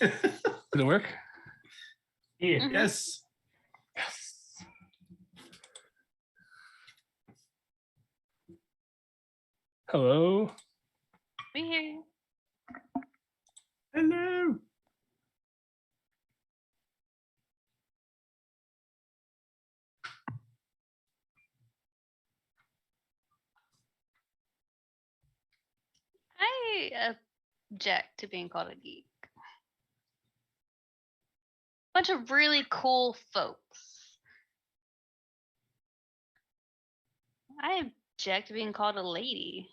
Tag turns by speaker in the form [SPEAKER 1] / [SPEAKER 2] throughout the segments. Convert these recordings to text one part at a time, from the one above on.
[SPEAKER 1] Did it work?
[SPEAKER 2] Yeah.
[SPEAKER 3] Mhm.
[SPEAKER 2] Yes.
[SPEAKER 1] Yes. Hello.
[SPEAKER 3] We hear you.
[SPEAKER 2] Hello.
[SPEAKER 3] I object to being called a geek. Bunch of really cool folks. I object to being called a lady.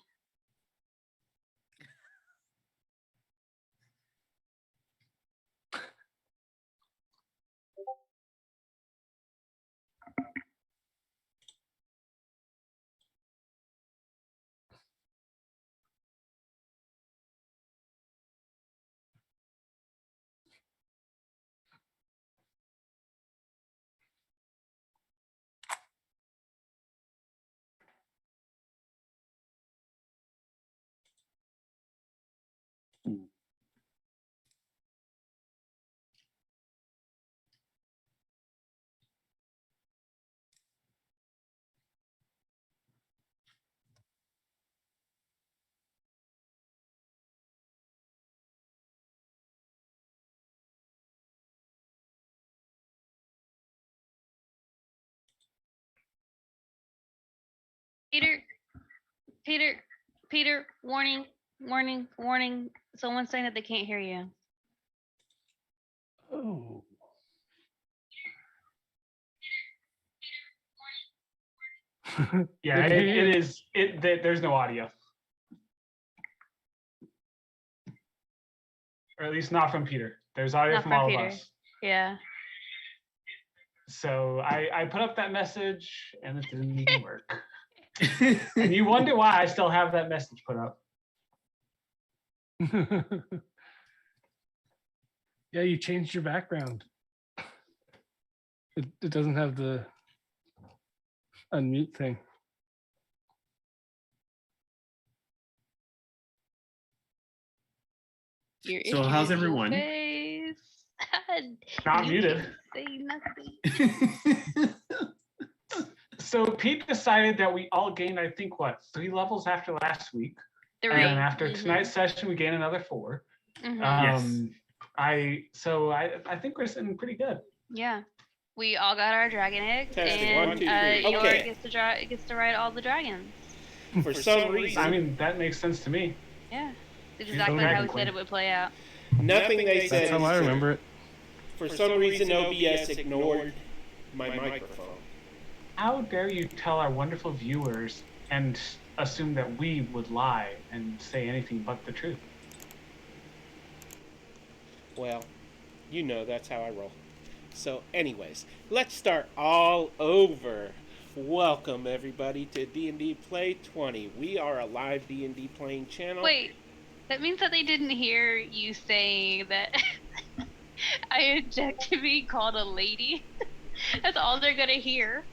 [SPEAKER 3] Peter, warning, warning, warning. Someone's saying that they can't hear you.
[SPEAKER 1] Oh.
[SPEAKER 2] Yeah, it is. There's no audio, or at least not from Peter. There's audio
[SPEAKER 3] Not
[SPEAKER 2] from
[SPEAKER 3] from
[SPEAKER 2] all
[SPEAKER 3] Peter.
[SPEAKER 2] of us.
[SPEAKER 3] Yeah.
[SPEAKER 2] So I put up that message and it didn't even work. And you wonder why I still have that message put up.
[SPEAKER 1] Yeah, you changed your background. It doesn't have the unmute thing.
[SPEAKER 3] Your
[SPEAKER 4] So
[SPEAKER 3] issue
[SPEAKER 4] how's
[SPEAKER 3] is your
[SPEAKER 4] everyone?
[SPEAKER 3] face.
[SPEAKER 2] Not
[SPEAKER 3] You
[SPEAKER 2] muted.
[SPEAKER 3] can't say nothing.
[SPEAKER 2] So Pete decided that we all gained, I think, 3 levels after last week.
[SPEAKER 3] 3.
[SPEAKER 2] And then after
[SPEAKER 3] Mhm.
[SPEAKER 2] tonight's session, we gained another 4.
[SPEAKER 3] Mhm.
[SPEAKER 4] Yes.
[SPEAKER 2] I think we're sitting pretty good.
[SPEAKER 3] Yeah. We all got our dragon eggs,
[SPEAKER 5] Testing,
[SPEAKER 3] and
[SPEAKER 5] 1, 2, 3.
[SPEAKER 3] Yor
[SPEAKER 5] Okay.
[SPEAKER 3] gets to ride all the dragons.
[SPEAKER 5] For some reason,
[SPEAKER 2] I mean, that makes sense to me.
[SPEAKER 3] Yeah. It's
[SPEAKER 2] She's
[SPEAKER 3] exactly
[SPEAKER 2] the
[SPEAKER 3] how
[SPEAKER 2] dragon
[SPEAKER 3] we
[SPEAKER 2] queen.
[SPEAKER 3] said it would play out.
[SPEAKER 5] nothing they said.
[SPEAKER 1] That's how I remember it.
[SPEAKER 5] For some reason, OBS ignored my microphone.
[SPEAKER 2] How dare you tell our wonderful viewers and assume that we would lie and say anything but the truth?
[SPEAKER 5] Well, you know that's how I roll. So anyways, let's start all over. Welcome everybody to D&D Play 20. We are a live D&D playing channel.
[SPEAKER 3] Wait, that means that they didn't hear you saying that I object to being called a lady. That's all they're gonna hear.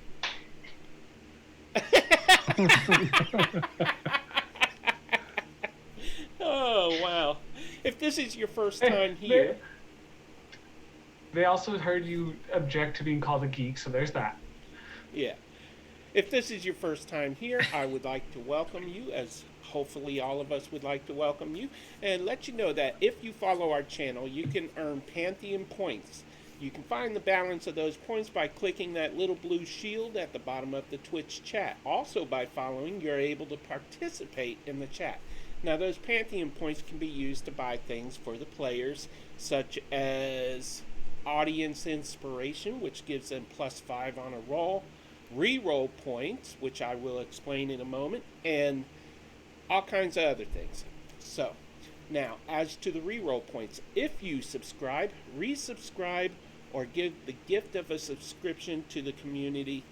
[SPEAKER 5] Oh, wow. If this is your first time here,
[SPEAKER 2] They also heard you object to being called a geek, so there's that.
[SPEAKER 5] yeah. If this is your first time here, I would like to welcome you, as hopefully all of us would like to welcome you, and let you know that if you follow our channel, you can earn Pantheon points. You can find the balance of those points by clicking that little blue shield at the bottom of the Twitch chat. Also, by following, you're able to participate in the chat. Now, those Pantheon points can be used to buy things for the players, such as audience inspiration, which gives them +5 on a roll, reroll points, which I will explain in a moment, and all kinds of other things. So, now, as to the reroll points, if you subscribe, resubscribe, or give the gift of a subscription to the community,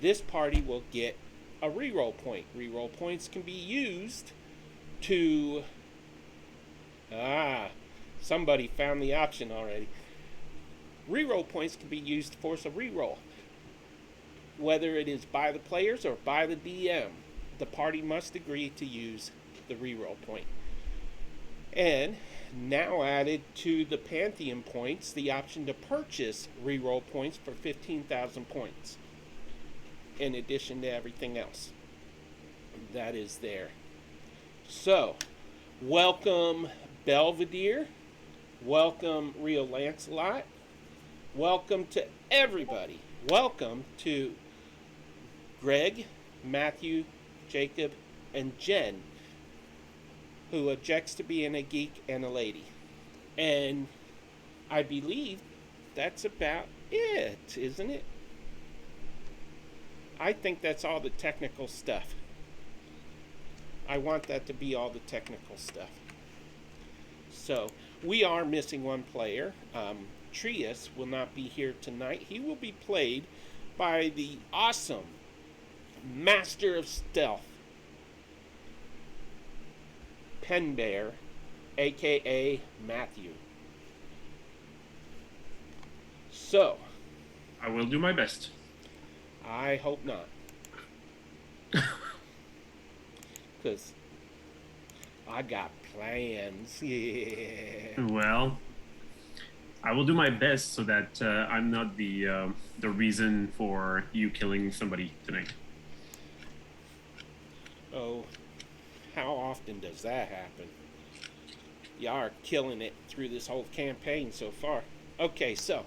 [SPEAKER 5] this party will get a reroll point. Reroll points can be used to... somebody found the option already. Reroll points can be used to force a reroll. Whether it is by the players or by the DM, the party must agree to use the reroll point. And now added to the Pantheon points the option to purchase reroll points for 15,000 points, in addition to everything else that is there. So, welcome Belvedere. Welcome Rio Lancelot. Welcome to everybody. Welcome to Greg, Matthew, Jacob, and Jen, who objects to being a geek and a lady. And I believe that's about it, isn't it? I think that's all the technical stuff. I want that to be all the technical stuff. So, we are missing one player. Trius will not be here tonight. He will be played by the awesome Master of Stealth, Pen Bear, aka Matthew. So,
[SPEAKER 4] I will do my best.
[SPEAKER 5] I hope not. Because I got plans. Yeah.
[SPEAKER 4] Well, I will do my best so that I'm not the reason for you killing somebody tonight.
[SPEAKER 5] Oh, how often does that happen? Y'all are killing it through this whole campaign so far. Okay, so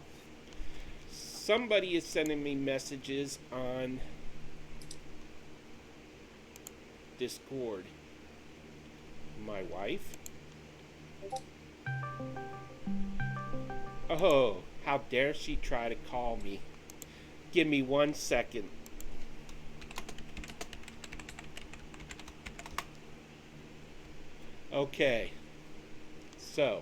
[SPEAKER 5] somebody is sending me messages on Discord. My wife? Oh, how dare she try to call me. Give me 1 second. Okay. So,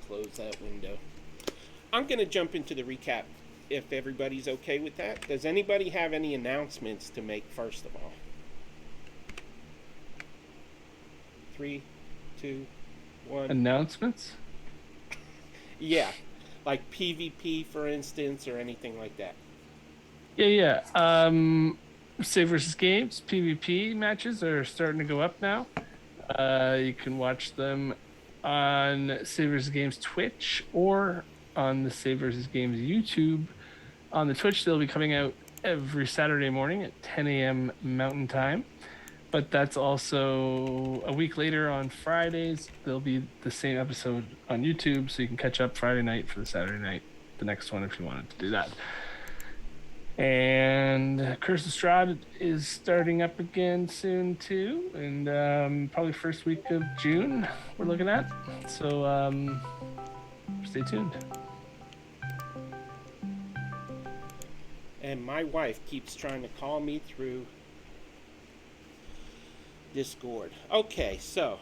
[SPEAKER 5] close that window. I'm going to jump into the recap if everybody's okay with that. Does anybody have any announcements to make first of all? 3, 2, 1.
[SPEAKER 1] Announcements?
[SPEAKER 5] Yeah, like PvP, for instance, or anything like that.
[SPEAKER 1] Yeah. Save versus Games PvP matches are starting to go up now. You can watch them on Save versus Games Twitch or on the Save versus Games YouTube. On the Twitch, they'll be coming out every Saturday morning at 10 a.m. Mountain Time. But that's also a week later on Fridays. There'll be the same episode on YouTube, so you can catch up Friday night for the Saturday night, the next one if you wanted to do that. And Curse of Strahd is starting up again soon too, and probably first week of June we're looking at. So stay tuned.
[SPEAKER 5] And my wife keeps trying to call me through Discord. Okay, so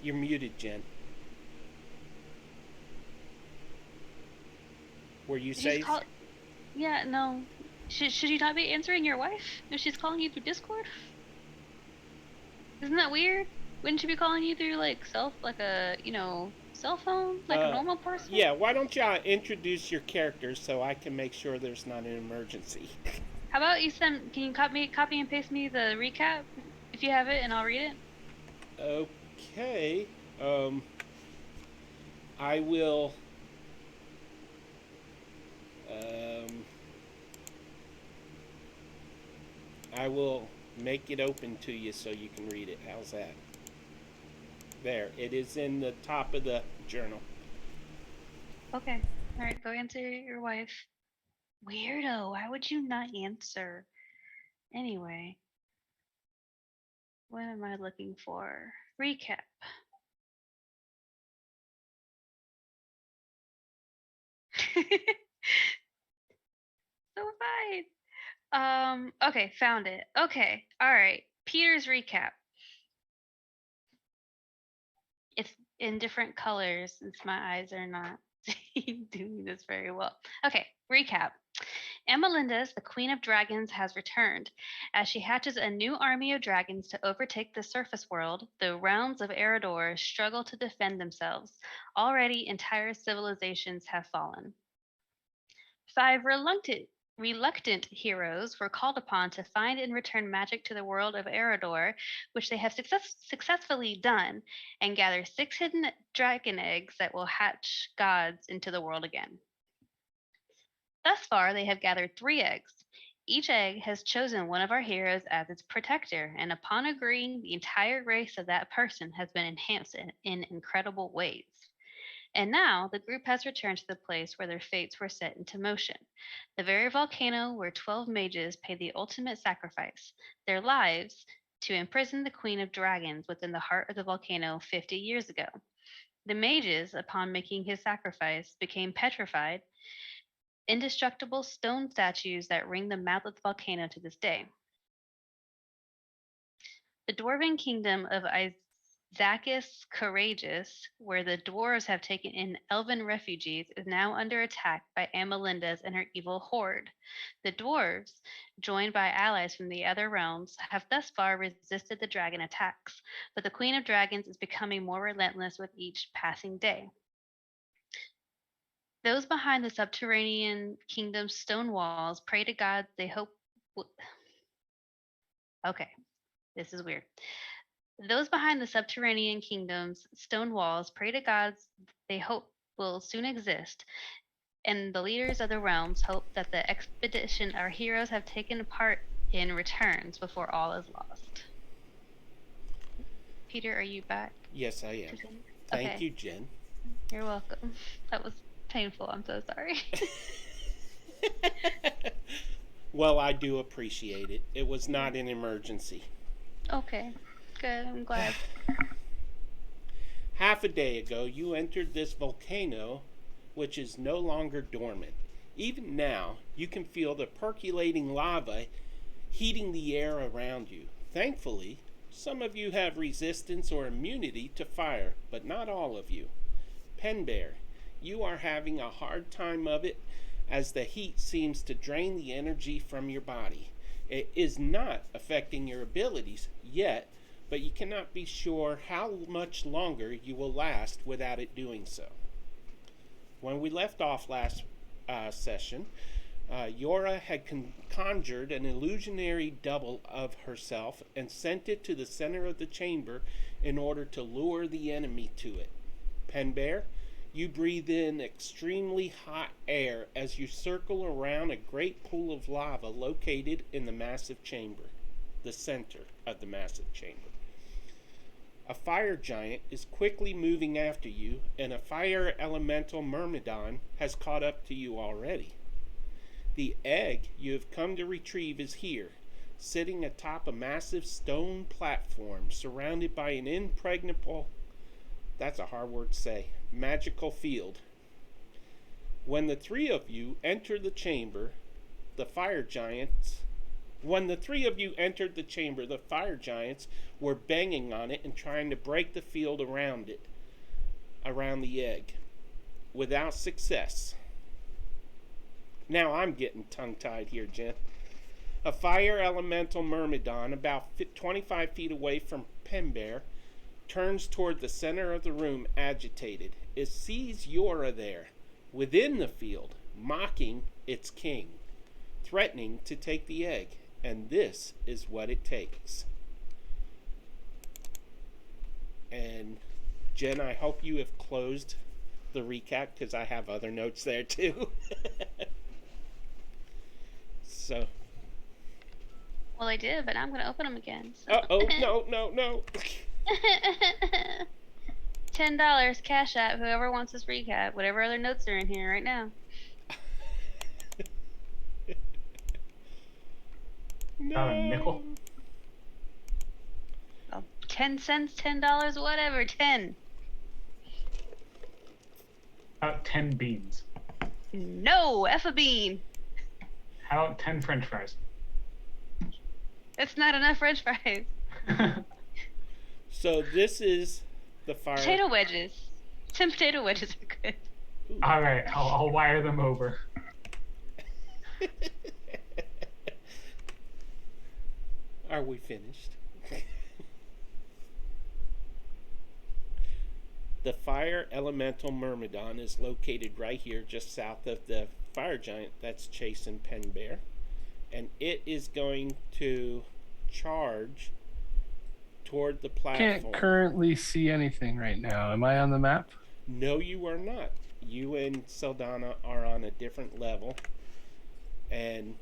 [SPEAKER 5] you're muted, Jen. Were you safe?
[SPEAKER 3] Yeah, no. Should you not be answering your wife if she's calling you through Discord? Isn't that weird? Wouldn't she be calling you through like cell phone, like a normal person?
[SPEAKER 5] Yeah. Why don't y'all introduce your characters so I can make sure there's not an emergency?
[SPEAKER 3] How about can you copy and paste me the recap if you have it, and I'll read it.
[SPEAKER 5] Okay. I will. I will make it open to you so you can read it. How's that? There, it is in the top of the journal.
[SPEAKER 3] Okay. All right, go answer your wife. Weirdo, why would you not answer? Anyway, what am I looking for? Recap. So fine. Okay, found it. Okay, all right. Peter's recap. It's in different colors since my eyes are not doing this very well. Okay, recap. Amalindis, the Queen of Dragons, has returned. As she hatches a new army of dragons to overtake the surface world, the realms of Eredor struggle to defend themselves. Already, entire civilizations have fallen. 5 reluctant Reluctant heroes were called upon to find and return magic to the world of Eridor, which they have successfully done, and gather 6 hidden dragon eggs that will hatch gods into the world again. Thus far, they have gathered 3 eggs. Each egg has chosen one of our heroes as its protector, and upon agreeing, the entire race of that person has been enhanced in incredible ways. And now the group has returned to the place where their fates were set into motion. The very volcano where 12 mages paid the ultimate sacrifice, their lives, to imprison the Queen of Dragons within the heart of the volcano 50 years ago. The mages, upon making his sacrifice, became petrified, indestructible stone statues that ring the mouth of the volcano to this day. The dwarven kingdom of Zacchus Courageous, where the dwarves have taken in elven refugees, is now under attack by Amelinda's and her evil horde. The dwarves, joined by allies from the other realms, have thus far resisted the dragon attacks, but the Queen of Dragons is becoming more relentless with each passing day. Those behind the subterranean kingdom's stone walls pray to God they hope. Okay, this is weird. Those behind the subterranean kingdom's stone walls pray to gods they hope will soon exist, and the leaders of the realms hope that the expedition our heroes have taken part in returns before all is lost. Peter, are you back?
[SPEAKER 5] Yes, I am. Thank you, Jen.
[SPEAKER 3] You're welcome. That was painful. I'm so sorry.
[SPEAKER 5] Well, I do appreciate it. It was not an emergency.
[SPEAKER 3] Okay. Good, I'm glad.
[SPEAKER 5] Half a day ago, you entered this volcano, which is no longer dormant. Even now, you can feel the percolating lava heating the air around you. Thankfully, some of you have resistance or immunity to fire, but not all of you. Penbear, you are having a hard time of it as the heat seems to drain the energy from your body. It is not affecting your abilities yet, but you cannot be sure how much longer you will last without it doing so. When we left off last session, Yora had conjured an illusionary double of herself and sent it to the center of the chamber in order to lure the enemy to it. Penbear, you breathe in extremely hot air as you circle around a great pool of lava located in the massive chamber, the center of the massive chamber. A fire giant is quickly moving after you, and a fire elemental myrmidon has caught up to you already. The egg you have come to retrieve is here, sitting atop a massive stone platform surrounded by an impregnable, that's a hard word to say, magical field. When the three of you enter the chamber, the fire giants were banging on it and trying to break the field around it, around the egg, without success. Now I'm getting tongue-tied here, Jen. A fire elemental myrmidon about 25 feet away from Penbear turns toward the center of the room agitated. It sees Yora there, within the field, mocking its king, threatening to take the egg. And this is what it takes. And Jen, I hope you have closed the recap because I have other notes there too. So.
[SPEAKER 3] Well, I did, but I'm going to open them again. So.
[SPEAKER 5] No.
[SPEAKER 3] $10 cash app, whoever wants this recap, whatever other notes are in here right now.
[SPEAKER 2] About a nickel.
[SPEAKER 3] 10 cents, $10, whatever, 10.
[SPEAKER 2] About 10 beans.
[SPEAKER 3] No, F a bean.
[SPEAKER 2] How about 10 French fries?
[SPEAKER 3] That's not enough French fries.
[SPEAKER 5] So this is the fire.
[SPEAKER 3] Potato wedges. 10 potato wedges are good.
[SPEAKER 2] All right, I'll wire them over.
[SPEAKER 5] Are we finished? The fire elemental myrmidon is located right here just south of the fire giant that's chasing Pen Bear. And it is going to charge toward the platform.
[SPEAKER 1] Can't currently see anything right now. Am I on the map?
[SPEAKER 5] No, you are not. You and Saldana are on a different level. And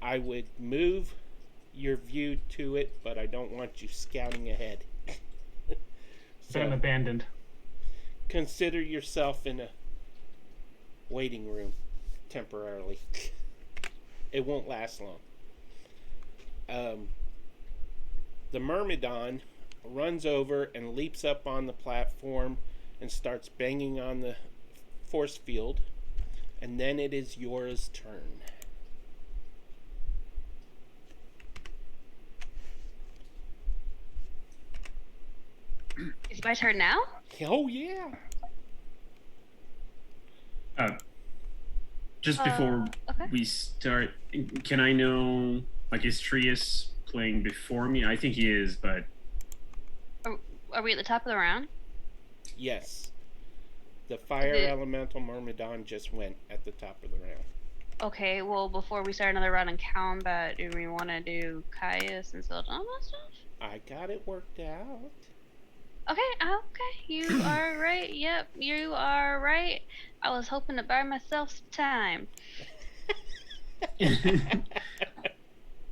[SPEAKER 5] I would move your view to it, but I don't want you scouting ahead.
[SPEAKER 2] Been abandoned.
[SPEAKER 5] Consider yourself in a waiting room temporarily. It won't last long. The Myrmidon runs over and leaps up on the platform and starts banging on the force field. And then it is Yora's turn.
[SPEAKER 3] It's my turn now?
[SPEAKER 5] Oh, yeah.
[SPEAKER 4] Just before
[SPEAKER 3] Okay.
[SPEAKER 4] we start, can I know, like, is Trius playing before me? I think he is, but
[SPEAKER 3] Are we at the top of the round?
[SPEAKER 5] Yes. The fire
[SPEAKER 3] Is it-
[SPEAKER 5] elemental Myrmidon just went at the top of the round.
[SPEAKER 3] Okay, well, before we start another round in combat, do we want to do Caius and Sildana stuff?
[SPEAKER 5] I got it worked out.
[SPEAKER 3] Okay, okay, you are right. Yep, you are right. I was hoping to buy myself some time.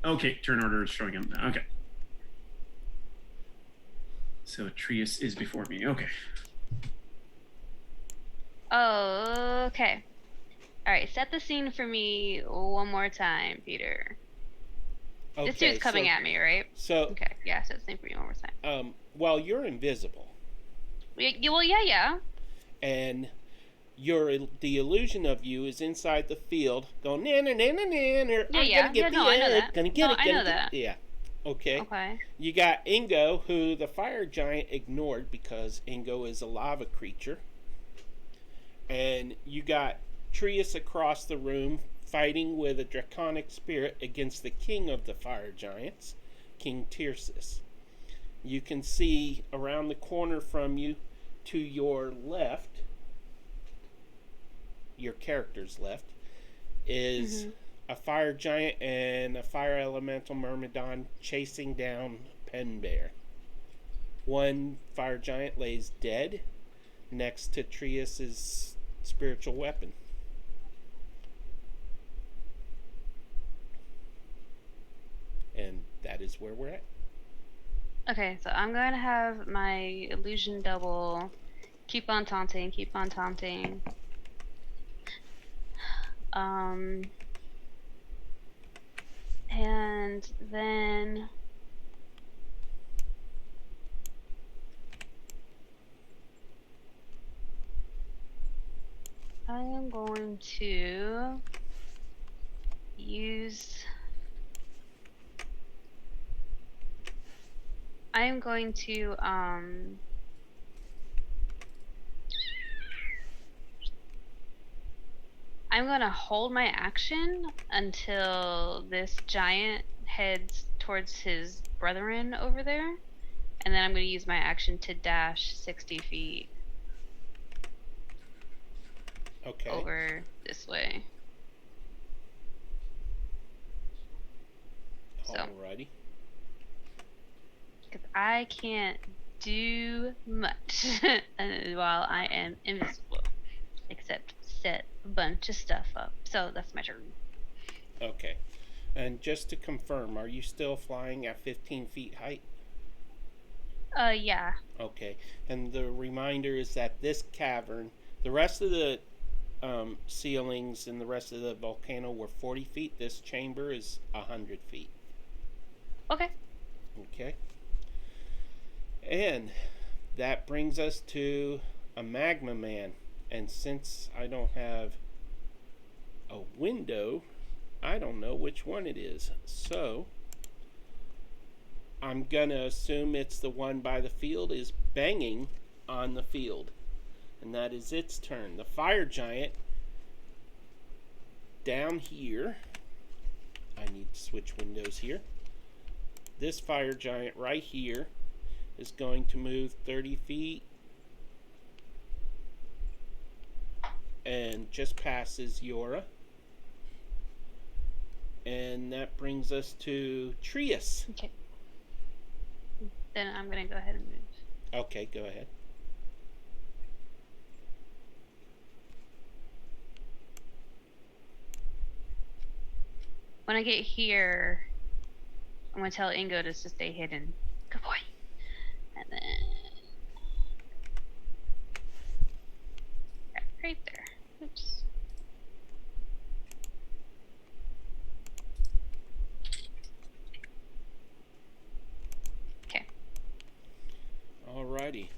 [SPEAKER 4] okay, turn order is showing him. Okay. So Trius is before me. Okay.
[SPEAKER 3] Okay. All right, set the scene for me one more time, Peter.
[SPEAKER 5] Okay,
[SPEAKER 3] This dude's coming
[SPEAKER 5] so,
[SPEAKER 3] at me, right?
[SPEAKER 5] So,
[SPEAKER 3] Okay, yeah, set the scene for me one more time.
[SPEAKER 5] well, you're invisible,
[SPEAKER 3] Well, yeah.
[SPEAKER 5] and the illusion of you is inside the field, going na na na na na. Or, I'm
[SPEAKER 3] Yeah,
[SPEAKER 5] gonna get
[SPEAKER 3] no, I know
[SPEAKER 5] it.
[SPEAKER 3] that.
[SPEAKER 5] Gonna get
[SPEAKER 3] No,
[SPEAKER 5] it.
[SPEAKER 3] I
[SPEAKER 5] Gonna
[SPEAKER 3] know
[SPEAKER 5] get
[SPEAKER 3] that.
[SPEAKER 5] it. Yeah. Okay.
[SPEAKER 3] Okay.
[SPEAKER 5] You got Ingo, who the fire giant ignored because Ingo is a lava creature. And you got Trius across the room fighting with a draconic spirit against the king of the fire giants, King Tirsus. You can see around the corner from you to your left, your character's left, is a fire giant and a fire elemental Myrmidon chasing down Pen Bear. One fire giant lays dead next to Trius's spiritual weapon. And that is where we're at.
[SPEAKER 3] Okay, so I'm going to have my illusion double keep on taunting, keep on taunting. And then I am going to use I'm going to I'm gonna hold my action until this giant heads towards his brethren over there, and then I'm gonna use my action to dash 60 feet
[SPEAKER 5] Okay.
[SPEAKER 3] over this way. So,
[SPEAKER 5] Alrighty.
[SPEAKER 3] because I can't do much while I am invisible, except set a bunch of stuff up. So that's my turn.
[SPEAKER 5] Okay. And just to confirm, are you still flying at 15 feet height?
[SPEAKER 3] Yeah.
[SPEAKER 5] Okay. And the reminder is that this cavern, the rest of the ceilings and the rest of the volcano were 40 feet. This chamber is 100 feet.
[SPEAKER 3] Okay.
[SPEAKER 5] Okay. And that brings us to a magma man. And since I don't have a window, I don't know which one it is. So I'm going to assume it's the one by the field is banging on the field. And that is its turn. The fire giant down here. I need to switch windows here. This fire giant right here is going to move 30 feet and just passes Yora. And that brings us to Trius.
[SPEAKER 3] Okay. Then I'm gonna go ahead and move.
[SPEAKER 5] Okay, go ahead.
[SPEAKER 3] When I get here, I'm gonna tell Ingo to just stay hidden. Good boy. And then right there. Oops. Okay.
[SPEAKER 5] Alrighty.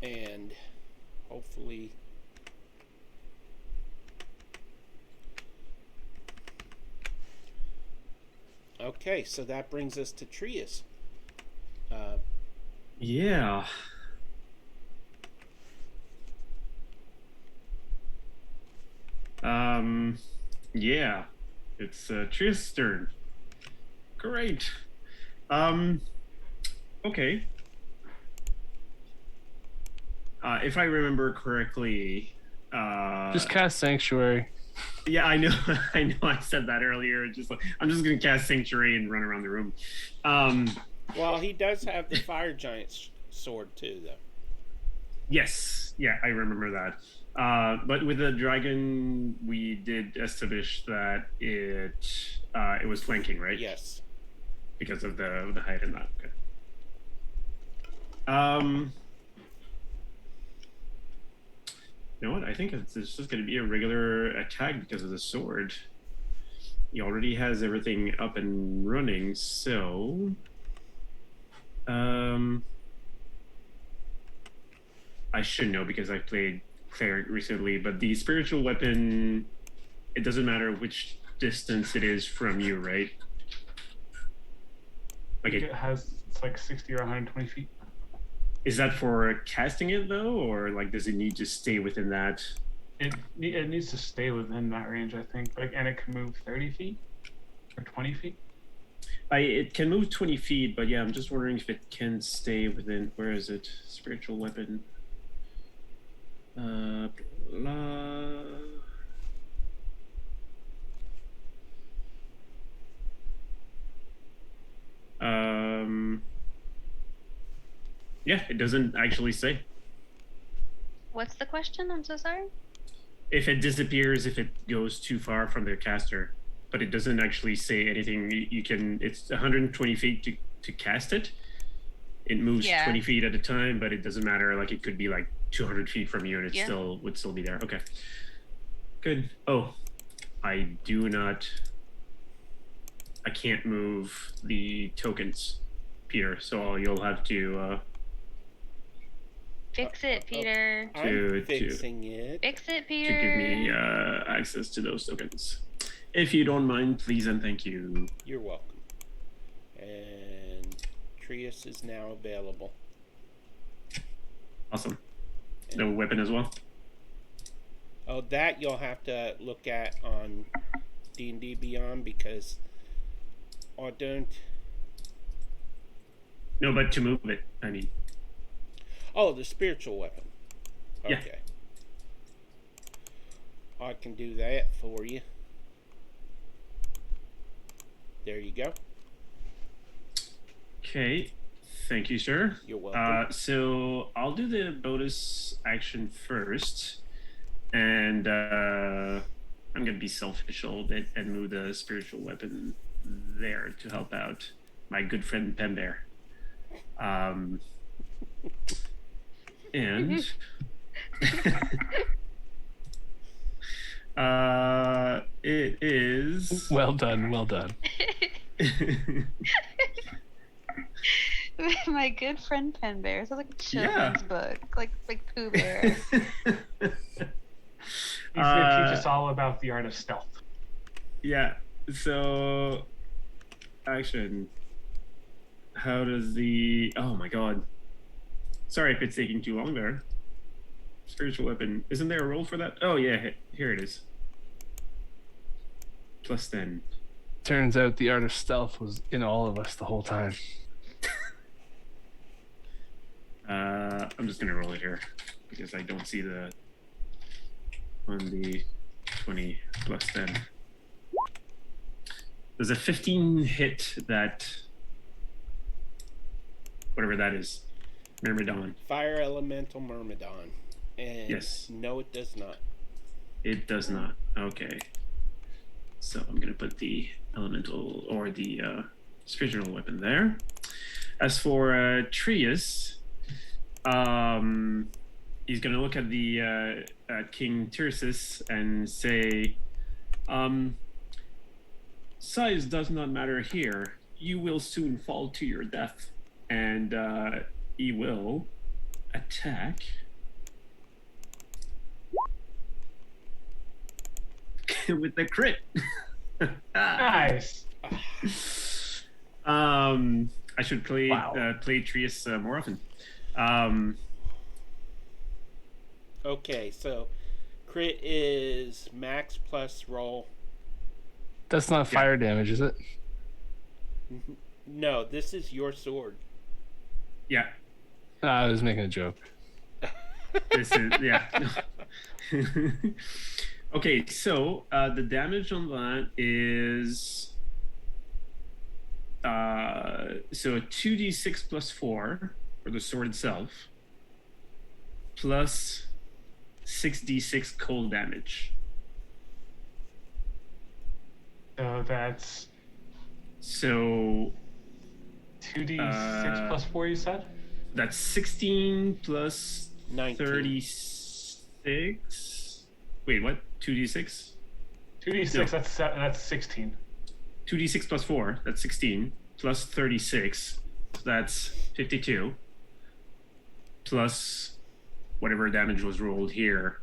[SPEAKER 5] And hopefully okay, so that brings us to Trius.
[SPEAKER 4] Yeah. Yeah. It's Trius' turn. Great. Okay. If I remember correctly,
[SPEAKER 1] Just cast Sanctuary.
[SPEAKER 4] yeah, I know, I know. I said that earlier. Just like I'm just gonna cast Sanctuary and run around the room.
[SPEAKER 5] Well, he does have the fire giant's sword too, though.
[SPEAKER 4] Yes, yeah, I remember that. But with the dragon, we did establish that it was flanking, right?
[SPEAKER 5] Yes.
[SPEAKER 4] Because of the height and that. Okay. You know what? I think it's just going to be a regular attack because of the sword. He already has everything up and running, so I should know because I played cleric recently. But the spiritual weapon, it doesn't matter which distance it is from you, right? Like
[SPEAKER 2] It's like 60 or 120 feet.
[SPEAKER 4] Is that for casting it though, or like does it need to stay within that?
[SPEAKER 2] It needs to stay within that range, I think. Like, and it can move 30 feet or 20 feet.
[SPEAKER 4] It can move 20 feet, but yeah, I'm just wondering if it can stay within. Where is it? Spiritual weapon. Blah. Yeah, it doesn't actually say.
[SPEAKER 3] What's the question? I'm so sorry.
[SPEAKER 4] If it disappears, if it goes too far from the caster, but it doesn't actually say anything. You can. It's 120 feet to cast it. It moves 20 feet at a time, but it doesn't matter. Like it could be like 200 feet from you, and it still would still be there. Okay. Good. Oh, I do not. I can't move the tokens, Peter. So you'll have to.
[SPEAKER 3] Fix it, Peter.
[SPEAKER 5] I'm fixing it.
[SPEAKER 3] Fix it,
[SPEAKER 4] To
[SPEAKER 3] Peter.
[SPEAKER 4] give me access to those tokens. If you don't mind, please and thank you.
[SPEAKER 5] You're welcome. And Trius is now available.
[SPEAKER 4] Awesome. No weapon as well?
[SPEAKER 5] Oh, that you'll have to look at on D&D Beyond because I don't...
[SPEAKER 4] No, but to move it, I mean.
[SPEAKER 5] Oh, the spiritual weapon.
[SPEAKER 4] Yeah.
[SPEAKER 5] Okay. I can do that for you. There you go.
[SPEAKER 4] Okay. Thank you, sir.
[SPEAKER 5] You're welcome.
[SPEAKER 4] So I'll do the bonus action first. And I'm going to be selfish a little bit and move the spiritual weapon there to help out my good friend Pembear. And it is
[SPEAKER 1] Well done, well done.
[SPEAKER 3] My good friend Pen Bear. Sounds like a children's book, like Pooh Bear.
[SPEAKER 2] He's gonna teach us all about the art of stealth.
[SPEAKER 4] Yeah. So, action. How does the? Oh my God. Sorry if it's taking too long there. Spiritual weapon. Isn't there a roll for that? Oh yeah, here it is. Plus 10.
[SPEAKER 1] Turns out the art of stealth was in all of us the whole time.
[SPEAKER 4] I'm just gonna roll it here because I don't see the on the 120 plus 10. There's a 15 hit that, whatever that is, Myrmidon.
[SPEAKER 5] Fire Elemental Myrmidon. And
[SPEAKER 4] Yes.
[SPEAKER 5] no, it does not.
[SPEAKER 4] It does not. Okay. So I'm going to put the elemental or the spiritual weapon there. As for Trius, he's going to look at the at King Tircis and say, size does not matter here. You will soon fall to your death. And he will attack. With the crit.
[SPEAKER 2] Nice.
[SPEAKER 4] I should play
[SPEAKER 1] Wow.
[SPEAKER 4] play Trius more often.
[SPEAKER 5] Okay, so crit is max plus roll.
[SPEAKER 1] That's not fire damage, is it?
[SPEAKER 5] No, this is your sword.
[SPEAKER 4] Yeah,
[SPEAKER 1] I was making a joke.
[SPEAKER 4] this is yeah. Okay, so the damage on that is so a 2d6 plus 4 for the sword itself, plus 6d6 cold damage.
[SPEAKER 2] So that's
[SPEAKER 4] So
[SPEAKER 2] 2d6 plus 4, you said?
[SPEAKER 4] that's 16 plus
[SPEAKER 5] 19.
[SPEAKER 4] 36. Wait, what? 2d6?
[SPEAKER 2] 2d6,
[SPEAKER 4] No.
[SPEAKER 2] that's 16.
[SPEAKER 4] 2d6 plus 4, that's 16, plus 36, so that's 52, plus whatever damage was rolled here.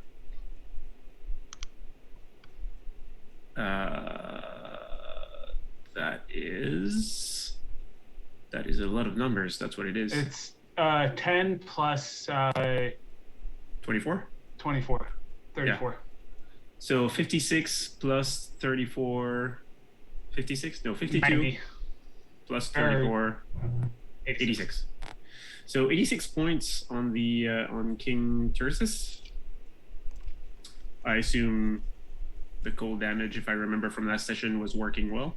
[SPEAKER 4] That is a lot of numbers. That's what it is.
[SPEAKER 2] It's 10 plus
[SPEAKER 4] 24?
[SPEAKER 2] 24. 34.
[SPEAKER 4] So 56 plus 34, 56? No, 52
[SPEAKER 2] 90.
[SPEAKER 4] plus 34,
[SPEAKER 2] 86.
[SPEAKER 4] 86. So 86 points on the on King Tircis. I assume the cold damage, if I remember from last session, was working well.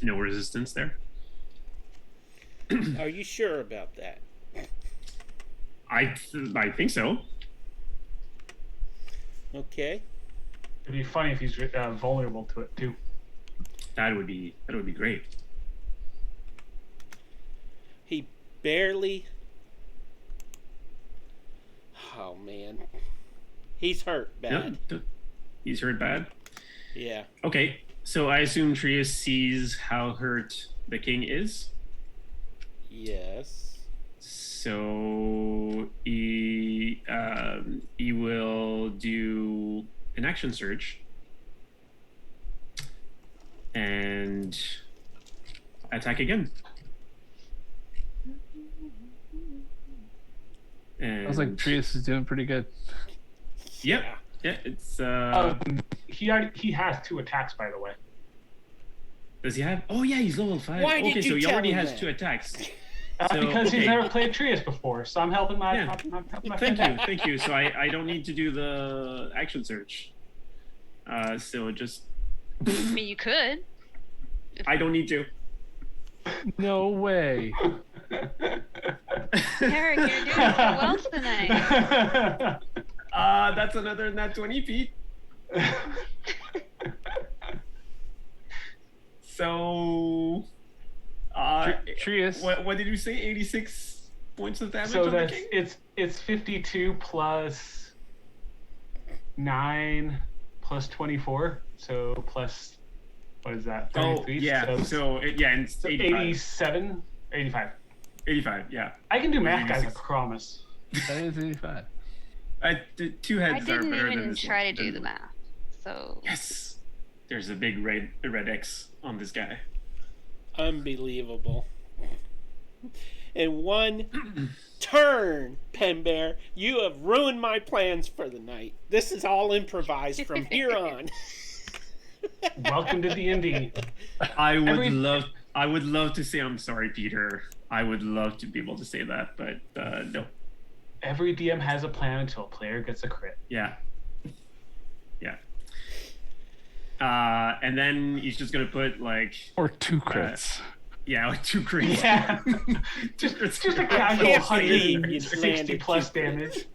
[SPEAKER 4] No resistance there.
[SPEAKER 5] Are you sure about that?
[SPEAKER 4] I think so.
[SPEAKER 5] Okay.
[SPEAKER 2] It'd be funny if he's vulnerable to it, too.
[SPEAKER 4] That would be great.
[SPEAKER 5] He barely. Oh man, he's hurt bad.
[SPEAKER 4] No, he's hurt bad.
[SPEAKER 5] Yeah.
[SPEAKER 4] Okay, so I assume Trius sees how hurt the king is.
[SPEAKER 5] Yes.
[SPEAKER 4] So he will do an action surge and attack again. And
[SPEAKER 1] I was like, Trius is doing pretty good.
[SPEAKER 4] Yep. Yeah, it's
[SPEAKER 2] He has 2 attacks, by the way.
[SPEAKER 4] does he have? Oh yeah, he's level 5.
[SPEAKER 5] Why did
[SPEAKER 4] Okay,
[SPEAKER 5] you
[SPEAKER 4] so he
[SPEAKER 5] tell
[SPEAKER 4] already
[SPEAKER 5] him
[SPEAKER 4] has
[SPEAKER 5] that?
[SPEAKER 4] 2 attacks.
[SPEAKER 2] Because he's
[SPEAKER 4] okay.
[SPEAKER 2] never played Trius before, so I'm helping my.
[SPEAKER 4] Yeah.
[SPEAKER 2] I'm helping my
[SPEAKER 4] Thank
[SPEAKER 2] friend
[SPEAKER 4] you,
[SPEAKER 2] out.
[SPEAKER 4] thank you. So I don't need to do the action search. So just
[SPEAKER 3] I mean, you could.
[SPEAKER 4] I don't need to.
[SPEAKER 1] No way.
[SPEAKER 3] Eric, you're doing so well tonight.
[SPEAKER 4] That's another nat 20 feet. So
[SPEAKER 1] Trius.
[SPEAKER 4] what did you say? 86 points of damage
[SPEAKER 2] So
[SPEAKER 4] on the
[SPEAKER 2] that's
[SPEAKER 4] king?
[SPEAKER 2] it's 52 plus 9 plus 24. So plus what is that?
[SPEAKER 4] Oh
[SPEAKER 2] 33.
[SPEAKER 4] yeah. So and it's
[SPEAKER 2] So
[SPEAKER 4] 85.
[SPEAKER 2] 87, 85.
[SPEAKER 4] 85, yeah.
[SPEAKER 2] I can do math, guys. I
[SPEAKER 4] 86.
[SPEAKER 2] promise.
[SPEAKER 1] That is 85.
[SPEAKER 4] The 2 heads
[SPEAKER 3] I
[SPEAKER 4] are
[SPEAKER 3] didn't
[SPEAKER 4] better than
[SPEAKER 3] even
[SPEAKER 4] this
[SPEAKER 3] try
[SPEAKER 4] one.
[SPEAKER 3] to do the math. So
[SPEAKER 4] Yes. There's a big red X on this guy.
[SPEAKER 5] Unbelievable. In one turn, Pen Bear, you have ruined my plans for the night. This is all improvised from here on.
[SPEAKER 2] Welcome to D&D.
[SPEAKER 4] I would
[SPEAKER 2] Every-
[SPEAKER 4] love to say I'm sorry, Peter. I would love to be able to say that, but no.
[SPEAKER 2] Every DM has a plan until a player gets a crit.
[SPEAKER 4] Yeah. Yeah. And then he's just gonna put like
[SPEAKER 1] Or 2 crits.
[SPEAKER 4] like 2 crits.
[SPEAKER 2] Yeah. just a casual
[SPEAKER 5] can't believe you
[SPEAKER 2] 160
[SPEAKER 5] landed
[SPEAKER 2] plus
[SPEAKER 5] 2 crits.
[SPEAKER 2] damage.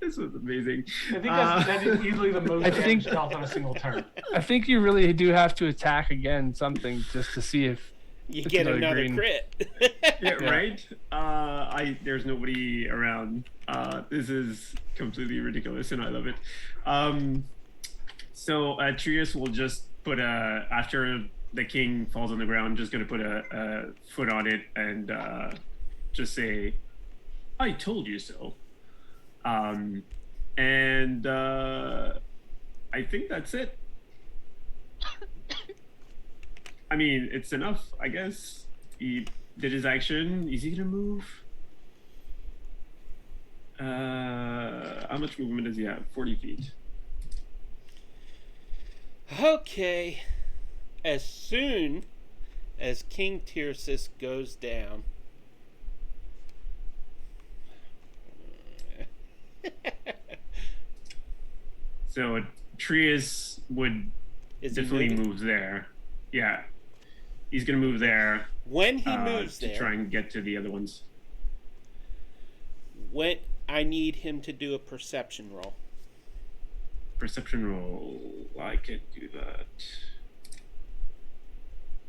[SPEAKER 4] This was amazing.
[SPEAKER 2] I think that is easily the most
[SPEAKER 1] I
[SPEAKER 2] damage
[SPEAKER 1] think-
[SPEAKER 2] dealt on a single turn.
[SPEAKER 1] I think you really do have to attack again something just to see if
[SPEAKER 5] You
[SPEAKER 1] It's
[SPEAKER 5] get
[SPEAKER 1] another
[SPEAKER 5] another
[SPEAKER 1] green.
[SPEAKER 5] crit.
[SPEAKER 4] Yeah, right. There's nobody around. This is completely ridiculous, and I love it. So Trius will just put after the king falls on the ground, just gonna put a foot on it and just say, "I told you so." And I think that's it. I mean, it's enough, I guess. He did his action. Is he gonna move? How much movement does he have? 40 feet.
[SPEAKER 5] Okay. As soon as King Tircis goes down,
[SPEAKER 4] So Trius would
[SPEAKER 5] is he
[SPEAKER 4] definitely
[SPEAKER 5] moving?
[SPEAKER 4] move there. Yeah. He's gonna move there
[SPEAKER 5] When he moves
[SPEAKER 4] to
[SPEAKER 5] there,
[SPEAKER 4] try and get to the other ones.
[SPEAKER 5] when I need him to do a perception roll.
[SPEAKER 4] Perception roll. I can do that.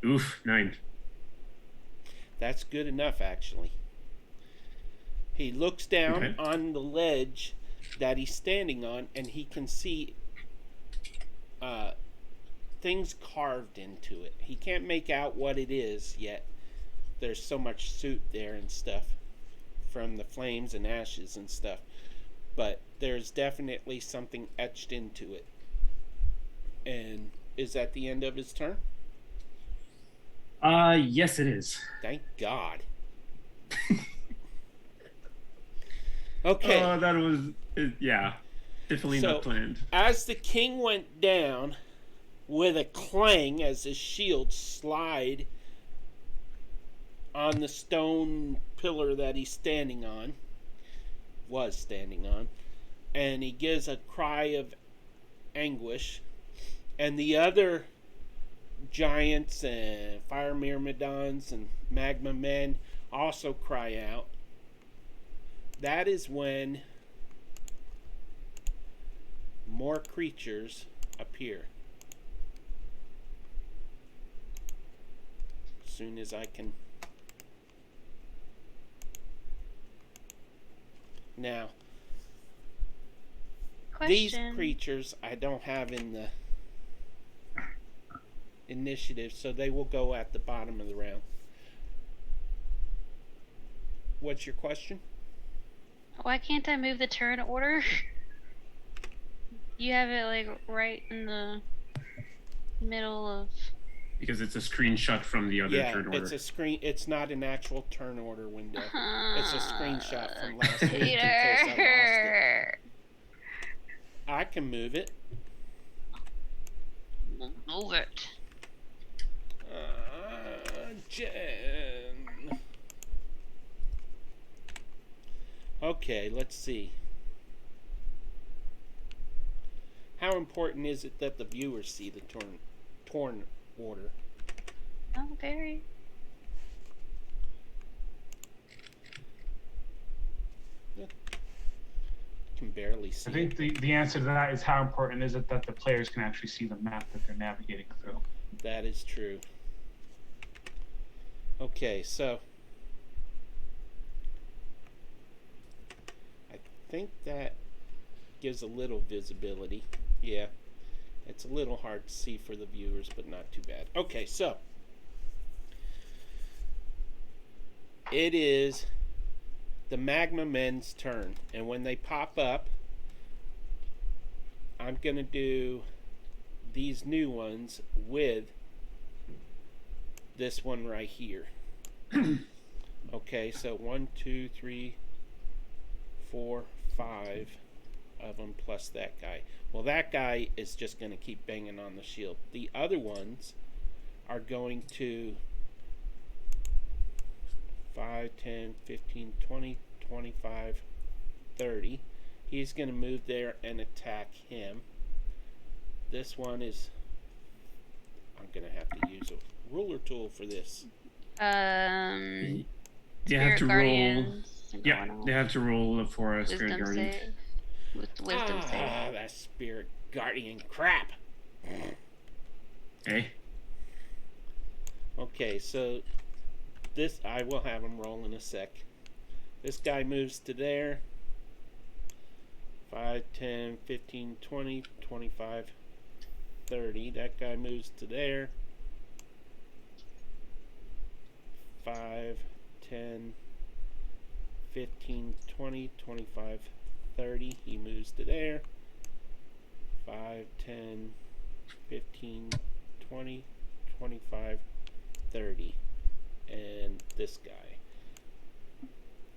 [SPEAKER 4] Oof, 9.
[SPEAKER 5] That's good enough, actually. He looks down
[SPEAKER 4] Okay.
[SPEAKER 5] on the ledge that he's standing on, and he can see things carved into it. He can't make out what it is yet. There's so much soot there and stuff from the flames and ashes and stuff. But there's definitely something etched into it. And is that the end of his turn?
[SPEAKER 4] Yes, it is.
[SPEAKER 5] Thank God. Okay.
[SPEAKER 4] That was, yeah, definitely
[SPEAKER 5] So-
[SPEAKER 4] not planned.
[SPEAKER 5] As the king went down with a clang as his shield slide on the stone pillar that he's standing on, and he gives a cry of anguish, and the other giants and fire myrmidons and magma men also cry out. That is when more creatures appear. As soon as I can. Now, these
[SPEAKER 3] Question.
[SPEAKER 5] creatures I don't have in the initiative, so they will go at the bottom of the round. What's your question?
[SPEAKER 3] Why can't I move the turn order? You have it like right in the middle of.
[SPEAKER 4] Because it's a screenshot from the other
[SPEAKER 5] Yeah,
[SPEAKER 4] turn order.
[SPEAKER 5] it's a screen. It's not an actual turn order window. It's a screenshot from last week in case I lost it.
[SPEAKER 3] Peter.
[SPEAKER 5] I can move it.
[SPEAKER 3] Move it.
[SPEAKER 5] Jen. Okay, let's see. How important is it that the viewers see the torn order?
[SPEAKER 3] Oh, very.
[SPEAKER 5] Can barely see.
[SPEAKER 2] I think the answer to that is how important is it that the players can actually see the map that they're navigating through.
[SPEAKER 5] That is true. Okay, so I think that gives a little visibility. Yeah, it's a little hard to see for the viewers, but not too bad. Okay, so it is the Magma Men's turn, and when they pop up, I'm going to do these new ones with this one right here. Okay, so 1, 2, 3, 4, 5 of them plus that guy. Well, that guy is just going to keep banging on the shield. The other ones are going to 5, 10, 15, 20, 25, 30. He's going to move there and attack him. this one is. I'm gonna have to use a ruler tool for this.
[SPEAKER 3] Um,
[SPEAKER 4] They have
[SPEAKER 3] Spirit
[SPEAKER 4] to roll.
[SPEAKER 3] Guardians. are
[SPEAKER 4] Yeah,
[SPEAKER 3] going
[SPEAKER 4] they
[SPEAKER 3] off.
[SPEAKER 4] have to roll for a spirit
[SPEAKER 3] Wisdom
[SPEAKER 4] guardian.
[SPEAKER 3] save. With wisdom save.
[SPEAKER 5] That spirit guardian crap.
[SPEAKER 4] Hey,
[SPEAKER 5] Okay, so this I will have him roll in a sec. This guy moves to there. 5, 10, 15, 20, 25, 30. That guy moves to there. 5, 10, 15, 20, 25, 30. He moves to there. 5, 10, 15, 20, 25, 30. And this guy.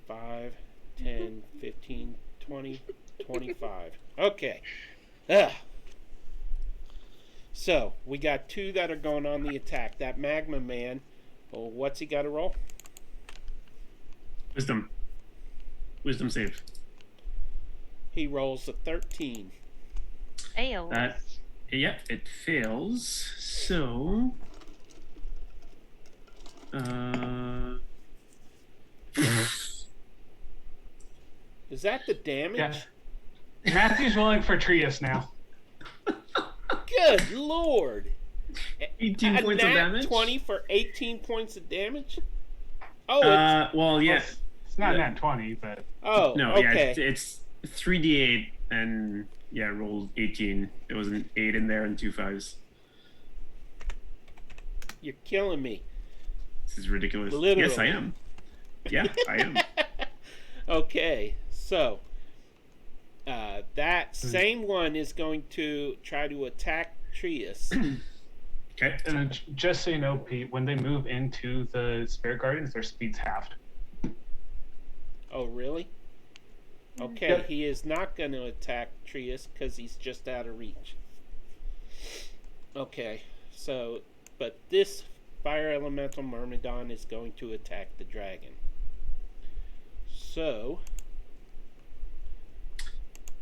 [SPEAKER 5] 5, 10, 15, 20, 25. Okay. Ugh. So, we got 2 that are going on the attack. That Magma Man, well, what's he got to roll?
[SPEAKER 4] wisdom save.
[SPEAKER 5] He rolls a 13.
[SPEAKER 3] Fails.
[SPEAKER 4] Yeah, it fails. So,
[SPEAKER 5] Is that the damage?
[SPEAKER 2] Yeah. Matthew's rolling for Trius now.
[SPEAKER 5] Good lord.
[SPEAKER 4] 18
[SPEAKER 5] A
[SPEAKER 4] points of
[SPEAKER 5] nat
[SPEAKER 4] damage.
[SPEAKER 5] 20 for 18 points of damage? Oh,
[SPEAKER 4] Well, yeah.
[SPEAKER 2] It's not
[SPEAKER 4] Yeah.
[SPEAKER 2] nat 20, but
[SPEAKER 5] oh,
[SPEAKER 4] No,
[SPEAKER 5] okay.
[SPEAKER 4] yeah, it's 3d8 and yeah, rolled 18. There was an 8 in there and 2 5s.
[SPEAKER 5] You're killing me.
[SPEAKER 4] This is ridiculous.
[SPEAKER 5] Literally.
[SPEAKER 4] Yes, I am. Yeah, I am.
[SPEAKER 5] Okay, so that same one is going to try to attack Trius.
[SPEAKER 4] Okay.
[SPEAKER 2] and just so you know, Pete, when they move into the Spirit Guardians, their speed's halved.
[SPEAKER 5] Oh, really? Okay,
[SPEAKER 2] Yep.
[SPEAKER 5] he is not going to attack Trius because he's just out of reach. Okay, so, but this Fire Elemental Myrmidon is going to attack the dragon. So,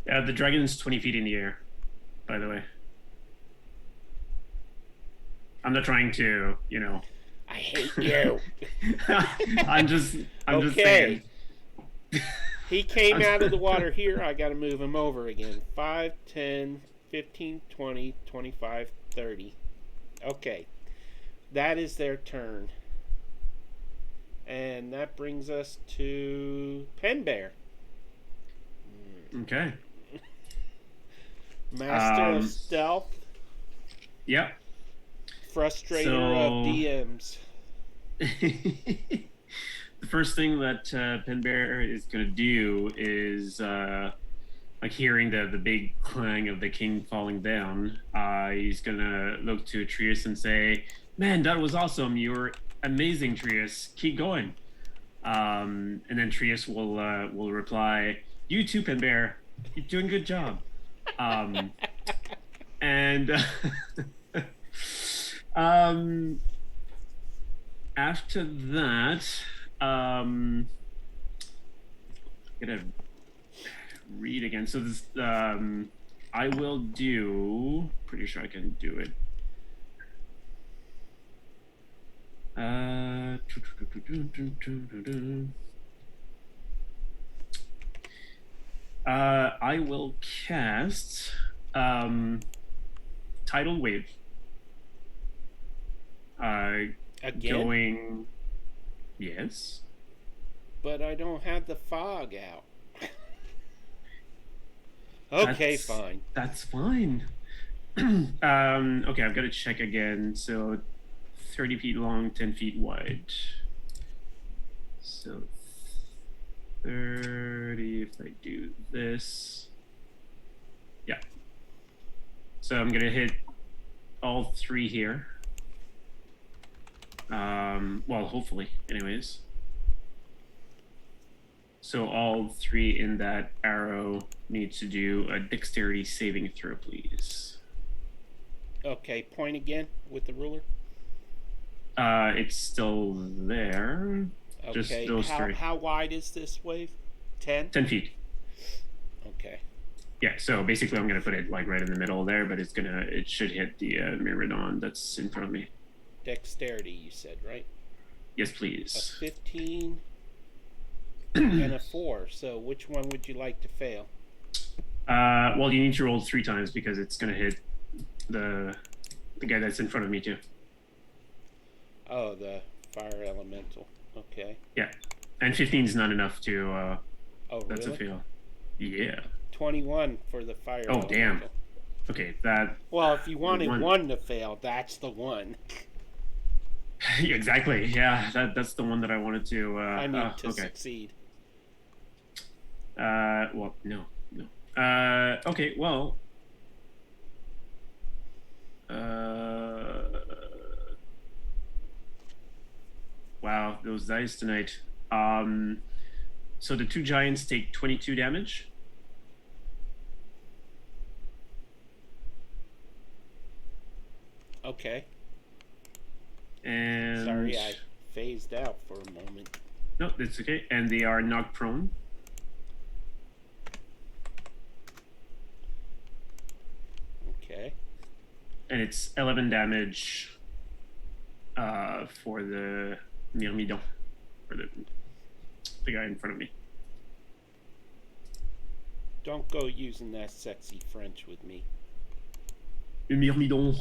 [SPEAKER 4] The dragon's 20 feet in the air, by the way. I'm not trying to,
[SPEAKER 5] I hate you.
[SPEAKER 4] I'm just
[SPEAKER 5] Okay.
[SPEAKER 4] saying.
[SPEAKER 5] He came out of the water here. I got to move him over again. 5, 10, 15, 20, 25, 30. Okay. That is their turn. And that brings us to Pen Bear.
[SPEAKER 4] Okay.
[SPEAKER 5] Master of Stealth.
[SPEAKER 4] Yep.
[SPEAKER 5] Frustrator of DMs.
[SPEAKER 4] The first thing that Pen Bear is going to do is, like hearing the big clang of the king falling down, he's going to look to Trius and say, "Man, that was awesome. You were amazing, Trius. Keep going." And then Trius will reply, "You too, Pen Bear. You're doing a good job." And after that, I'm gonna read again. So this, I will do. Pretty sure I can do it. I will cast Tidal Wave.
[SPEAKER 5] Again?
[SPEAKER 4] Going. Yes.
[SPEAKER 5] But I don't have the fog out. Okay,
[SPEAKER 4] That's-
[SPEAKER 5] fine.
[SPEAKER 4] That's fine. Okay, I've got to check again. So 30 feet long, 10 feet wide. So 30, if I do this. Yeah. So I'm going to hit all 3 here. Well, hopefully, anyways. So all 3 in that arrow need to do a dexterity saving throw, please.
[SPEAKER 5] Okay, point again with the ruler.
[SPEAKER 4] It's still there. Just
[SPEAKER 5] Okay,
[SPEAKER 4] those 3.
[SPEAKER 5] how wide is this wave? 10?
[SPEAKER 4] 10 feet.
[SPEAKER 5] Okay.
[SPEAKER 4] Yeah, so basically I'm gonna put it like right in the middle there, but it should hit the Myrmidon that's in front of me.
[SPEAKER 5] Dexterity, you said, right?
[SPEAKER 4] Yes,
[SPEAKER 5] A
[SPEAKER 4] please.
[SPEAKER 5] 15 and a 4. So which one would you like to fail?
[SPEAKER 4] Well, you need to roll 3 times because it's gonna hit the guy that's in front of me too.
[SPEAKER 5] Oh, the fire elemental. Okay.
[SPEAKER 4] Yeah, and 15 is not enough to.
[SPEAKER 5] Oh,
[SPEAKER 4] That's
[SPEAKER 5] really?
[SPEAKER 4] a fail. Yeah.
[SPEAKER 5] 21 for the fire
[SPEAKER 4] Oh,
[SPEAKER 5] elemental.
[SPEAKER 4] damn. Okay, that.
[SPEAKER 5] Well, if you wanted
[SPEAKER 4] One.
[SPEAKER 5] one to fail, that's the one.
[SPEAKER 4] Exactly. Yeah, that's the one that I wanted to.
[SPEAKER 5] I mean, to
[SPEAKER 4] okay.
[SPEAKER 5] succeed.
[SPEAKER 4] Well, no. Okay. Well. Wow, those dice tonight. So the 2 giants take 22 damage.
[SPEAKER 5] Okay.
[SPEAKER 4] And
[SPEAKER 5] Sorry, I phased out for a moment.
[SPEAKER 4] no, that's okay. And they are knocked prone.
[SPEAKER 5] Okay.
[SPEAKER 4] And it's 11 damage for the Myrmidon, for the guy in front of me.
[SPEAKER 5] Don't go using that sexy French with me.
[SPEAKER 4] Le Myrmidon.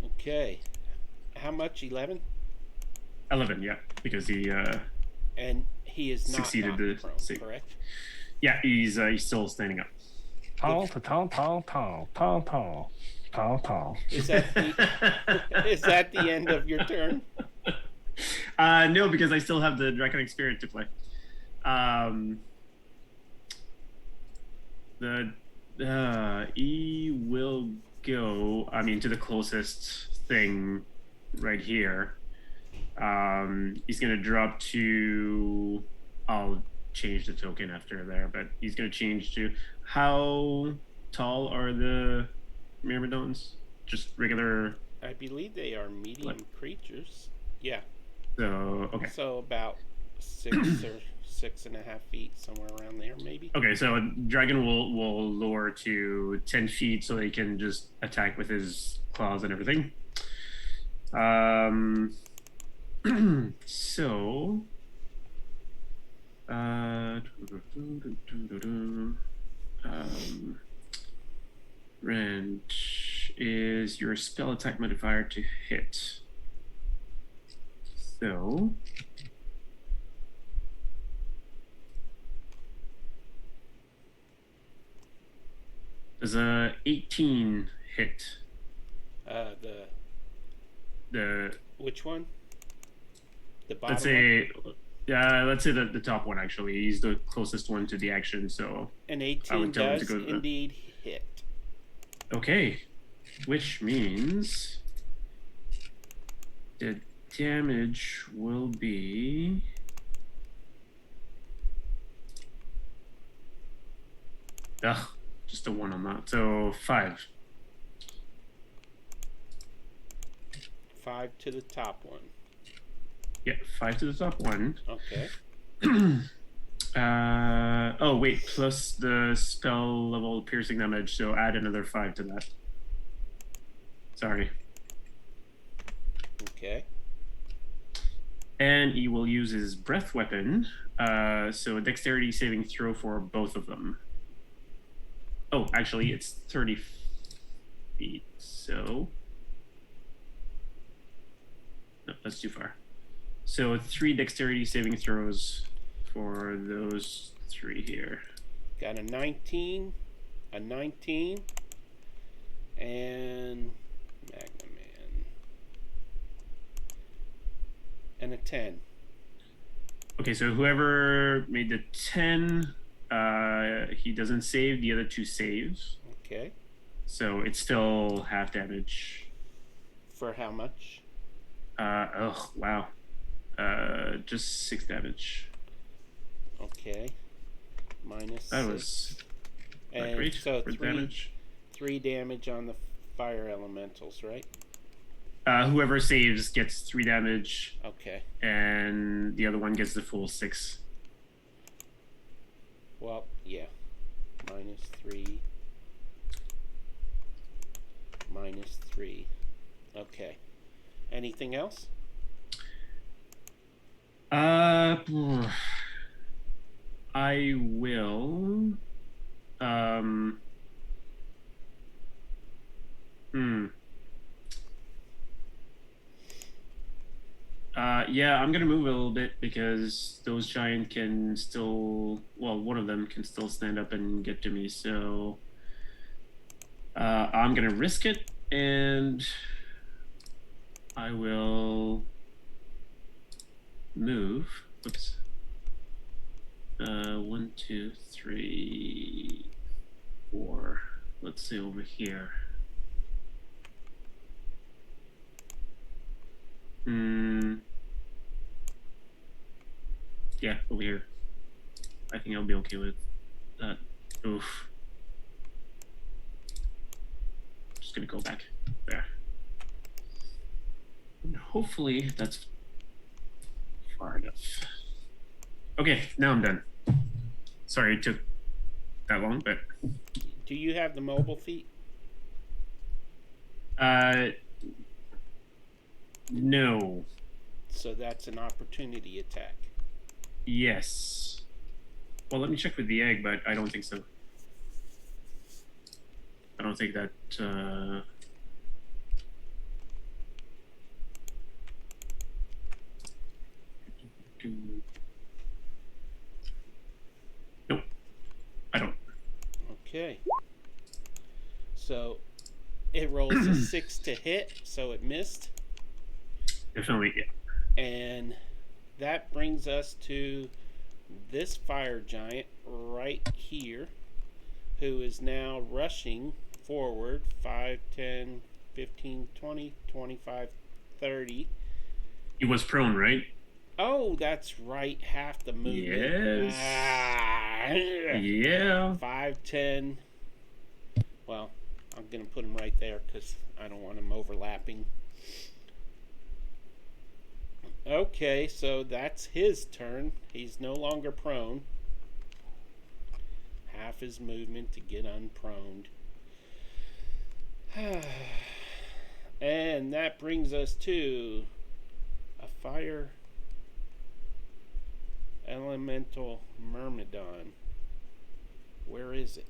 [SPEAKER 5] Okay. How much? 11?
[SPEAKER 4] 11, yeah, because he
[SPEAKER 5] And he is not
[SPEAKER 4] succeeded
[SPEAKER 5] knocked
[SPEAKER 4] the
[SPEAKER 5] prone,
[SPEAKER 4] save.
[SPEAKER 5] correct?
[SPEAKER 4] Yeah, he's still standing up.
[SPEAKER 1] Tall, tall, tall, tall, tall, tall, tall, tall.
[SPEAKER 5] Is that the end of your turn?
[SPEAKER 4] No, because I still have the Draconic Spirit to play. He will go. I mean, to the closest thing, right here. He's gonna drop to. I'll change the token after there, but he's gonna change to. How tall are the Myrmidons? Just regular.
[SPEAKER 5] I believe they are medium creatures. Yeah.
[SPEAKER 4] So okay.
[SPEAKER 5] So about 6 or 6.5 feet, somewhere around there, maybe.
[SPEAKER 4] Okay, so a dragon will lower to 10 feet so they can just attack with his claws and everything. So. Wrench is your spell attack modifier to hit. So. Does a 18 hit? The
[SPEAKER 5] Which one? The bottom
[SPEAKER 4] let's say the top one actually. He's the closest one to the action, so
[SPEAKER 5] one? An
[SPEAKER 4] I
[SPEAKER 5] 18
[SPEAKER 4] would tell him to
[SPEAKER 5] does
[SPEAKER 4] go to the-
[SPEAKER 5] indeed hit.
[SPEAKER 4] okay, which means the damage will be. Ugh, just a 1 on that. So 5.
[SPEAKER 5] 5 to the top one.
[SPEAKER 4] Yeah, 5 to the top one.
[SPEAKER 5] Okay.
[SPEAKER 4] Oh wait, plus the spell level piercing damage, so add another 5 to that. Sorry.
[SPEAKER 5] Okay.
[SPEAKER 4] And he will use his breath weapon. So a dexterity saving throw for both of them. Oh, actually, it's 30 feet. So no, that's too far. So 3 dexterity saving throws for those 3 here.
[SPEAKER 5] Got a 19, a 19, and Magnum Man, and a 10.
[SPEAKER 4] Okay, so whoever made the 10, he doesn't save. The other 2 saves.
[SPEAKER 5] Okay.
[SPEAKER 4] So it's still half damage.
[SPEAKER 5] For how much?
[SPEAKER 4] Oh wow. Just 6 damage.
[SPEAKER 5] Okay. Minus
[SPEAKER 4] That
[SPEAKER 5] 6.
[SPEAKER 4] was not
[SPEAKER 5] And
[SPEAKER 4] great
[SPEAKER 5] so
[SPEAKER 4] for damage.
[SPEAKER 5] 3 damage on the fire elementals, right?
[SPEAKER 4] Whoever saves gets 3 damage,
[SPEAKER 5] Okay.
[SPEAKER 4] and the other one gets the full 6.
[SPEAKER 5] Well, yeah. -3. -3. Okay. Anything else?
[SPEAKER 4] I will. Hmm. Yeah, I'm gonna move a little bit because those giant can still, well, one of them can still stand up and get to me. So I'm gonna risk it, and I will move. Oops. 1, 2, 3, 4. Let's see over here. Yeah, over here. I think I'll be okay with that. Oof. Just gonna go back there. And hopefully that's far enough. Okay, now I'm done. Sorry it took that long, but
[SPEAKER 5] Do you have the mobile feat?
[SPEAKER 4] no.
[SPEAKER 5] So that's an opportunity attack.
[SPEAKER 4] Yes. Well, let me check with the egg, but I don't think so. I don't think that. Nope. I don't.
[SPEAKER 5] Okay. So it rolls a 6 to hit, so it missed.
[SPEAKER 4] Definitely, yeah.
[SPEAKER 5] And that brings us to this fire giant right here, who is now rushing forward 5, 10, 15, 20, 25, 30.
[SPEAKER 4] He was prone, right?
[SPEAKER 5] Oh, that's right. Half the movement.
[SPEAKER 4] Yes. Yeah.
[SPEAKER 5] 5, 10. Well, I'm going to put him right there because I don't want him overlapping. Okay, so that's his turn. He's no longer prone. Half his movement to get unproned. And that brings us to a fire elemental myrmidon. Where is it?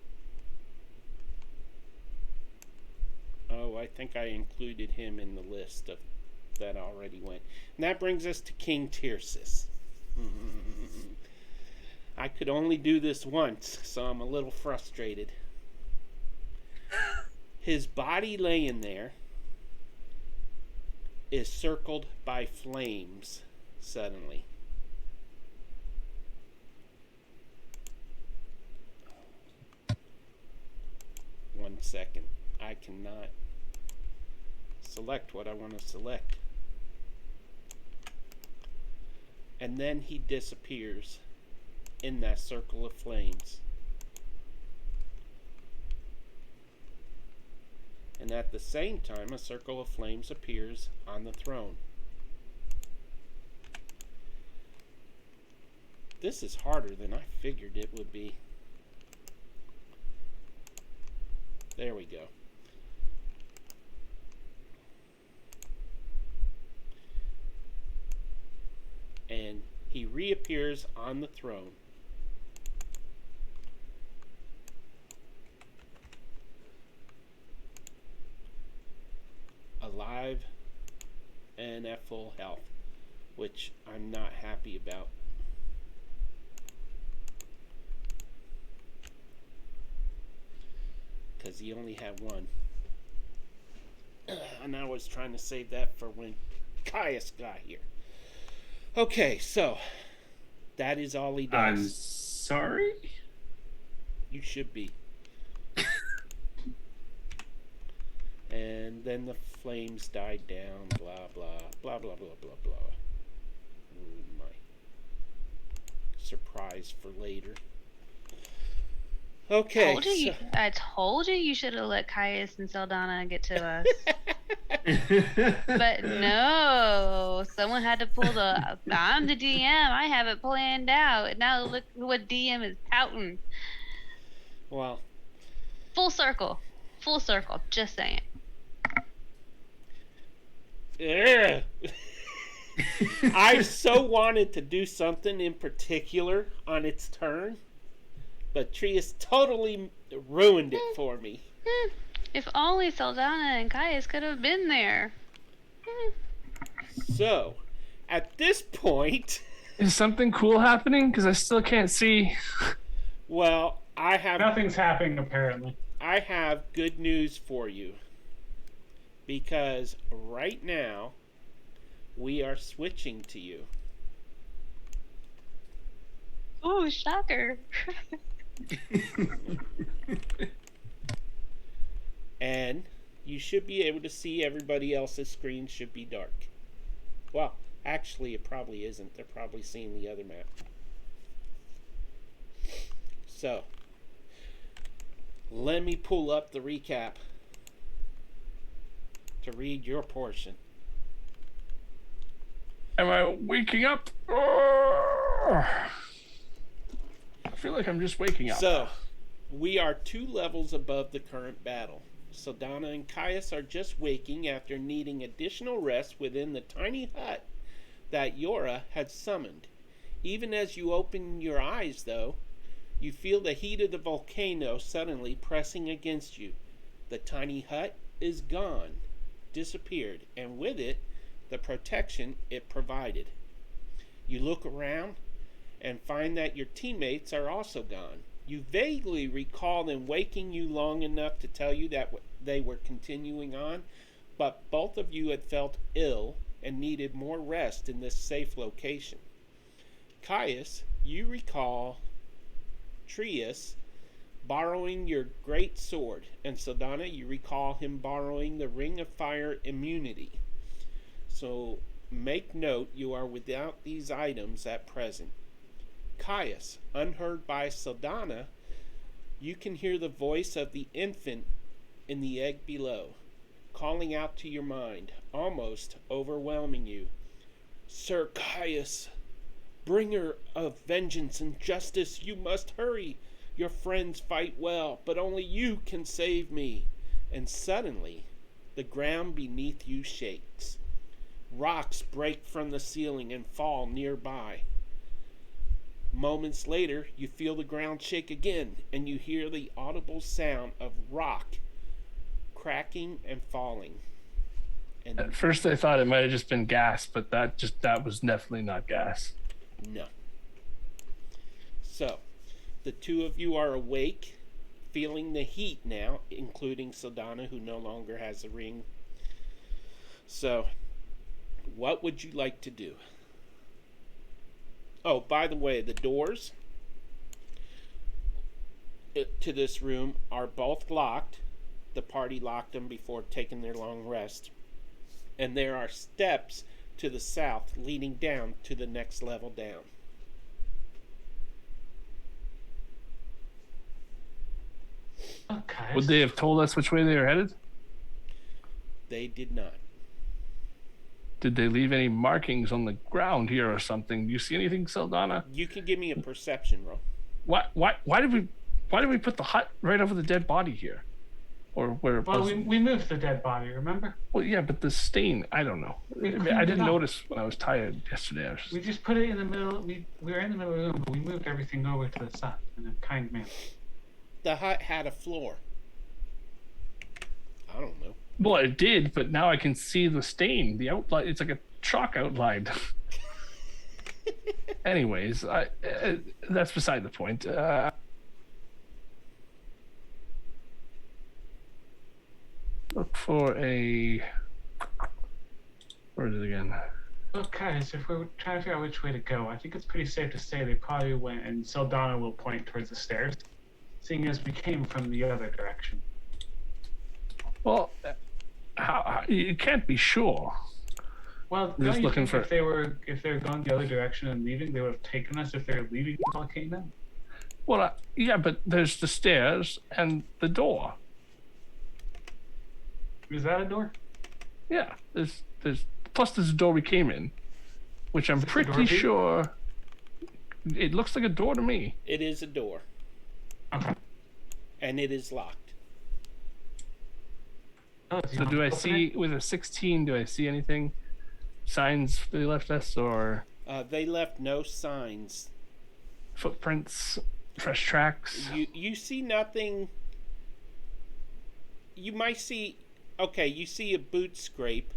[SPEAKER 5] Oh, I think I included him in the list of that already went. And that brings us to King Tircis. I could only do this once, so I'm a little frustrated. His body laying there is circled by flames suddenly. One second. I cannot select what I want to select. And then he disappears in that circle of flames. And at the same time, a circle of flames appears on the throne. This is harder than I figured it would be. There we go. And he reappears on the throne. Alive and at full health, which I'm not happy about. Because he only had one. And I was trying to save that for when Caius got here. Okay, so that is all he does.
[SPEAKER 4] I'm sorry?
[SPEAKER 5] You should be. And then the flames died down, blah, blah, blah, blah, blah, blah, blah. Ooh, my surprise for later. Okay.
[SPEAKER 3] I told you should have let Caius and Saldana get to us. But no, someone had to pull the. I'm the DM. I have it planned out. And now look what DM is pouting.
[SPEAKER 5] Well,
[SPEAKER 3] Full circle. Full circle. Just saying.
[SPEAKER 5] yeah. I so wanted to do something in particular on its turn, but Trius totally ruined it for me.
[SPEAKER 3] If only Saldana and Caius could have been there.
[SPEAKER 5] So, at this point,
[SPEAKER 1] Is something cool happening? Because I still can't see.
[SPEAKER 5] well,
[SPEAKER 2] Nothing's happening apparently.
[SPEAKER 5] I have good news for you. Because right now, we are switching to you.
[SPEAKER 3] Oh, shocker.
[SPEAKER 5] And you should be able to see everybody else's screen should be dark. Well, actually, it probably isn't. They're probably seeing the other map. So, let me pull up the recap to read your portion.
[SPEAKER 1] Am I waking up? I feel like I'm just waking up.
[SPEAKER 5] So, we are 2 levels above the current battle. Saldana and Caius are just waking after needing additional rest within the tiny hut that Yora had summoned. Even as you open your eyes, though, you feel the heat of the volcano suddenly pressing against you. The tiny hut is gone, disappeared, and with it, the protection it provided. You look around and find that your teammates are also gone. You vaguely recall them waking you long enough to tell you that they were continuing on, but both of you had felt ill and needed more rest in this safe location. Caius, you recall Trius borrowing your great sword, and Saldana, you recall him borrowing the Ring of Fire immunity. So make note you are without these items at present. Caius, unheard by Saldana, you can hear the voice of the infant in the egg below, calling out to your mind, almost overwhelming you. Sir Caius, bringer of vengeance and justice, you must hurry. Your friends fight well, but only you can save me. And suddenly, the ground beneath you shakes. Rocks break from the ceiling and fall nearby. Moments later, you feel the ground shake again, and you hear the audible sound of rock cracking and falling. And
[SPEAKER 1] At first, I thought it might have just been gas, but that was definitely not gas.
[SPEAKER 5] no. So, the 2 of you are awake, feeling the heat now, including Saldana, who no longer has a ring. So, what would you like to do? Oh, by the way, the doors to this room are both locked. The party locked them before taking their long rest. And there are steps to the south leading down to the next level down.
[SPEAKER 2] Okay.
[SPEAKER 1] Would they have told us which way they were headed?
[SPEAKER 5] They did not.
[SPEAKER 1] Did they leave any markings on the ground here or something? Do you see anything, Saldana?
[SPEAKER 5] You can give me a perception roll.
[SPEAKER 1] Why did we put the hut right over the dead body here? Or where it
[SPEAKER 2] Well,
[SPEAKER 1] was?
[SPEAKER 2] we moved the dead body, remember?
[SPEAKER 1] Well, yeah, but the stain, I don't know.
[SPEAKER 2] We cleaned
[SPEAKER 1] I
[SPEAKER 2] it
[SPEAKER 1] didn't
[SPEAKER 2] up.
[SPEAKER 1] notice when I was tired yesterday.
[SPEAKER 2] We just put it in the middle. We were in the middle of the room, but we moved everything over to the side in a kind manner.
[SPEAKER 5] The hut had a floor. I don't know.
[SPEAKER 1] Well, it did, but now I can see the stain. The outline, it's like a chalk outline. Anyways, that's beside the point. Look for a. Where is it again?
[SPEAKER 2] Okay, so if we're trying to figure out which way to go, I think it's pretty safe to say they probably went, and Saldana will point towards the stairs, seeing as we came from the other direction.
[SPEAKER 1] Well, you can't be sure.
[SPEAKER 2] Well,
[SPEAKER 1] I'm just
[SPEAKER 2] don't you
[SPEAKER 1] looking
[SPEAKER 2] think
[SPEAKER 1] for-
[SPEAKER 2] if they were going the other direction and leaving, they would have taken us if they were leaving the volcano?
[SPEAKER 1] Well, yeah, but there's the stairs and the door.
[SPEAKER 2] Is that a door?
[SPEAKER 1] Yeah, there's plus there's a door we came in, which I'm
[SPEAKER 2] Is this a door,
[SPEAKER 1] pretty
[SPEAKER 2] Pete?
[SPEAKER 1] sure it looks like a door to me.
[SPEAKER 5] It is a door,
[SPEAKER 2] Okay.
[SPEAKER 5] and it is locked.
[SPEAKER 2] Oh,
[SPEAKER 1] So do I see with a 16? Do I see anything? Signs they left us or
[SPEAKER 5] They left no signs.
[SPEAKER 1] footprints, fresh tracks?
[SPEAKER 5] You see nothing. You might see. Okay, you see a boot scrape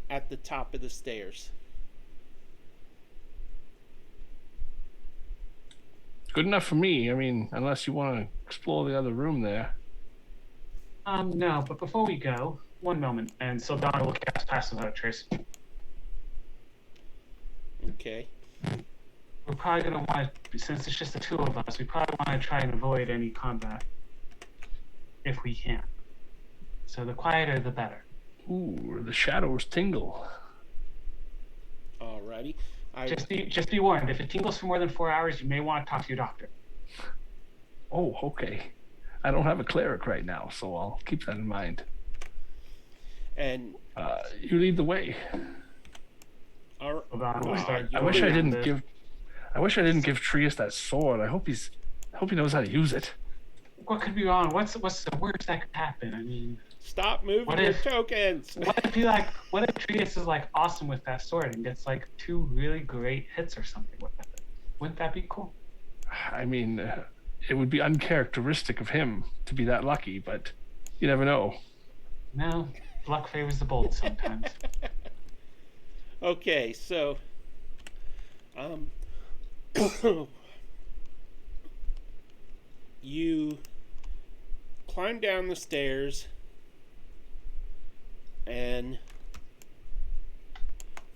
[SPEAKER 5] at the top of the stairs.
[SPEAKER 1] Good enough for me. I mean, unless you want to explore the other room there.
[SPEAKER 2] No, but before we go, one moment, and Sildana will cast Pass Without a Trace.
[SPEAKER 5] Okay.
[SPEAKER 2] We're probably going to want to, since it's just the two of us, we probably want to try and avoid any combat. If we can. So the quieter, the better.
[SPEAKER 1] Ooh, the shadows tingle.
[SPEAKER 5] Alrighty.
[SPEAKER 2] Just be warned, if it tingles for more than 4 hours, you may want to talk to your doctor.
[SPEAKER 1] Oh, okay. I don't have a cleric right now, so I'll keep that in mind.
[SPEAKER 5] And
[SPEAKER 1] You lead the way.
[SPEAKER 2] Sildana will start.
[SPEAKER 1] I wish I
[SPEAKER 2] going
[SPEAKER 1] didn't give. I wish I didn't give Trius that sword. I hope he knows how to use it.
[SPEAKER 2] What could be wrong? What's the worst that could happen? I mean,
[SPEAKER 5] stop moving
[SPEAKER 2] What
[SPEAKER 5] your
[SPEAKER 2] if-
[SPEAKER 5] tokens.
[SPEAKER 2] what if Trius is like awesome with that sword and gets like 2 really great hits or something with it? Wouldn't that be cool?
[SPEAKER 1] I mean, it would be uncharacteristic of him to be that lucky, but you never know.
[SPEAKER 2] No, luck favors the bold sometimes.
[SPEAKER 5] Okay, so you climb down the stairs and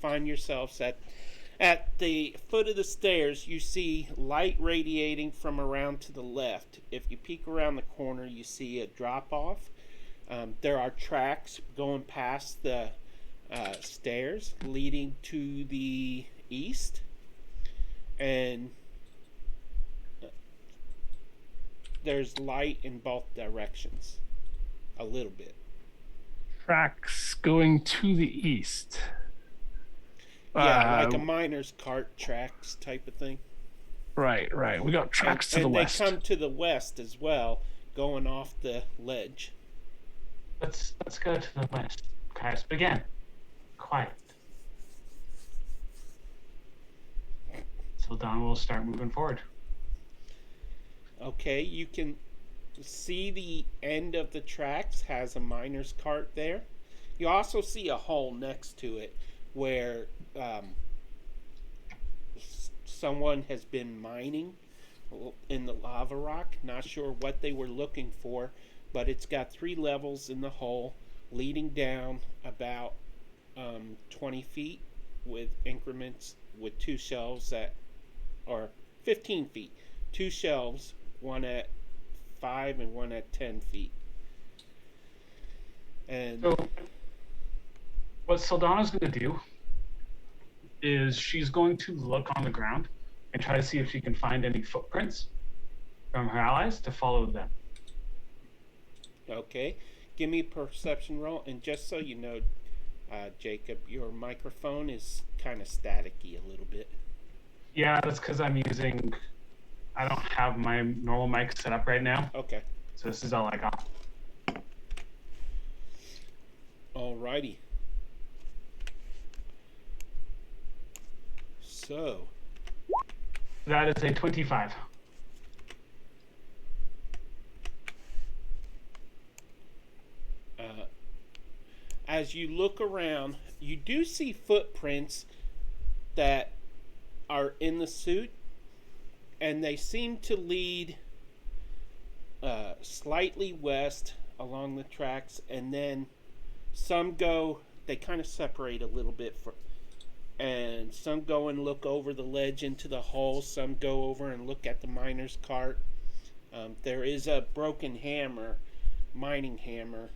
[SPEAKER 5] find yourselves at the foot of the stairs. You see light radiating from around to the left. If you peek around the corner, you see a drop off. There are tracks going past the stairs leading to the east, and there's light in both directions a little bit.
[SPEAKER 1] Tracks going to the east.
[SPEAKER 5] Yeah, like a miner's cart tracks type of thing.
[SPEAKER 1] Right. We got tracks to the
[SPEAKER 5] and
[SPEAKER 1] west.
[SPEAKER 5] they come to the west as well, going off the ledge.
[SPEAKER 2] Let's go to the west, guys. But again, quiet. So Don will start moving forward.
[SPEAKER 5] Okay, you can see the end of the tracks has a miner's cart there. You also see a hole next to it where someone has been mining in the lava rock. Not sure what they were looking for, but it's got 3 levels in the hole leading down about 20 feet with increments with 2 shelves or 15 feet. 2 shelves, one at 5 and one at 10 feet. And
[SPEAKER 2] So, what Sildana's going to do is she's going to look on the ground and try to see if she can find any footprints from her allies to follow them.
[SPEAKER 5] okay, give me a perception roll. And just so you know, Jacob, your microphone is kind of staticky a little bit.
[SPEAKER 2] Yeah, that's because I don't have my normal mic set up right now,
[SPEAKER 5] Okay,
[SPEAKER 2] so this is all I got.
[SPEAKER 5] alrighty. So,
[SPEAKER 2] That is a 25.
[SPEAKER 5] as you look around, you do see footprints that are in the suit, and they seem to lead slightly west along the tracks, and then they kind of separate a little bit, and some go and look over the ledge into the hole, some go over and look at the miner's cart. There is a broken mining hammer,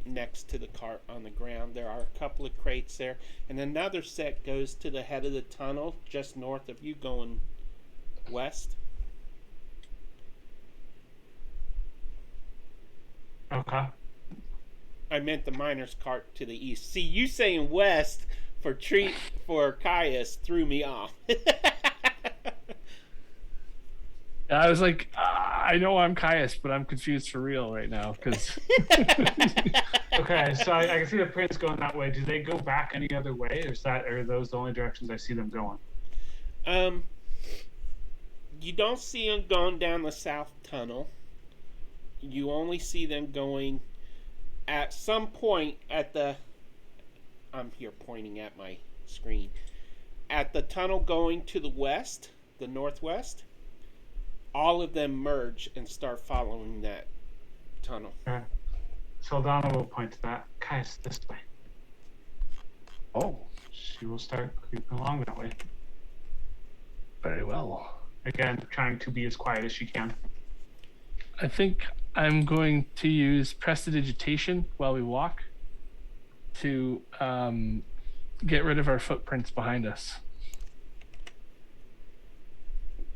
[SPEAKER 5] next to the cart on the ground. There are a couple of crates there, and another set goes to the head of the tunnel just north of you going west.
[SPEAKER 2] Okay.
[SPEAKER 5] I meant the miner's cart to the east. See, you saying west for Caius threw me off.
[SPEAKER 1] I was like, I know I'm Caius, but I'm confused for real right now because
[SPEAKER 2] Okay, so I can see the prints going that way. Do they go back any other way, or are those the only directions I see them going?
[SPEAKER 5] You don't see them going down the south tunnel. You only see them going at some point at the. I'm here pointing at my screen. At the tunnel going to the west, the northwest, all of them merge and start following that tunnel.
[SPEAKER 2] Okay. Saldana will point to that. Caius, this way.
[SPEAKER 1] oh,
[SPEAKER 2] She will start creeping along that way.
[SPEAKER 1] very well.
[SPEAKER 2] Again, trying to be as quiet as she can.
[SPEAKER 1] I think I'm going to use prestidigitation while we walk to get rid of our footprints behind us.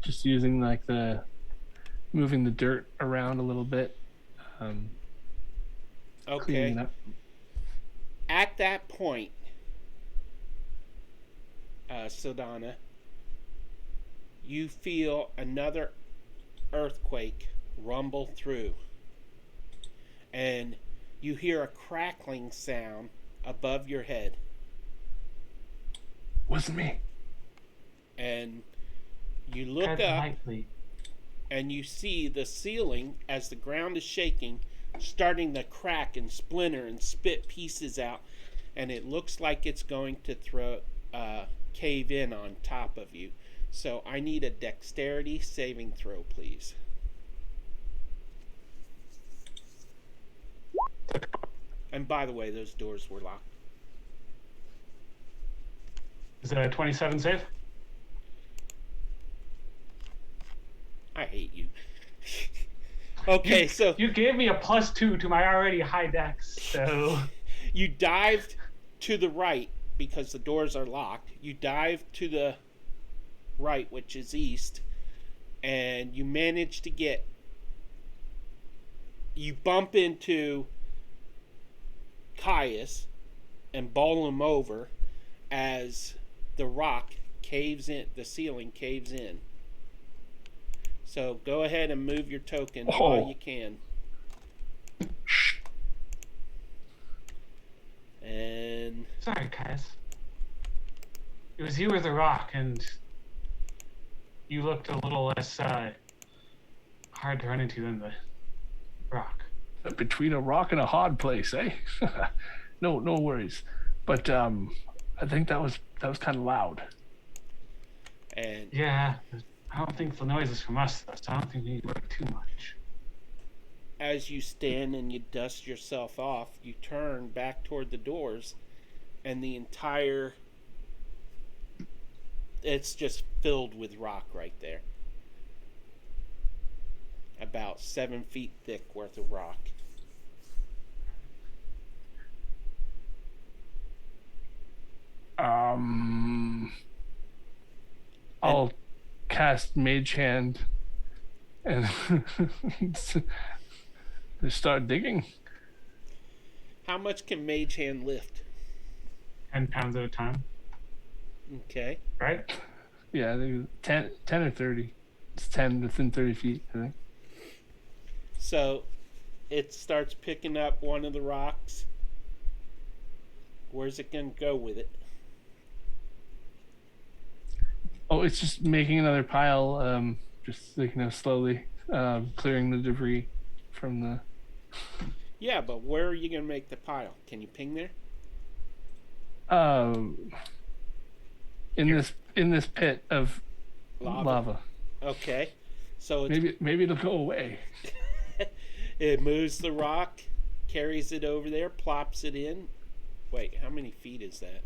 [SPEAKER 1] Just using like moving the dirt around a little bit.
[SPEAKER 5] Okay.
[SPEAKER 1] Cleaning it up.
[SPEAKER 5] At that point, Sildana, you feel another earthquake rumble through. And you hear a crackling sound above your head.
[SPEAKER 1] Wasn't me.
[SPEAKER 5] And you look
[SPEAKER 2] Tread
[SPEAKER 5] up
[SPEAKER 2] lightly.
[SPEAKER 5] and you see the ceiling, as the ground is shaking, starting to crack and splinter and spit pieces out. And it looks like it's going to cave in on top of you. So I need a dexterity saving throw, please. And by the way, those doors were locked.
[SPEAKER 2] Is it a 27 save?
[SPEAKER 5] I hate you. Okay, so
[SPEAKER 2] You gave me a +2 to my already high dex, so.
[SPEAKER 5] you dived to the right because the doors are locked. You dive to the right, which is east, and you manage to you bump into Caius and bowl him over as the rock caves in, the ceiling caves in. So go ahead and move your token while you can. And
[SPEAKER 2] Sorry, Caius. It was you or the rock, and you looked a little less hard to run into than the rock.
[SPEAKER 1] Between a rock and a hard place, eh? No worries. But I think that was kind of loud.
[SPEAKER 5] and
[SPEAKER 2] Yeah, I don't think the noise is from us, though, so I don't think we need to worry too much.
[SPEAKER 5] as you stand and you dust yourself off, you turn back toward the doors, and it's just filled with rock right there. About 7 feet thick worth of rock.
[SPEAKER 1] I'll cast Mage Hand and just start digging.
[SPEAKER 5] How much can Mage Hand lift?
[SPEAKER 2] 10 pounds at a time,
[SPEAKER 5] Okay.
[SPEAKER 2] right?
[SPEAKER 1] Yeah, I think 10 or 30. It's 10 within 30 feet, I think.
[SPEAKER 5] So it starts picking up one of the rocks. Where's it going to go with it?
[SPEAKER 1] Oh, it's just making another pile, just like, slowly clearing the debris from the.
[SPEAKER 5] Yeah, but where are you going to make the pile? Can you ping there?
[SPEAKER 1] In this pit of lava.
[SPEAKER 5] Okay. So it's,
[SPEAKER 1] Maybe it'll go away.
[SPEAKER 5] it moves the rock, carries it over there, plops it in. Wait, how many feet is that?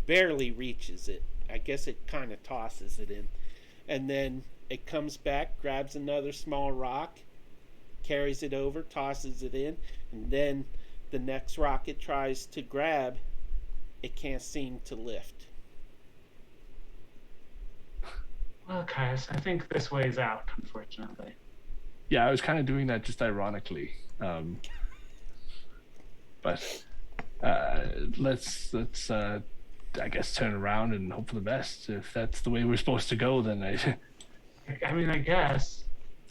[SPEAKER 5] Barely reaches it. I guess it kind of tosses it in. And then it comes back, grabs another small rock, carries it over, tosses it in, and then the next rock it tries to grab, it can't seem to lift.
[SPEAKER 2] Okay, so I think this way's out, unfortunately.
[SPEAKER 1] Yeah, I was kind of doing that just ironically. But let's I guess turn around and hope for the best. If that's the way we're supposed to go, then
[SPEAKER 2] I mean, I guess.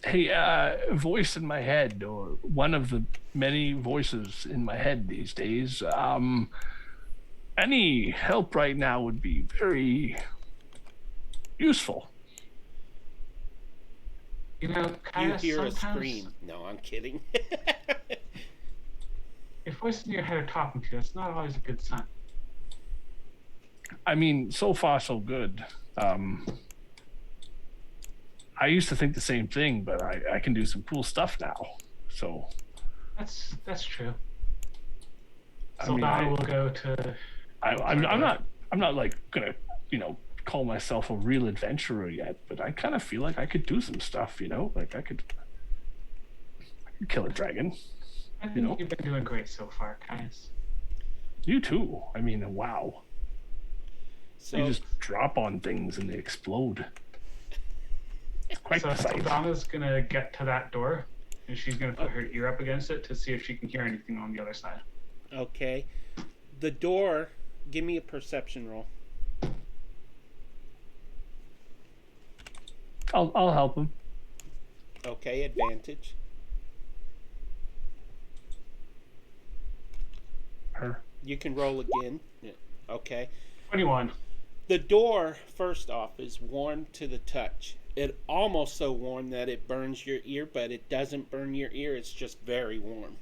[SPEAKER 1] hey, voice in my head, or one of the many voices in my head these days. Any help right now would be very useful.
[SPEAKER 2] You know,
[SPEAKER 5] You
[SPEAKER 2] Caius,
[SPEAKER 5] hear a
[SPEAKER 2] sometimes
[SPEAKER 5] scream. No, I'm kidding.
[SPEAKER 2] if voices in your head are talking to you, it's not always a good sign.
[SPEAKER 1] I mean, so far so good. I used to think the same thing, but I can do some cool stuff now. So
[SPEAKER 2] That's true.
[SPEAKER 1] I
[SPEAKER 2] So
[SPEAKER 1] mean,
[SPEAKER 2] Donna will go to.
[SPEAKER 1] I'm not like gonna call myself a real adventurer yet, but I kind of feel like I could do some stuff. Like I could kill a dragon.
[SPEAKER 2] I think
[SPEAKER 1] you know.
[SPEAKER 2] you've been doing great so far, Caius.
[SPEAKER 1] You too. I mean, wow.
[SPEAKER 5] So
[SPEAKER 1] You just drop on things and they explode. It's quite
[SPEAKER 2] So
[SPEAKER 1] the sight.
[SPEAKER 2] Donna's gonna get to that door, and she's gonna put her ear up against it to see if she can hear anything on the other side.
[SPEAKER 5] okay, the door. Give me a perception roll.
[SPEAKER 1] I'll help him.
[SPEAKER 5] Okay, advantage.
[SPEAKER 1] Her.
[SPEAKER 5] You can roll again. Yeah, okay.
[SPEAKER 2] 21.
[SPEAKER 5] The door, first off, is warm to the touch. It almost so warm that it burns your ear, but it doesn't burn your ear. It's just very warm.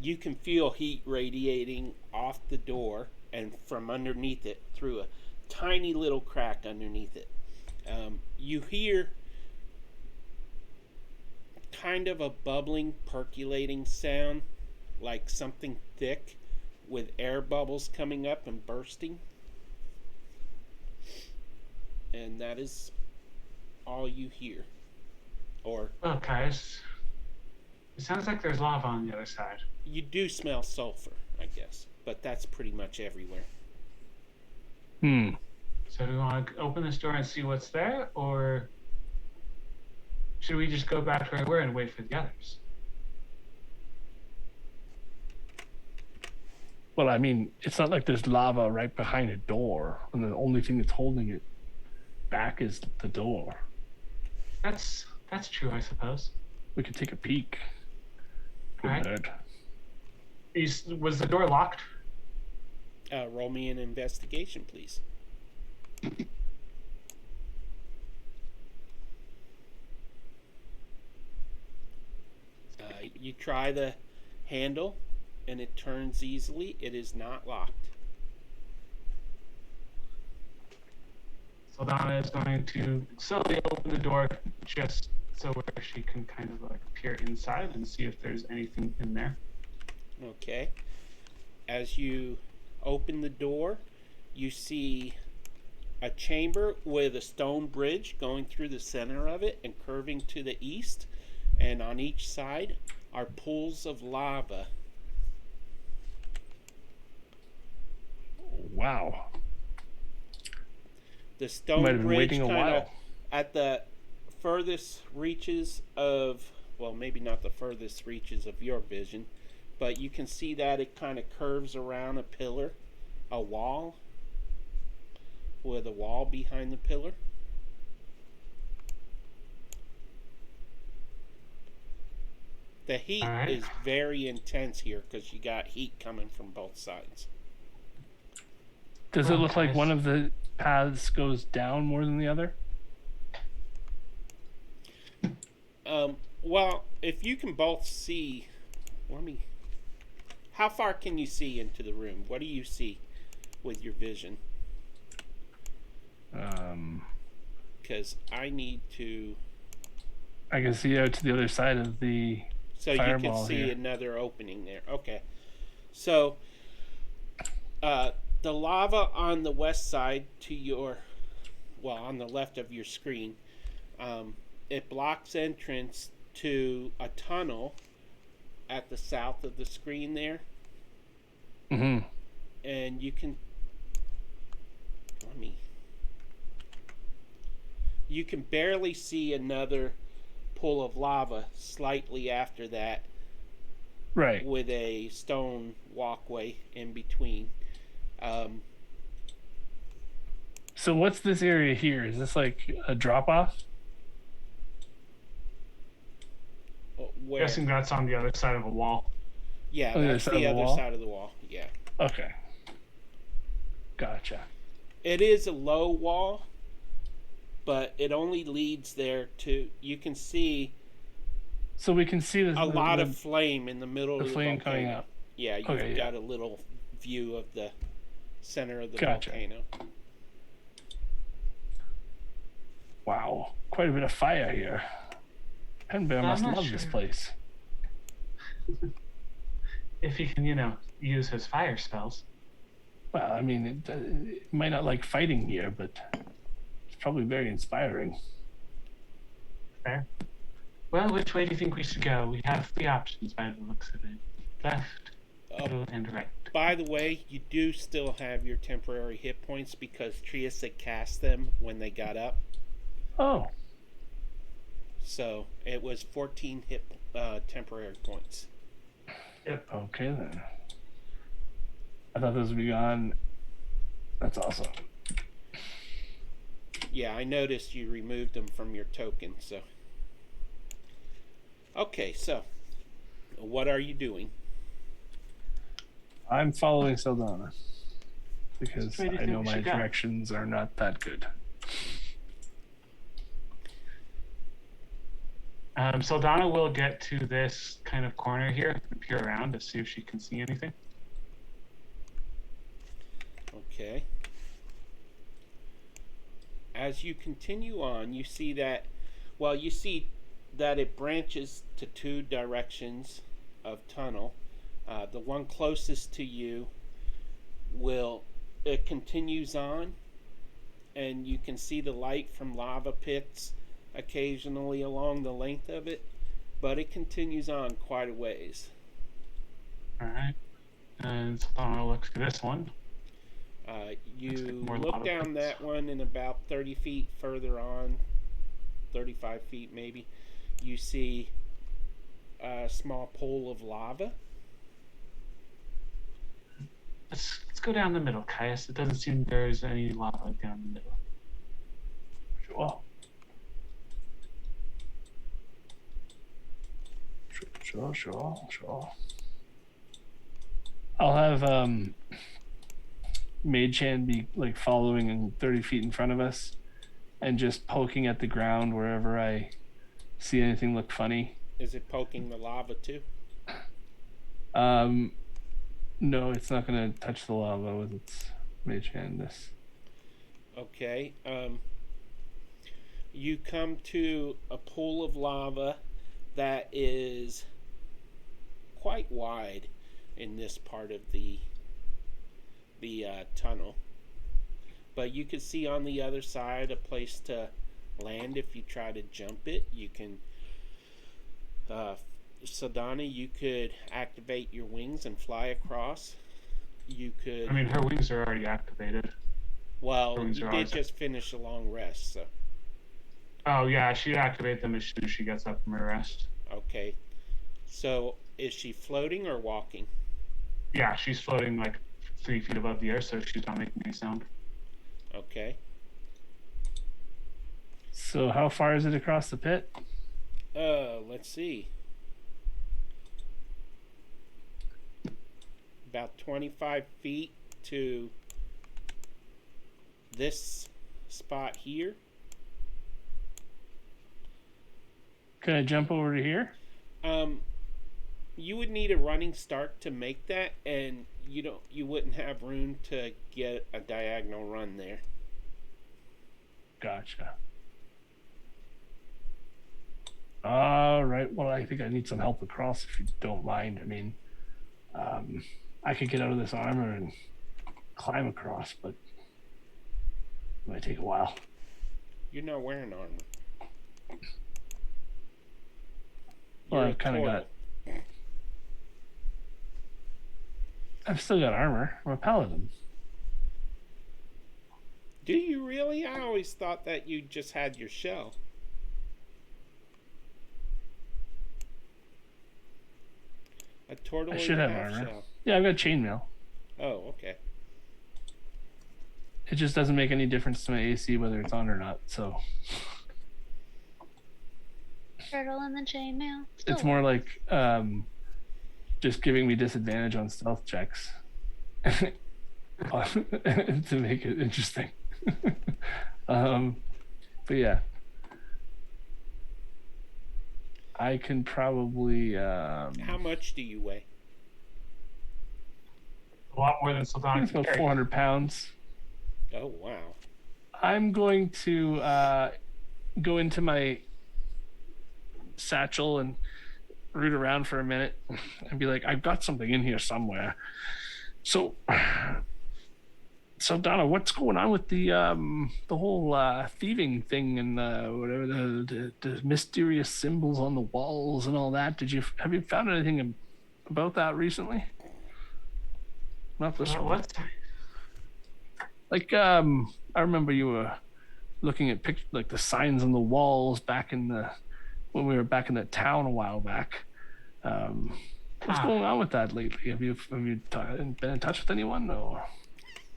[SPEAKER 5] You can feel heat radiating off the door and from underneath it through a tiny little crack underneath it. You hear kind of a bubbling, percolating sound, like something thick with air bubbles coming up and bursting. And that is all you hear. Or
[SPEAKER 2] Well, Caius, it sounds like there's lava on the other side.
[SPEAKER 5] you do smell sulfur, I guess. But that's pretty much everywhere.
[SPEAKER 2] So do we want to open this door and see what's there, or should we just go back to where we were and wait for the others?
[SPEAKER 1] Well, I mean, it's not like there's lava right behind a door, and the only thing that's holding it back is the door.
[SPEAKER 2] That's true, I suppose.
[SPEAKER 1] We could take a peek. Good
[SPEAKER 2] Alright.
[SPEAKER 1] nerd.
[SPEAKER 2] Was the door locked?
[SPEAKER 5] Roll me an investigation, please. You try the handle, and it turns easily. It is not locked.
[SPEAKER 2] So Donna is going to slowly open the door just so where she can kind of like peer inside and see if there's anything in there.
[SPEAKER 5] Okay. As you open the door, you see a chamber with a stone bridge going through the center of it and curving to the east. And on each side are pools of lava.
[SPEAKER 1] Wow.
[SPEAKER 5] The
[SPEAKER 1] Might
[SPEAKER 5] stone
[SPEAKER 1] have been
[SPEAKER 5] bridge
[SPEAKER 1] waiting a
[SPEAKER 5] kind of
[SPEAKER 1] while.
[SPEAKER 5] at the furthest reaches of, well, maybe not the furthest reaches of your vision, but you can see that it kind of curves around a pillar, a wall, with a wall behind the pillar. The heat
[SPEAKER 2] Alright.
[SPEAKER 5] is very intense here because you got heat coming from both sides.
[SPEAKER 1] Does it look like
[SPEAKER 2] Okay.
[SPEAKER 1] one of the paths goes down more than the other?
[SPEAKER 5] Well, if you can both see, how far can you see into the room? What do you see with your vision? Because I need to,
[SPEAKER 1] I can see out to the other side of the.
[SPEAKER 5] so you can
[SPEAKER 1] Fireball
[SPEAKER 5] see
[SPEAKER 1] here.
[SPEAKER 5] another opening there. Okay. So, the lava on the west side to your, well, on the left of your screen, it blocks entrance to a tunnel at the south of the screen there.
[SPEAKER 1] Mm-hmm.
[SPEAKER 5] And you can, let me, You can barely see another pool of lava slightly after that,
[SPEAKER 1] Right.
[SPEAKER 5] with a stone walkway in between. Um,
[SPEAKER 1] So what's this area here? Is this like a drop off?
[SPEAKER 5] where?
[SPEAKER 2] Guessing that's on the other side of a wall.
[SPEAKER 5] Yeah,
[SPEAKER 1] On the other
[SPEAKER 5] that's
[SPEAKER 1] side of
[SPEAKER 5] the
[SPEAKER 1] the
[SPEAKER 5] other
[SPEAKER 1] wall?
[SPEAKER 5] side of the wall. Yeah.
[SPEAKER 1] Okay. Gotcha.
[SPEAKER 5] It is a low wall, but it only leads there to. You can see
[SPEAKER 1] So we can see
[SPEAKER 5] a lot of flame in the middle
[SPEAKER 1] the
[SPEAKER 5] of the
[SPEAKER 1] flame
[SPEAKER 5] volcano.
[SPEAKER 1] coming up.
[SPEAKER 5] Yeah, you've
[SPEAKER 1] Okay, yeah.
[SPEAKER 5] got a little view of the center of the
[SPEAKER 1] Gotcha.
[SPEAKER 5] volcano.
[SPEAKER 1] Wow. Quite a bit of fire here. Penbear
[SPEAKER 2] I'm
[SPEAKER 1] must
[SPEAKER 2] not
[SPEAKER 1] love this
[SPEAKER 2] sure.
[SPEAKER 1] place.
[SPEAKER 2] If he can, use his fire spells.
[SPEAKER 1] Well, I mean, it might not like fighting here, but it's probably very inspiring.
[SPEAKER 2] Fair. Well, which way do you think we should go? We have 3 options by the looks of it. Left, middle, and right.
[SPEAKER 5] By the way, you do still have your temporary hit points because Trius had cast them when they got up.
[SPEAKER 1] Oh,
[SPEAKER 5] So it was 14 temporary points.
[SPEAKER 1] okay then. I thought those would be gone. That's awesome.
[SPEAKER 5] Yeah, I noticed you removed them from your token. So, okay, so what are you doing?
[SPEAKER 1] I'm following Saldana because
[SPEAKER 2] Where do you
[SPEAKER 1] I
[SPEAKER 2] think
[SPEAKER 1] know
[SPEAKER 2] we
[SPEAKER 1] my
[SPEAKER 2] should go?
[SPEAKER 1] directions are not that good.
[SPEAKER 2] Saldana will get to this kind of corner here, peer around to see if she can see anything.
[SPEAKER 5] Okay. As you continue on, you see that, well, you see that it branches to 2 directions of tunnel. The one closest to you it continues on, and you can see the light from lava pits occasionally along the length of it, but it continues on quite a ways.
[SPEAKER 2] Alright. And Saldana looks to this one.
[SPEAKER 5] You
[SPEAKER 2] more
[SPEAKER 5] look
[SPEAKER 2] lava
[SPEAKER 5] down
[SPEAKER 2] pits.
[SPEAKER 5] that one, and about 30 feet further on, 35 feet maybe, you see a small pool of lava.
[SPEAKER 2] Let's go down the middle, Caius. It doesn't seem there's any lava down the middle.
[SPEAKER 1] Sure. Sure. I'll have Mage Hand be like following in 30 feet in front of us and just poking at the ground wherever I see anything look funny.
[SPEAKER 5] Is it poking the lava too?
[SPEAKER 1] No, it's not going to touch the lava with its Mage Hand. This.
[SPEAKER 5] Okay. You come to a pool of lava that is quite wide in this part of the tunnel, but you can see on the other side a place to land if you try to jump it. You can Saldana, you could activate your wings and fly across. You could
[SPEAKER 2] I mean, her wings are already activated.
[SPEAKER 5] well,
[SPEAKER 2] her wings
[SPEAKER 5] you
[SPEAKER 2] are
[SPEAKER 5] did
[SPEAKER 2] always-
[SPEAKER 5] just finish a long rest, so
[SPEAKER 2] Oh, yeah, she'd activate them as soon as she gets up from her rest.
[SPEAKER 5] okay. So is she floating or walking?
[SPEAKER 2] Yeah, she's floating like 3 feet above the air, so she's not making any sound.
[SPEAKER 5] Okay.
[SPEAKER 1] So how far is it across the pit?
[SPEAKER 5] Let's see. About 25 feet to this spot here.
[SPEAKER 1] Can I jump over to here?
[SPEAKER 5] You would need a running start to make that, and you wouldn't have room to get a diagonal run there.
[SPEAKER 1] Gotcha. All right. Well, I think I need some help across if you don't mind. I mean, I could get out of this armor and climb across, but it might take a while.
[SPEAKER 5] You're not wearing armor.
[SPEAKER 1] Well,
[SPEAKER 5] You're
[SPEAKER 1] I've
[SPEAKER 5] a
[SPEAKER 1] kind of
[SPEAKER 5] turtle.
[SPEAKER 1] got. I've still got armor. I'm a paladin.
[SPEAKER 5] Do you really? I always thought that you just had your shell. A turtle
[SPEAKER 1] I
[SPEAKER 5] and
[SPEAKER 1] should
[SPEAKER 5] a
[SPEAKER 1] have
[SPEAKER 5] half
[SPEAKER 1] armor.
[SPEAKER 5] shell.
[SPEAKER 1] Yeah, I've got chainmail.
[SPEAKER 5] Oh, okay.
[SPEAKER 1] It just doesn't make any difference to my AC whether it's on or not. So
[SPEAKER 3] Turtle and the chainmail.
[SPEAKER 1] it's more like just giving me disadvantage on stealth checks to make it interesting. But yeah, I can probably.
[SPEAKER 5] How much do you weigh?
[SPEAKER 2] A lot more than
[SPEAKER 1] I think
[SPEAKER 2] Saldana
[SPEAKER 1] it's
[SPEAKER 2] can
[SPEAKER 1] about
[SPEAKER 2] carry.
[SPEAKER 1] 400 pounds.
[SPEAKER 5] Oh, wow.
[SPEAKER 1] I'm going to go into my satchel and root around for a minute and be like, I've got something in here somewhere. So Donna, what's going on with the whole thieving thing and whatever the mysterious symbols on the walls and all that? Have you found anything about that recently? Not this one.
[SPEAKER 2] What?
[SPEAKER 1] Like I remember you were looking at like the signs on the walls back in when we were back in that town a while back. What's going on with that lately? Have you been in touch with anyone? Or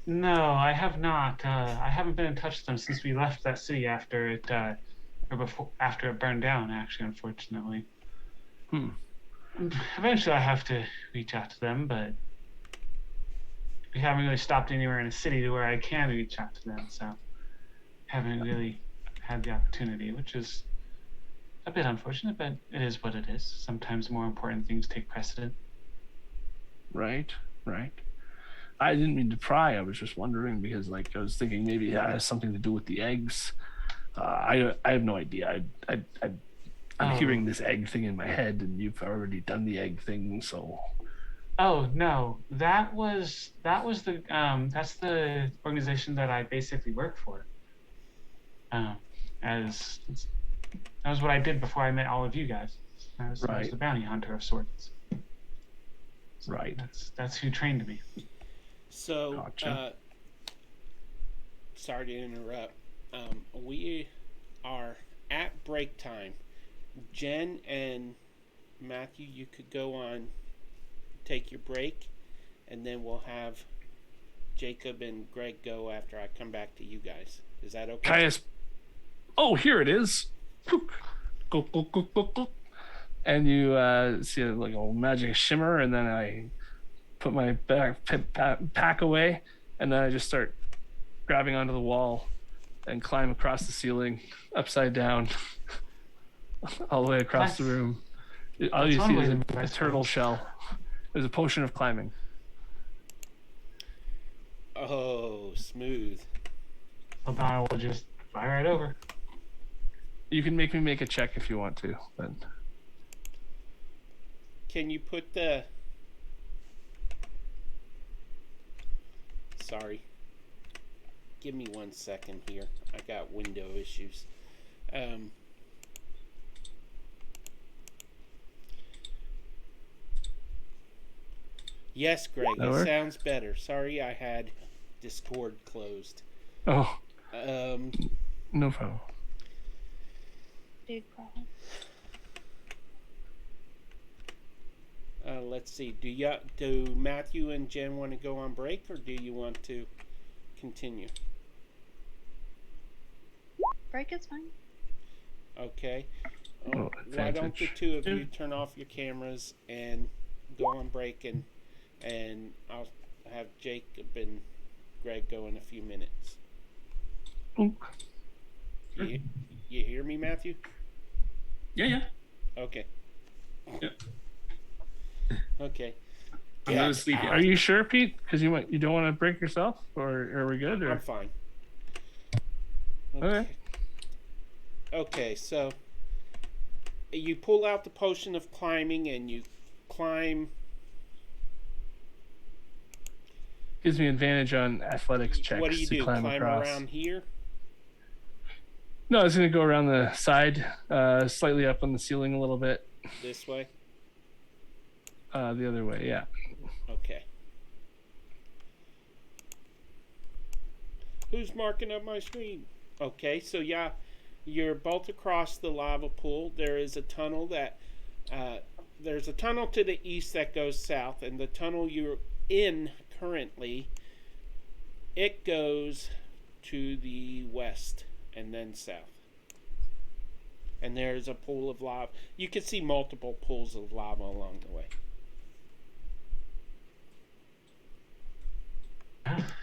[SPEAKER 2] No, I have not. I haven't been in touch with them since we left that city after it, after it burned down. Actually, unfortunately. Eventually, I have to reach out to them, but we haven't really stopped anywhere in a city to where I can reach out to them. So, haven't really had the opportunity, which is a bit unfortunate, but it is what it is. Sometimes more important things take precedent.
[SPEAKER 1] Right. I didn't mean to pry. I was just wondering because, like, I was thinking maybe it has something to do with the eggs. I have no idea. I'm hearing this egg thing in my head, and you've already done the egg thing, so.
[SPEAKER 2] Oh no, that's the organization that I basically work for. As that was what I did before I met all of you guys. I was the bounty hunter of sorts. So
[SPEAKER 1] right.
[SPEAKER 2] That's who trained me.
[SPEAKER 5] So,
[SPEAKER 1] Gotcha.
[SPEAKER 5] Sorry to interrupt. We are at break time. Jen and Matthew, you could go on, take your break, and then we'll have Jacob and Greg go after I come back to you guys. Is that okay?
[SPEAKER 1] Caius. Oh, here it is. Go. And you see like a magic shimmer, and then I put my pack away, and then I just start grabbing onto the wall and climb across the ceiling, upside down, all the way across the room. All you see is a turtle shell. There's a potion of climbing.
[SPEAKER 5] Oh, smooth.
[SPEAKER 2] Saldana will just fly right over.
[SPEAKER 1] You can make me make a check if you want to, but
[SPEAKER 5] Can you put the... Sorry. Give me 1 second here. I got window issues. Yes, Greg, it sounds better. Sorry I had Discord closed.
[SPEAKER 1] oh, no problem.
[SPEAKER 3] Big problem.
[SPEAKER 5] Let's see. Do Matthew and Jen want to go on break, or do you want to continue?
[SPEAKER 3] Break is fine.
[SPEAKER 5] Okay.
[SPEAKER 1] Oh,
[SPEAKER 5] why don't the two of you turn off your cameras and go on break, and I'll have Jacob and Greg go in a few minutes. You hear me, Matthew?
[SPEAKER 4] Yeah.
[SPEAKER 5] Okay.
[SPEAKER 4] Yep.
[SPEAKER 5] Okay.
[SPEAKER 4] I'm not asleep yet.
[SPEAKER 1] Are you sure, Pete? Because you don't want to break yourself, or are we good? Or?
[SPEAKER 5] I'm fine.
[SPEAKER 1] Okay.
[SPEAKER 5] Okay, so you pull out the potion of climbing and you climb.
[SPEAKER 1] Gives me advantage on athletics checks.
[SPEAKER 5] What do you do?
[SPEAKER 1] Climb across.
[SPEAKER 5] Around here?
[SPEAKER 1] No, I was going to go around the side, slightly up on the ceiling a little bit.
[SPEAKER 5] This way?
[SPEAKER 1] The other way, yeah.
[SPEAKER 5] Okay. Who's marking up my screen? Okay, so yeah, you're both across the lava pool. There is a tunnel there's a tunnel to the east that goes south, and the tunnel you're in currently, it goes to the west and then south. And there's a pool of lava. You can see multiple pools of lava along the way.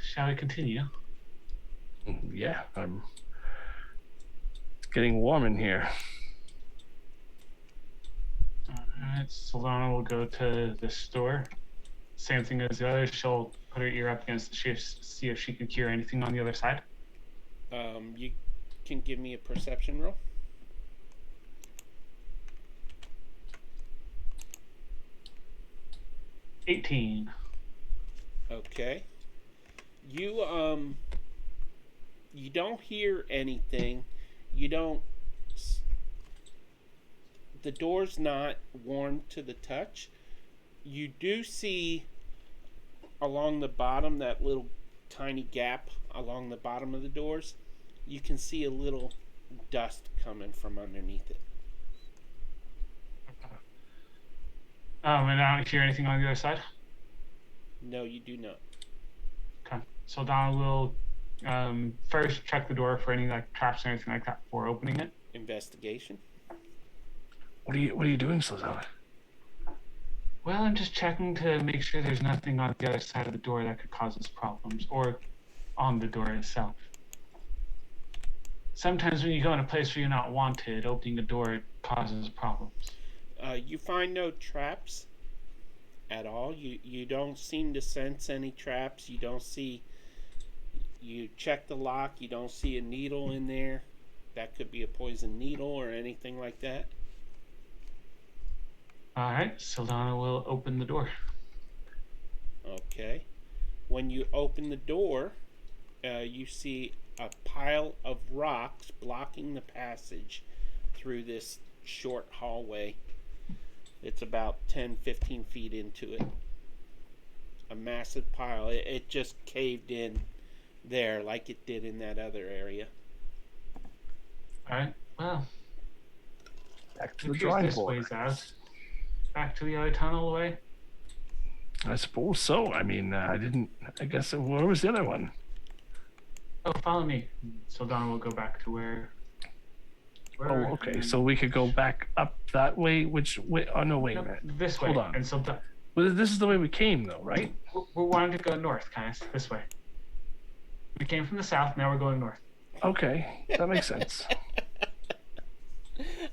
[SPEAKER 2] Shall we continue?
[SPEAKER 1] Yeah, it's getting warm in here.
[SPEAKER 2] Alright, Solana will go to the store. Same thing as the others. She'll put her ear up against the sheet, see if she can hear anything on the other side.
[SPEAKER 5] You can give me a perception roll.
[SPEAKER 2] $18.
[SPEAKER 5] Okay. You don't hear anything. The door's not warm to the touch. You do see along the bottom, that little tiny gap along the bottom of the doors, you can see a little dust coming from underneath it.
[SPEAKER 2] And I don't hear anything on the other side?
[SPEAKER 5] No, you do not.
[SPEAKER 2] Okay. So Donna will first check the door for any like traps or anything like that before opening it.
[SPEAKER 5] Investigation.
[SPEAKER 1] What are you doing, Saldana?
[SPEAKER 2] Well, I'm just checking to make sure there's nothing on the other side of the door that could cause us problems, or on the door itself. Sometimes when you go in a place where you're not wanted, opening the door causes problems.
[SPEAKER 5] You find no traps at all. You don't seem to sense any traps. You don't see. You check the lock. You don't see a needle in there. That could be a poison needle or anything like that.
[SPEAKER 2] All right, Saldana will open the door.
[SPEAKER 5] Okay. When you open the door, you see a pile of rocks blocking the passage through this short hallway. It's about 10-15 feet into it. A massive pile. It just caved in there like it did in that other area.
[SPEAKER 2] All right, well,
[SPEAKER 1] Back to
[SPEAKER 2] it
[SPEAKER 1] the
[SPEAKER 2] appears
[SPEAKER 1] drawing
[SPEAKER 2] this
[SPEAKER 1] board.
[SPEAKER 2] way's out. Back to the other tunnel away.
[SPEAKER 1] I suppose so. I mean, I guess where was the other one?
[SPEAKER 2] Oh, follow me. Saldana will go back to where
[SPEAKER 1] Oh, okay. So we could go back up that way. Which way? Oh no, wait a
[SPEAKER 2] Nope,
[SPEAKER 1] minute.
[SPEAKER 2] this way.
[SPEAKER 1] Hold on.
[SPEAKER 2] And so
[SPEAKER 1] Well, this is the way we came, though, right?
[SPEAKER 2] we're wanting to go north, kind of this way. We came from the south. Now we're going north.
[SPEAKER 1] Okay, that makes sense.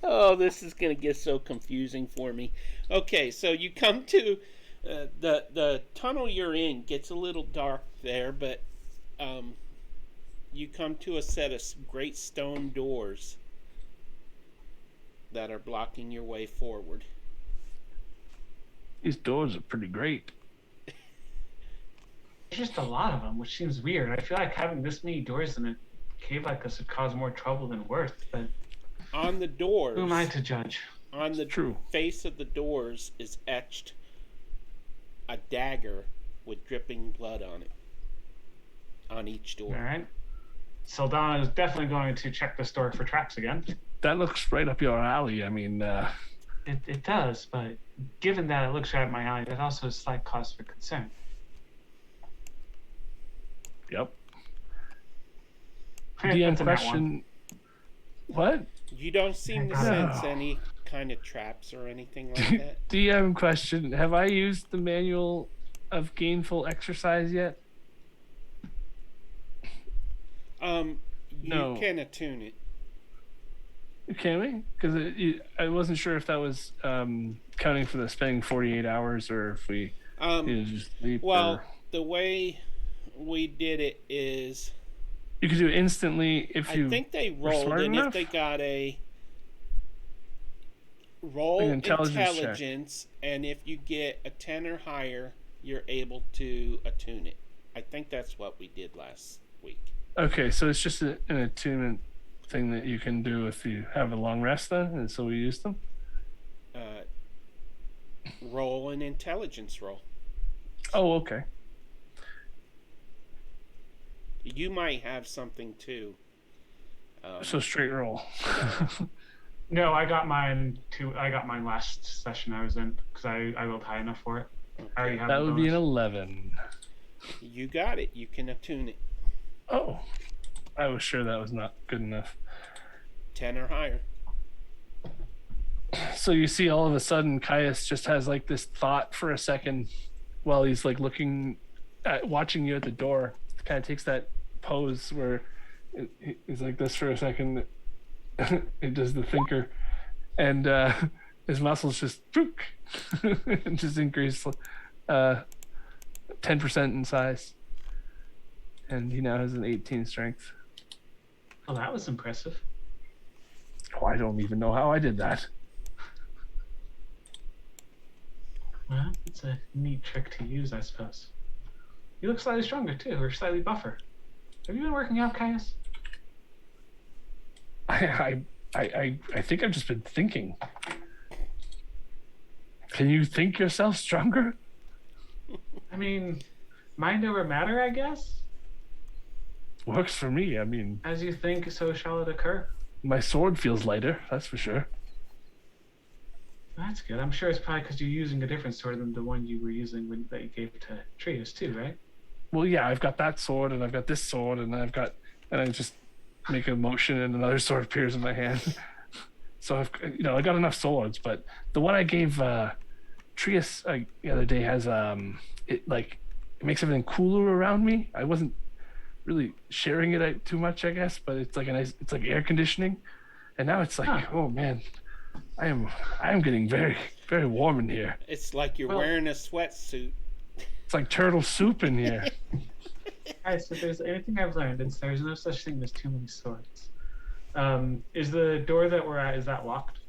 [SPEAKER 5] Oh, this is going to get so confusing for me. Okay, so you come to the tunnel you're in gets a little dark there, but you come to a set of great stone doors that are blocking your way forward.
[SPEAKER 1] These doors are pretty great.
[SPEAKER 2] There's just a lot of them, which seems weird. I feel like having this many doors in a cave like this would cause more trouble than worth, but
[SPEAKER 5] On the doors,
[SPEAKER 2] who am I to judge?
[SPEAKER 5] on the
[SPEAKER 1] True.
[SPEAKER 5] face of the doors is etched a dagger with dripping blood on it. On each door.
[SPEAKER 2] All right. Saldana is definitely going to check this door for traps again.
[SPEAKER 1] That looks right up your alley. I mean,
[SPEAKER 2] It does, but given that it looks right up my alley, that's also a slight cause for concern.
[SPEAKER 1] yep.
[SPEAKER 2] That's
[SPEAKER 1] DM
[SPEAKER 2] a nat one.
[SPEAKER 1] question. What?
[SPEAKER 5] You don't seem to
[SPEAKER 2] No.
[SPEAKER 5] sense any kind of traps or anything like that.
[SPEAKER 1] DM question. Have I used the manual of gainful exercise yet?
[SPEAKER 5] You
[SPEAKER 1] No.
[SPEAKER 5] can attune it.
[SPEAKER 1] Can we? Because I wasn't sure if that was counting for the spending 48 hours or if we just leap.
[SPEAKER 5] Well,
[SPEAKER 1] or...
[SPEAKER 5] the way we did it is,
[SPEAKER 1] You could do it instantly if you.
[SPEAKER 5] I think they
[SPEAKER 1] were
[SPEAKER 5] rolled,
[SPEAKER 1] smart
[SPEAKER 5] and
[SPEAKER 1] enough?
[SPEAKER 5] if they got a roll
[SPEAKER 1] An intelligence check.
[SPEAKER 5] intelligence, and if you get a 10 or higher, you're able to attune it. I think that's what we did last week.
[SPEAKER 1] Okay, so it's just an attunement thing that you can do if you have a long rest, then, and so we use them.
[SPEAKER 5] Roll an intelligence roll.
[SPEAKER 1] Oh, okay.
[SPEAKER 5] You might have something too.
[SPEAKER 1] So straight roll.
[SPEAKER 2] No, I got mine last session I was in because I rolled high enough for it. I already have
[SPEAKER 1] That
[SPEAKER 2] the
[SPEAKER 1] would be an
[SPEAKER 2] bonus.
[SPEAKER 1] 11.
[SPEAKER 5] You got it. You can attune it.
[SPEAKER 1] Oh, I was sure that was not good enough.
[SPEAKER 5] 10 or higher.
[SPEAKER 1] So you see, all of a sudden, Caius just has like this thought for a second while he's like watching you at the door. Kind of takes that pose where he's like this for a second. It does the thinker, and his muscles just and just increase 10% in size, and he now has an 18 strength.
[SPEAKER 2] Oh, that was impressive.
[SPEAKER 1] Oh, I don't even know how I did that.
[SPEAKER 2] Well, it's a neat trick to use, I suppose. You look slightly stronger too, or slightly buffer. Have you been working out, Caius?
[SPEAKER 1] I think I've just been thinking. Can you think yourself stronger?
[SPEAKER 2] I mean, mind over matter, I guess.
[SPEAKER 1] Works for me. I mean,
[SPEAKER 2] As you think, so shall it occur.
[SPEAKER 1] my sword feels lighter, that's for sure.
[SPEAKER 2] That's good. I'm sure it's probably because you're using a different sword than the one you were using that you gave to Trius too, right?
[SPEAKER 1] Well, yeah, I've got that sword, and I've got this sword, and I just make a motion, and another sword appears in my hand. So I got enough swords, but the one I gave Trius the other day has it makes everything cooler around me. I wasn't really sharing it out too much, I guess, but it's like it's like air conditioning, and now it's like, oh man, I am getting very, very warm in here.
[SPEAKER 5] It's like you're wearing a sweatsuit.
[SPEAKER 1] It's like turtle soup in here.
[SPEAKER 2] Guys, if there's anything I've learned, it's there's no such thing as too many swords. Is the door that we're at, is that locked?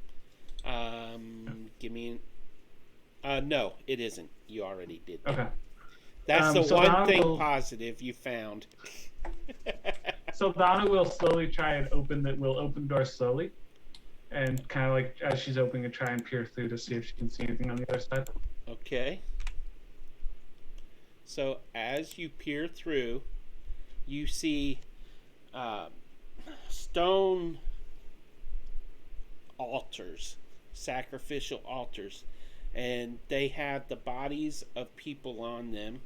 [SPEAKER 5] Give me no, it isn't. You already did that.
[SPEAKER 2] Okay.
[SPEAKER 5] That's the
[SPEAKER 2] so
[SPEAKER 5] one
[SPEAKER 2] Donna
[SPEAKER 5] thing
[SPEAKER 2] will-
[SPEAKER 5] positive you found.
[SPEAKER 2] So Donna will slowly try and open the door slowly, and kind of like as she's opening it, try and peer through to see if she can see anything on the other side.
[SPEAKER 5] Okay. So as you peer through, you see stone altars, sacrificial altars, and they have the bodies of people on them.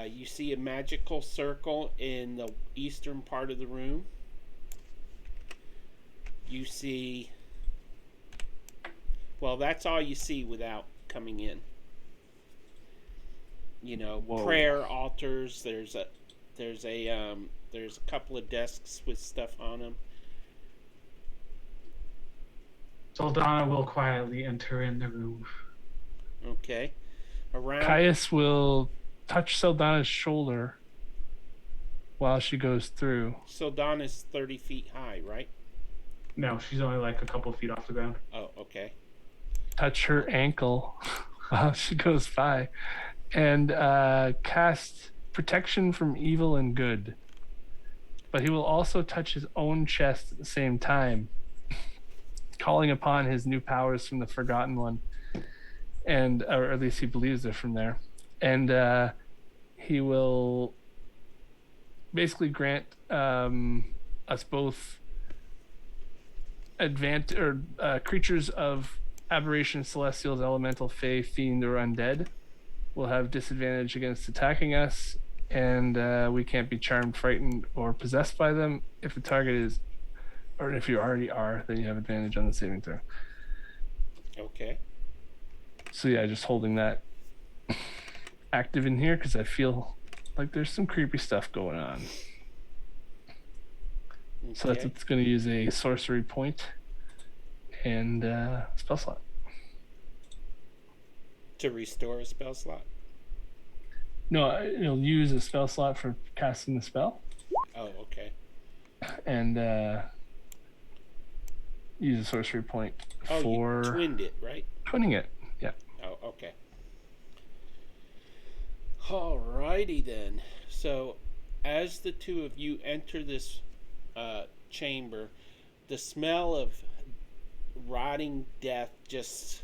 [SPEAKER 5] You see a magical circle in the eastern part of the room. You see, well, that's all you see without coming in.
[SPEAKER 1] Whoa.
[SPEAKER 5] Prayer altars. There's a couple of desks with stuff on them.
[SPEAKER 2] Donna will quietly enter in the room.
[SPEAKER 5] Okay. Around.
[SPEAKER 1] Caius will touch Saldana's shoulder while she goes through.
[SPEAKER 5] Saldana's 30 feet high, right?
[SPEAKER 2] No, she's only like a couple feet off the ground.
[SPEAKER 5] Oh, okay.
[SPEAKER 1] Touch her ankle while she goes by, and cast protection from evil and good. But he will also touch his own chest at the same time, calling upon his new powers from the Forgotten One, or at least he believes they're from there. And he will basically grant us both creatures of aberration, celestials, elemental, fae, fiend, or undead will have disadvantage against attacking us, and we can't be charmed, frightened, or possessed by them. If the target is, or if you already are, then you have advantage on the saving throw.
[SPEAKER 5] Okay.
[SPEAKER 1] So yeah, just holding that active in here because I feel like there's some creepy stuff going on. So that's
[SPEAKER 5] Okay.
[SPEAKER 1] it's going to use a sorcery point and spell slot.
[SPEAKER 5] To restore a spell slot.
[SPEAKER 1] No, it'll use a spell slot for casting the spell
[SPEAKER 5] Oh, okay.
[SPEAKER 1] and use a sorcery point
[SPEAKER 5] Oh,
[SPEAKER 1] for
[SPEAKER 5] you twinned it, right?
[SPEAKER 1] twinning it. Yeah.
[SPEAKER 5] Oh, okay. Alrighty then. So, as the two of you enter this chamber, the smell of rotting death just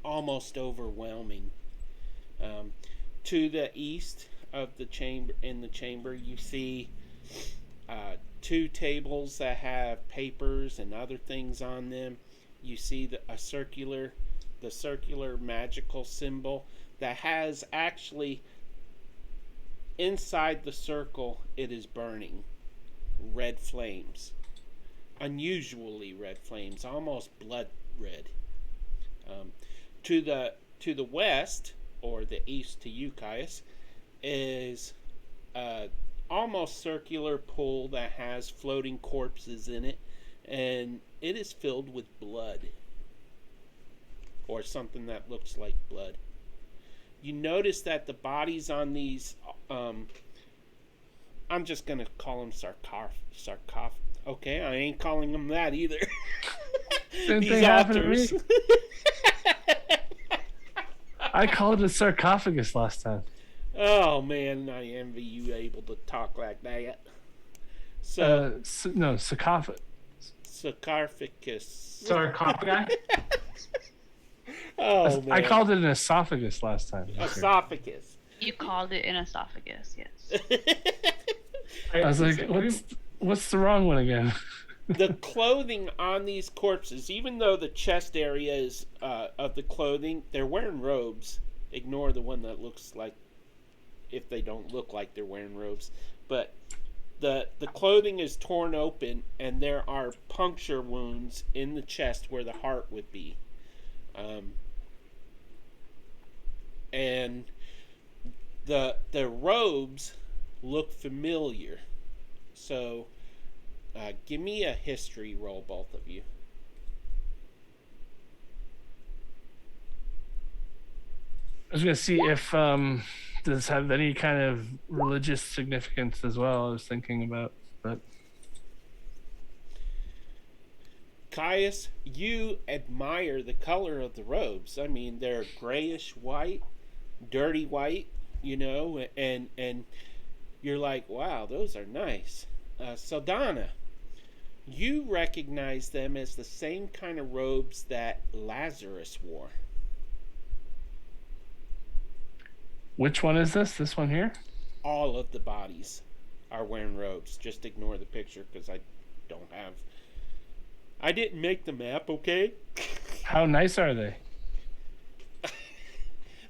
[SPEAKER 5] almost overwhelming. To the east, of the chamber. In the chamber, you see two tables that have papers and other things on them. You see the circular magical symbol that has actually inside the circle. It is burning red flames, unusually red flames, almost blood red. To the west, or the east to you, Caius, is almost circular pool that has floating corpses in it, and it is filled with blood, or something that looks like blood. You notice that the bodies on these, I'm just gonna call them sarcoph. Okay, I ain't calling them that either.
[SPEAKER 1] Same
[SPEAKER 5] These
[SPEAKER 1] thing happened to me.
[SPEAKER 5] altars.
[SPEAKER 1] I called it a sarcophagus last time.
[SPEAKER 5] Oh man, I envy you able to talk like that. So
[SPEAKER 1] No, sarcophagus.
[SPEAKER 5] sarcophagus.
[SPEAKER 2] Sarcophagi?
[SPEAKER 5] Oh man,
[SPEAKER 1] I called it an esophagus last time.
[SPEAKER 5] esophagus.
[SPEAKER 3] You called it an esophagus, yes.
[SPEAKER 1] I was like, what's the wrong one again?
[SPEAKER 5] The clothing on these corpses, even though the chest area is of the clothing, they're wearing robes. Ignore the one that looks like, if they don't look like they're wearing robes. But the clothing is torn open, and there are puncture wounds in the chest where the heart would be. And the robes look familiar. So give me a history roll, both of you.
[SPEAKER 1] I was gonna see if does this have any kind of religious significance as well. I was thinking about, but
[SPEAKER 5] Caius, you admire the color of the robes. I mean, they're grayish white, dirty white, and you're like, wow, those are nice. Saldana, you recognize them as the same kind of robes that Lazarus wore.
[SPEAKER 1] which one is this? This one here?
[SPEAKER 5] All of the bodies are wearing robes. Just ignore the picture because I didn't make the map, okay?
[SPEAKER 1] How nice are they?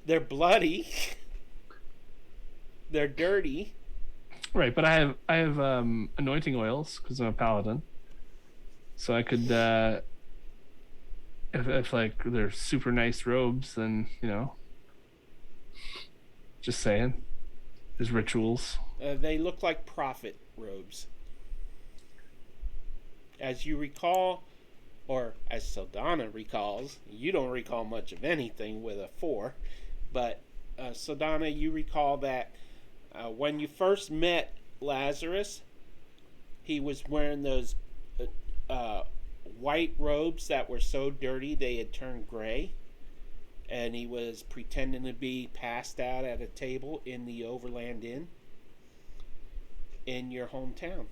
[SPEAKER 5] They're bloody. They're dirty.
[SPEAKER 1] Right, but I have anointing oils because I'm a paladin, so I could if like they're super nice robes, then just saying, there's rituals.
[SPEAKER 5] They look like prophet robes. As you recall, or as Saldana recalls, you don't recall much of anything with a 4, but Saldana, you recall that when you first met Lazarus, he was wearing those white robes that were so dirty they had turned gray, and he was pretending to be passed out at a table in the Overland Inn in your hometown.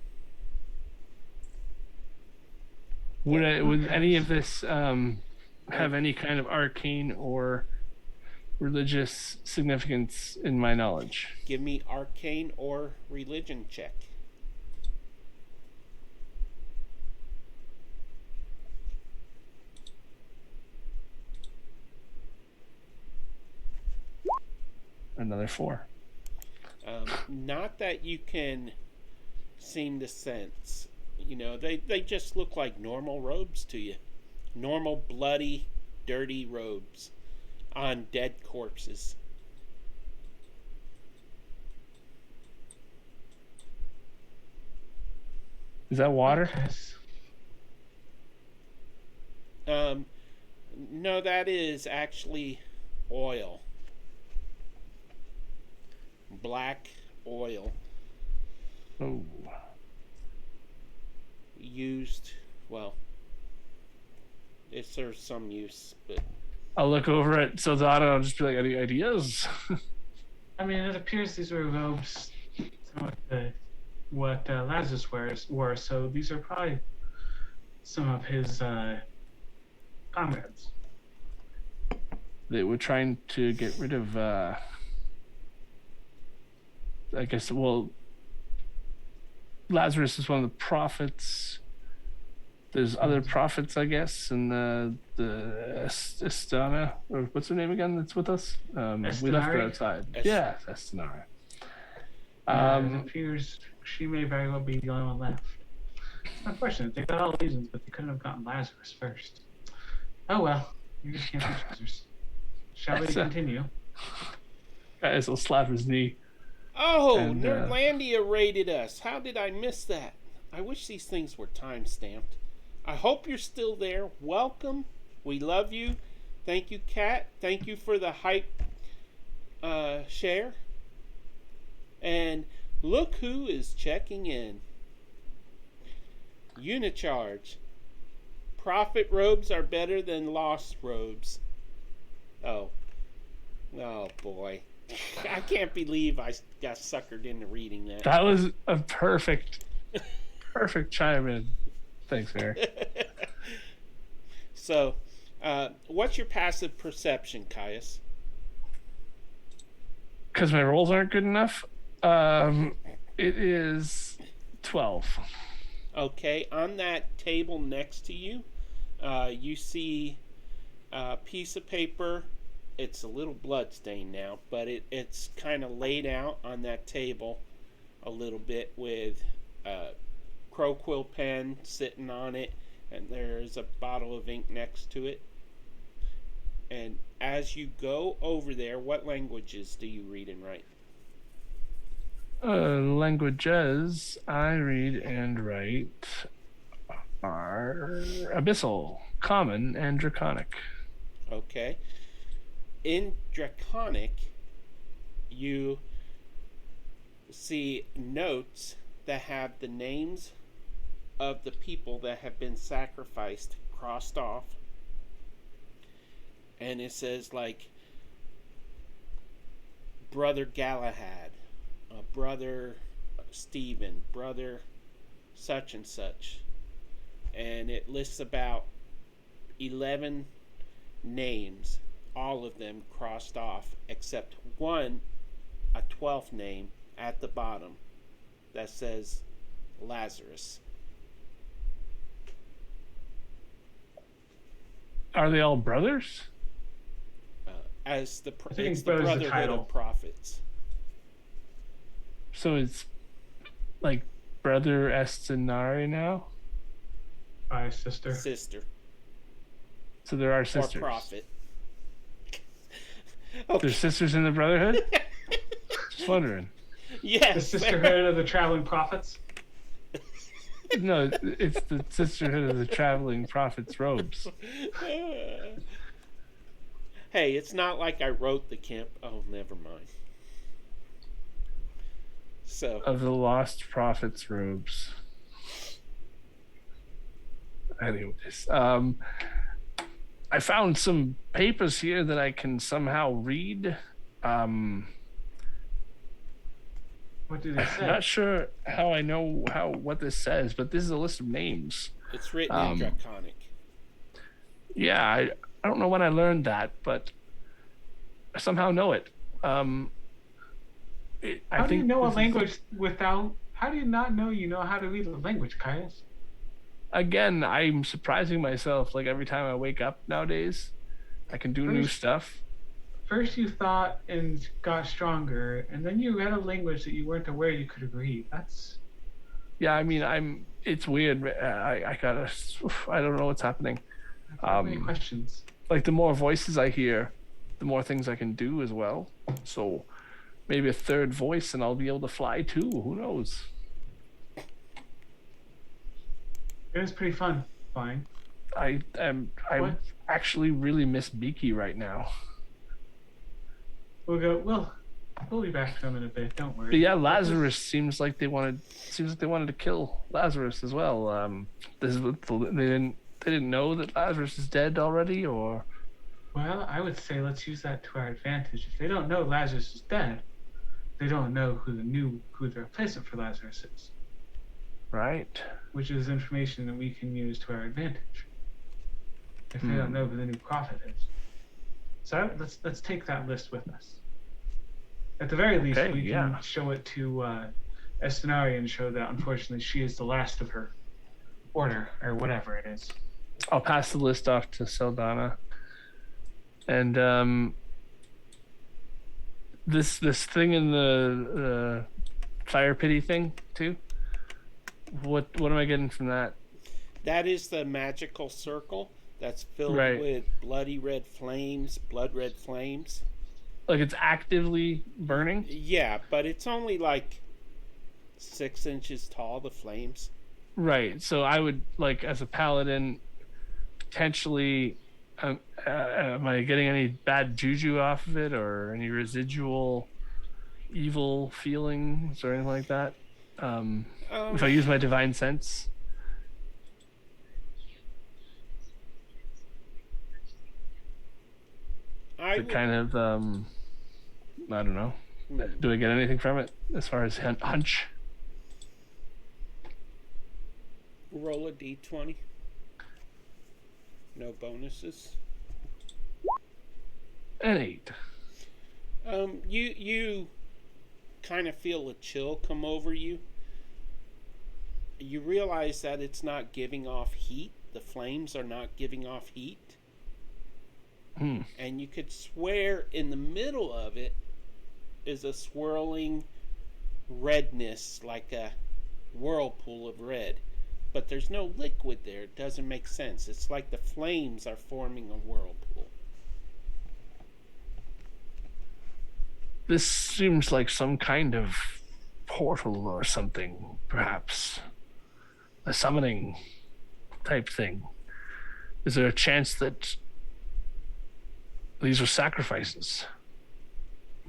[SPEAKER 1] Would any of this have any kind of arcane or religious significance in my knowledge?
[SPEAKER 5] Give me arcane or religion check.
[SPEAKER 1] Another 4.
[SPEAKER 5] Not that you can seem to sense. They just look like normal robes to you. Normal, bloody, dirty robes on dead corpses.
[SPEAKER 1] Is that water?
[SPEAKER 2] Yes.
[SPEAKER 5] No, that is actually oil. Black oil.
[SPEAKER 1] Oh.
[SPEAKER 5] Used, well, it serves some use, but
[SPEAKER 1] I'll look over at Saldana and I'll just be like, any ideas?
[SPEAKER 2] I mean, it appears these were robes, some of what Lazarus wore, so these are probably some of his comrades.
[SPEAKER 1] They were trying to get rid of I guess, well, Lazarus is one of the prophets. There's other prophets, I guess, and the Estana, or what's her name again? That's with us. We left her
[SPEAKER 2] Estenari?
[SPEAKER 1] outside. Yeah, Estanara.
[SPEAKER 2] It appears she may very well be the only one left. Unfortunate, they got all the reasons, but they couldn't have gotten Lazarus first. Oh well, you just can't be choosers. Shall we continue?
[SPEAKER 1] Guys will slap his knee.
[SPEAKER 5] Oh,
[SPEAKER 1] And,
[SPEAKER 5] Nerdlandia rated us. How did I miss that? I wish these things were time stamped. I hope you're still there. Welcome. We love you. Thank you, Kat. Thank you for the hype share. And look who is checking in. Unicharge. Prophet robes are better than lost robes. Oh. Oh, boy. I can't believe I got suckered into reading that.
[SPEAKER 1] That was a perfect chime in. Thanks, Mary.
[SPEAKER 5] So, what's your passive perception, Caius?
[SPEAKER 1] Because my rolls aren't good enough. It is 12.
[SPEAKER 5] Okay, on that table next to you, you see a piece of paper. It's a little bloodstained now, but it's kind of laid out on that table a little bit with a crow quill pen sitting on it, and there's a bottle of ink next to it. And as you go over there, what languages do you read and write?
[SPEAKER 1] Languages I read and write are Abyssal, Common, and Draconic.
[SPEAKER 5] Okay. In Draconic, you see notes that have the names of the people that have been sacrificed crossed off. And it says, like, Brother Galahad, Brother Stephen, Brother such and such. And it lists about 11 names, all of them crossed off, except one, a 12th name at the bottom that says Lazarus.
[SPEAKER 1] Are they all brothers?
[SPEAKER 5] As the
[SPEAKER 2] I think
[SPEAKER 5] it's the
[SPEAKER 2] brother's the
[SPEAKER 5] Brotherhood
[SPEAKER 2] title.
[SPEAKER 5] of Prophets.
[SPEAKER 1] So it's like Brother Estenari now?
[SPEAKER 2] By sister.
[SPEAKER 5] Sister.
[SPEAKER 1] So there are
[SPEAKER 5] Or
[SPEAKER 1] sisters.
[SPEAKER 5] prophet.
[SPEAKER 1] There's sisters in the Brotherhood? Just wondering.
[SPEAKER 5] Yes.
[SPEAKER 2] The Sisterhood of the Traveling Prophets.
[SPEAKER 1] No, it's the Sisterhood of the Traveling Prophets robes.
[SPEAKER 5] Hey, it's not like I wrote the camp. Oh, never mind. So,
[SPEAKER 1] Of the Lost Prophets robes. Anyways, I found some papers here that I can somehow read.
[SPEAKER 2] What do they say?
[SPEAKER 1] Not sure how I know what this says, but this is a list of names.
[SPEAKER 5] it's written in Draconic.
[SPEAKER 1] Yeah, I don't know when I learned that, but I somehow know it.
[SPEAKER 2] How do you know a language without? How do you not know you know how to read a language, Caius?
[SPEAKER 1] Again, I'm surprising myself. Like every time I wake up nowadays, I can do new stuff.
[SPEAKER 2] First you thought and got stronger, and then you read a language that you weren't aware you could read. That's
[SPEAKER 1] Yeah, I mean, it's weird. I don't know what's happening.
[SPEAKER 2] so many questions.
[SPEAKER 1] Like the more voices I hear, the more things I can do as well. So maybe a third voice and I'll be able to fly too. Who knows?
[SPEAKER 2] It was pretty fun flying.
[SPEAKER 1] I
[SPEAKER 2] What?
[SPEAKER 1] actually really miss Beaky right now.
[SPEAKER 2] We'll be back to him in a bit. Don't worry.
[SPEAKER 1] But yeah, Lazarus seems like they wanted to kill Lazarus as well. This is what they didn't know that Lazarus is dead already, or
[SPEAKER 2] Well, I would say let's use that to our advantage. If they don't know Lazarus is dead, they don't know who the replacement for Lazarus is,
[SPEAKER 1] right?
[SPEAKER 2] which is information that we can use to our advantage. If they don't know who the new prophet is. So let's take that list with us. At the very least,
[SPEAKER 1] Okay,
[SPEAKER 2] we
[SPEAKER 1] yeah.
[SPEAKER 2] can show it to Estenari and show that unfortunately she is the last of her order, or whatever it is.
[SPEAKER 1] I'll pass the list off to Saldana. And this thing in the fire pity thing too. What am I getting from that?
[SPEAKER 5] That is the magical circle that's filled
[SPEAKER 1] Right.
[SPEAKER 5] with blood red flames.
[SPEAKER 1] Like it's actively burning?
[SPEAKER 5] Yeah, but it's only like 6 inches tall, the flames.
[SPEAKER 1] Right. So I would, like, as a paladin, potentially, am I getting any bad juju off of it, or any residual evil feelings or anything like that? If I use my divine sense,
[SPEAKER 5] I
[SPEAKER 1] to
[SPEAKER 5] would,
[SPEAKER 1] kind of, I don't know. Do I get anything from it as far as hunch?
[SPEAKER 5] roll a d20. No bonuses.
[SPEAKER 1] An 8.
[SPEAKER 5] You kind of feel a chill come over you. You realize that it's not giving off heat. The flames are not giving off heat. And you could swear in the middle of it is a swirling redness, like a whirlpool of red. But there's no liquid there. It doesn't make sense. It's like the flames are forming a whirlpool.
[SPEAKER 1] This seems like some kind of portal or something, perhaps. A summoning type thing. Is there a chance that these are sacrifices?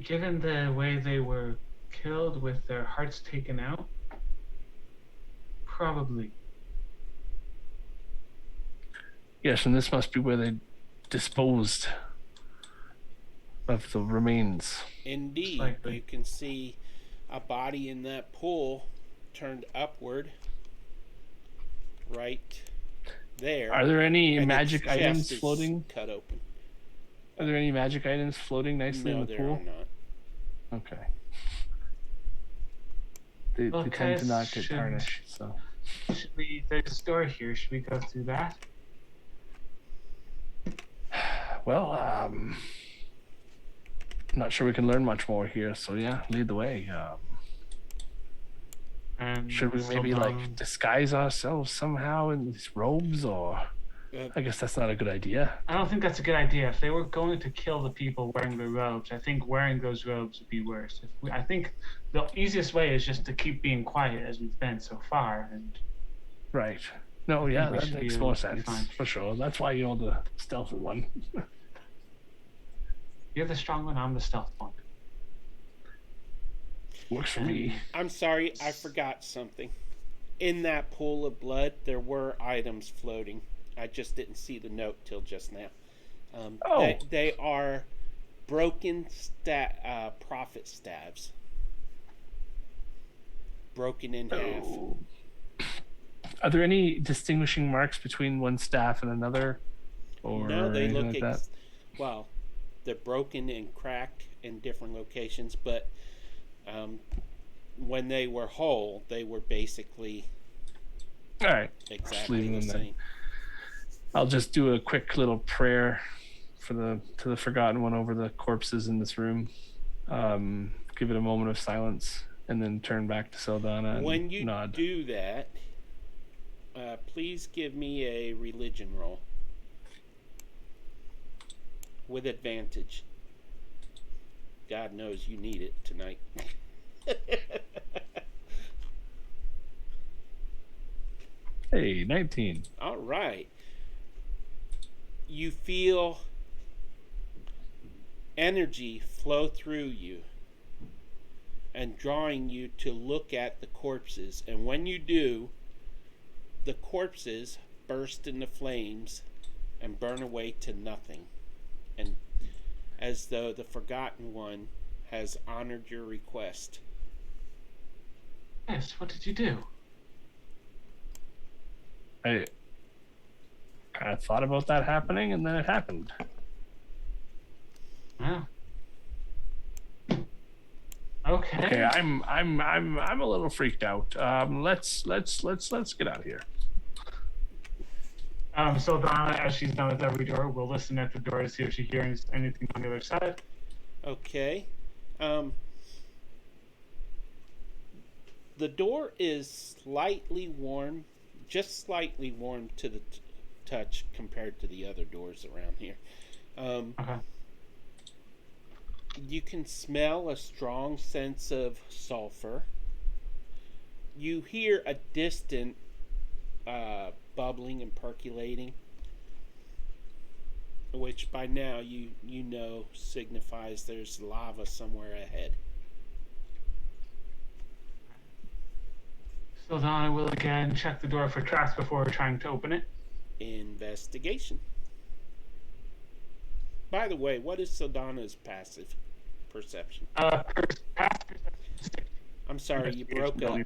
[SPEAKER 2] Given the way they were killed with their hearts taken out, probably.
[SPEAKER 1] Yes, and this must be where they disposed of the remains.
[SPEAKER 5] Indeed,
[SPEAKER 2] Likely.
[SPEAKER 5] you can see a body in that pool turned upward right there.
[SPEAKER 1] Are there any
[SPEAKER 5] and its
[SPEAKER 1] magic
[SPEAKER 5] chest
[SPEAKER 1] items
[SPEAKER 5] is
[SPEAKER 1] floating?
[SPEAKER 5] Cut open.
[SPEAKER 1] Are there any magic items floating nicely
[SPEAKER 5] No,
[SPEAKER 1] in the
[SPEAKER 5] there
[SPEAKER 1] pool?
[SPEAKER 5] are not.
[SPEAKER 1] Okay. They
[SPEAKER 2] Okay,
[SPEAKER 1] tend to not get
[SPEAKER 2] should-
[SPEAKER 1] tarnished, so.
[SPEAKER 2] Should we? There's a door here. Should we go through that?
[SPEAKER 1] Well, I'm not sure we can learn much more here, so yeah, lead the way.
[SPEAKER 2] And
[SPEAKER 1] Should we maybe like disguise ourselves somehow in these robes, or I guess that's not a good idea.
[SPEAKER 2] I don't think that's a good idea. If they were going to kill the people wearing the robes, I think wearing those robes would be worse. I think the easiest way is just to keep being quiet as we've been so far. And
[SPEAKER 1] Right. No, yeah,
[SPEAKER 2] we
[SPEAKER 1] that
[SPEAKER 2] should
[SPEAKER 1] makes
[SPEAKER 2] be
[SPEAKER 1] more
[SPEAKER 2] able to be
[SPEAKER 1] sense
[SPEAKER 2] fine.
[SPEAKER 1] for sure. That's why you're the stealthy one.
[SPEAKER 2] you're the strong one. I'm the stealth one.
[SPEAKER 1] Works for me.
[SPEAKER 5] I'm sorry, I forgot something. In that pool of blood, there were items floating. I just didn't see the note till just now.
[SPEAKER 1] Oh.
[SPEAKER 5] They are broken prophet staves. Broken in half.
[SPEAKER 1] Oh. Are there any distinguishing marks between one staff and another? Or
[SPEAKER 5] No, they
[SPEAKER 1] anything
[SPEAKER 5] look
[SPEAKER 1] like that?
[SPEAKER 5] well, they're broken and cracked in different locations, but when they were whole, they were basically
[SPEAKER 1] All right.
[SPEAKER 5] exactly
[SPEAKER 1] leaving
[SPEAKER 5] the
[SPEAKER 1] them then.
[SPEAKER 5] same.
[SPEAKER 1] I'll just do a quick little prayer for the forgotten one over the corpses in this room. Give it a moment of silence, and then turn back to Saldana and
[SPEAKER 5] When you
[SPEAKER 1] nod.
[SPEAKER 5] do that, please give me a religion roll with advantage. God knows you need it tonight.
[SPEAKER 1] Hey, 19.
[SPEAKER 5] All right. You feel energy flow through you and drawing you to look at the corpses. And when you do, the corpses burst into flames and burn away to nothing. And as though the Forgotten One has honored your request.
[SPEAKER 2] Yes. What did you do?
[SPEAKER 1] I kind of thought about that happening, and then it happened.
[SPEAKER 2] Well, Okay.
[SPEAKER 1] Okay, I'm a little freaked out. Let's get out of here.
[SPEAKER 2] Saldana, as she's done with every door, will listen at the door to see if she hears anything on the other side.
[SPEAKER 5] Okay. The door is slightly warm, just slightly warm to the touch compared to the other doors around here.
[SPEAKER 2] Okay.
[SPEAKER 5] You can smell a strong sense of sulfur. You hear a distant bubbling and percolating, which by now you know signifies there's lava somewhere ahead.
[SPEAKER 2] Saldana will again check the door for traps before trying to open it.
[SPEAKER 5] Investigation. By the way, what is Saldana's passive perception?
[SPEAKER 2] Passive perception.
[SPEAKER 5] I'm sorry, you broke up.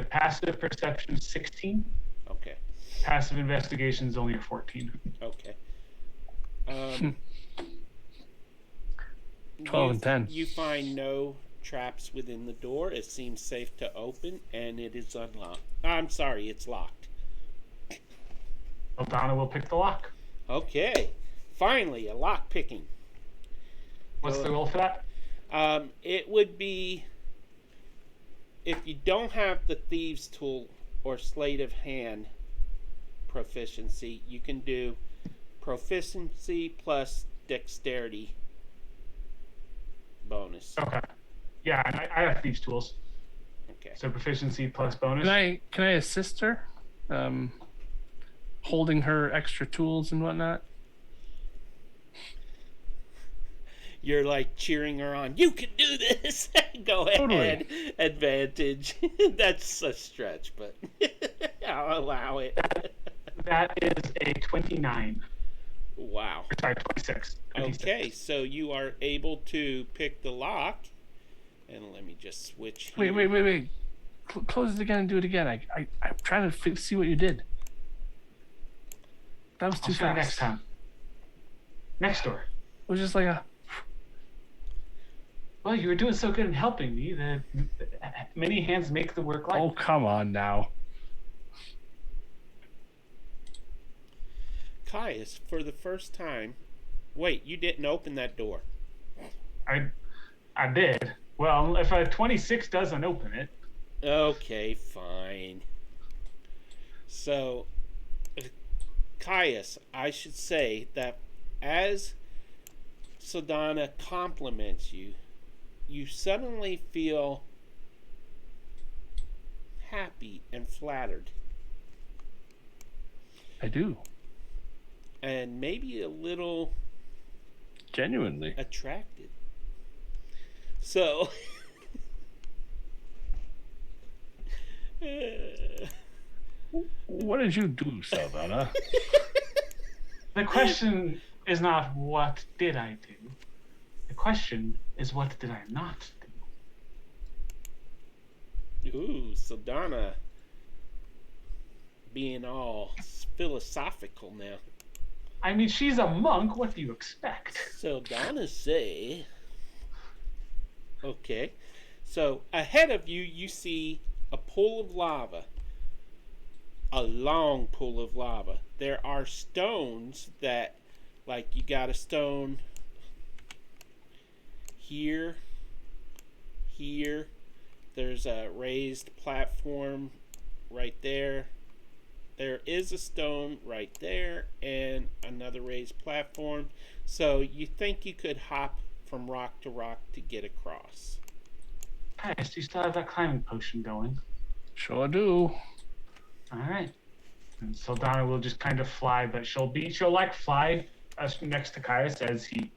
[SPEAKER 2] Passive perception 16.
[SPEAKER 5] Okay.
[SPEAKER 2] Passive investigation is only a 14.
[SPEAKER 5] Okay.
[SPEAKER 1] 12 and 10.
[SPEAKER 5] You find no traps within the door. It seems safe to open, and it is unlocked. I'm sorry, it's locked.
[SPEAKER 2] Saldana will pick the lock.
[SPEAKER 5] Okay. Finally, a lock picking.
[SPEAKER 2] What's the roll for that?
[SPEAKER 5] It would be, if you don't have the thieves tool or sleight of hand proficiency, you can do proficiency plus dexterity bonus.
[SPEAKER 2] Okay. Yeah, I have thieves tools.
[SPEAKER 5] Okay.
[SPEAKER 2] So proficiency plus bonus.
[SPEAKER 1] Can I assist her? Holding her extra tools and whatnot.
[SPEAKER 5] You're like cheering her on. You can do this. Go ahead.
[SPEAKER 1] Totally.
[SPEAKER 5] Advantage. That's a stretch, but I'll allow it.
[SPEAKER 2] That is a 29.
[SPEAKER 5] Wow.
[SPEAKER 2] Sorry, 26. 26.
[SPEAKER 5] Okay, so you are able to pick the lock. And let me just switch here.
[SPEAKER 1] Wait. Close it again and do it again. I'm trying to see what you did. That was too
[SPEAKER 2] I'll show you
[SPEAKER 1] fast.
[SPEAKER 2] next time. Next door.
[SPEAKER 1] It was just like a.
[SPEAKER 2] Well, you were doing so good in helping me that many hands make the work light.
[SPEAKER 1] Oh, come on now.
[SPEAKER 5] Caius, for the first time. Wait, you didn't open that door.
[SPEAKER 2] I did. Well, if a 26 doesn't open it.
[SPEAKER 5] Okay, fine. So, Caius, I should say that as Saldana compliments you, you suddenly feel happy and flattered.
[SPEAKER 1] I do.
[SPEAKER 5] And maybe a little
[SPEAKER 1] Genuinely.
[SPEAKER 5] attracted. So,
[SPEAKER 1] What did you do, Saldana?
[SPEAKER 2] The question is not what did I do. The question is what did I not do.
[SPEAKER 5] ooh, Saldana being all philosophical now.
[SPEAKER 2] I mean, she's a monk. What do you expect?
[SPEAKER 5] Saldana say. Okay. So ahead of you, you see a pool of lava. A long pool of lava. There are stones that, like, you got a stone here, here. There's a raised platform right there. There is a stone right there and another raised platform. So you think you could hop from rock to rock to get across.
[SPEAKER 2] Nice. Do you still have that climbing potion going?
[SPEAKER 1] Sure do.
[SPEAKER 2] All right. And Saldana will just kind of fly, but she'll like fly next to Caius as he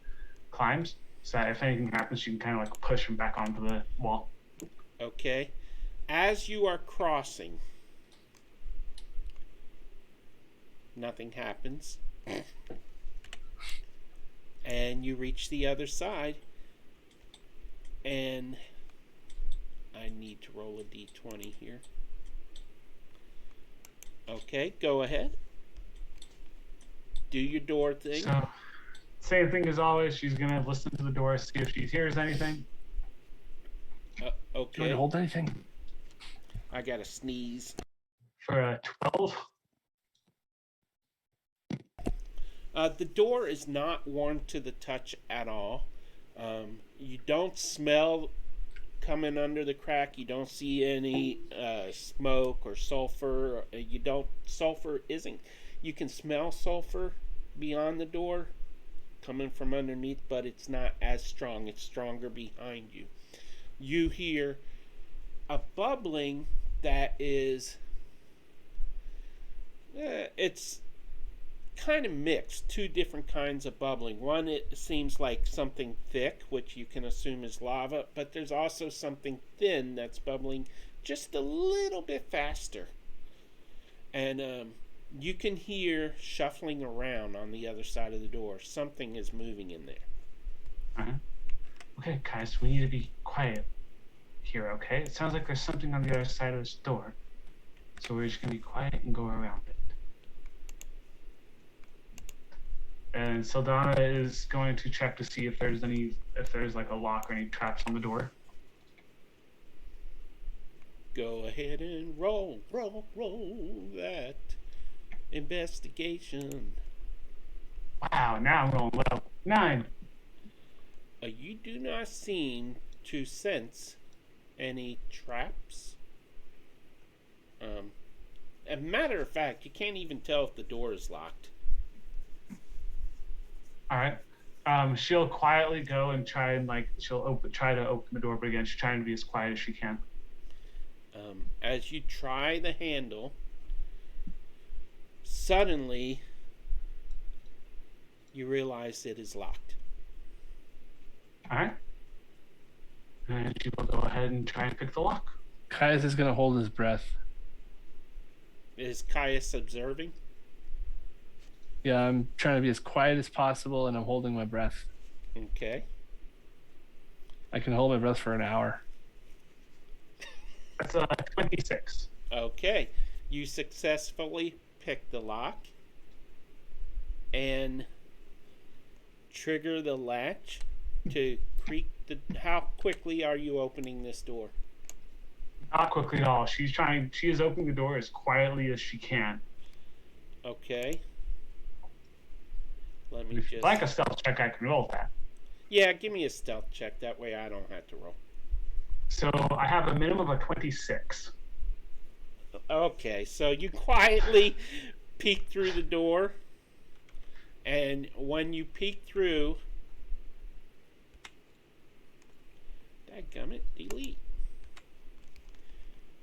[SPEAKER 2] climbs, so that if anything happens, she can kind of like push him back onto the wall.
[SPEAKER 5] Okay. As you are crossing, nothing happens. And you reach the other side. And I need to roll a d20 here. Okay, go ahead. Do your door thing.
[SPEAKER 2] So, same thing as always. She's gonna listen to the door, see if she hears anything.
[SPEAKER 1] Do you want
[SPEAKER 5] Okay.
[SPEAKER 1] to hold anything?
[SPEAKER 5] I got to sneeze.
[SPEAKER 2] For a 12.
[SPEAKER 5] The door is not warm to the touch at all. You don't smell coming under the crack. You don't see any smoke or sulfur. Sulfur isn't. You can smell sulfur beyond the door coming from underneath, but it's not as strong. It's stronger behind you. You hear a bubbling that is. It's kind of mixed. Two different kinds of bubbling. One, it seems like something thick, which you can assume is lava, but there's also something thin that's bubbling just a little bit faster. And you can hear shuffling around on the other side of the door. Something is moving in there.
[SPEAKER 2] Uh-huh. Okay, guys, we need to be quiet here, okay? It sounds like there's something on the other side of this door. So we're just going to be quiet and go around it. And Saldana is going to check to see if there's like a lock or any traps on the door.
[SPEAKER 5] Go ahead and roll that investigation.
[SPEAKER 2] Wow, now I'm rolling well. 9.
[SPEAKER 5] You do not seem to sense any traps. As a matter of fact, you can't even tell if the door is locked.
[SPEAKER 2] All right. She'll quietly go and try and try to open the door, but again, she's trying to be as quiet as she can.
[SPEAKER 5] As you try the handle, suddenly you realize it is locked.
[SPEAKER 2] All right. And she will go ahead and try and pick the lock.
[SPEAKER 1] Caius is going to hold his breath.
[SPEAKER 5] Is Caius observing?
[SPEAKER 1] Yeah, I'm trying to be as quiet as possible, and I'm holding my breath.
[SPEAKER 5] Okay.
[SPEAKER 1] I can hold my breath for an hour.
[SPEAKER 2] That's 26.
[SPEAKER 5] Okay. You successfully pick the lock and trigger the latch to creak the. How quickly are you opening this door?
[SPEAKER 2] Not quickly at all. She is opening the door as quietly as she can.
[SPEAKER 5] Okay. Let me
[SPEAKER 2] If you'd
[SPEAKER 5] just.
[SPEAKER 2] like a stealth check, I can roll that.
[SPEAKER 5] Yeah, give me a stealth check. That way I don't have to roll.
[SPEAKER 2] So I have a minimum of 26.
[SPEAKER 5] Okay, so you quietly peek through the door, and when you peek through, dadgummit, delete.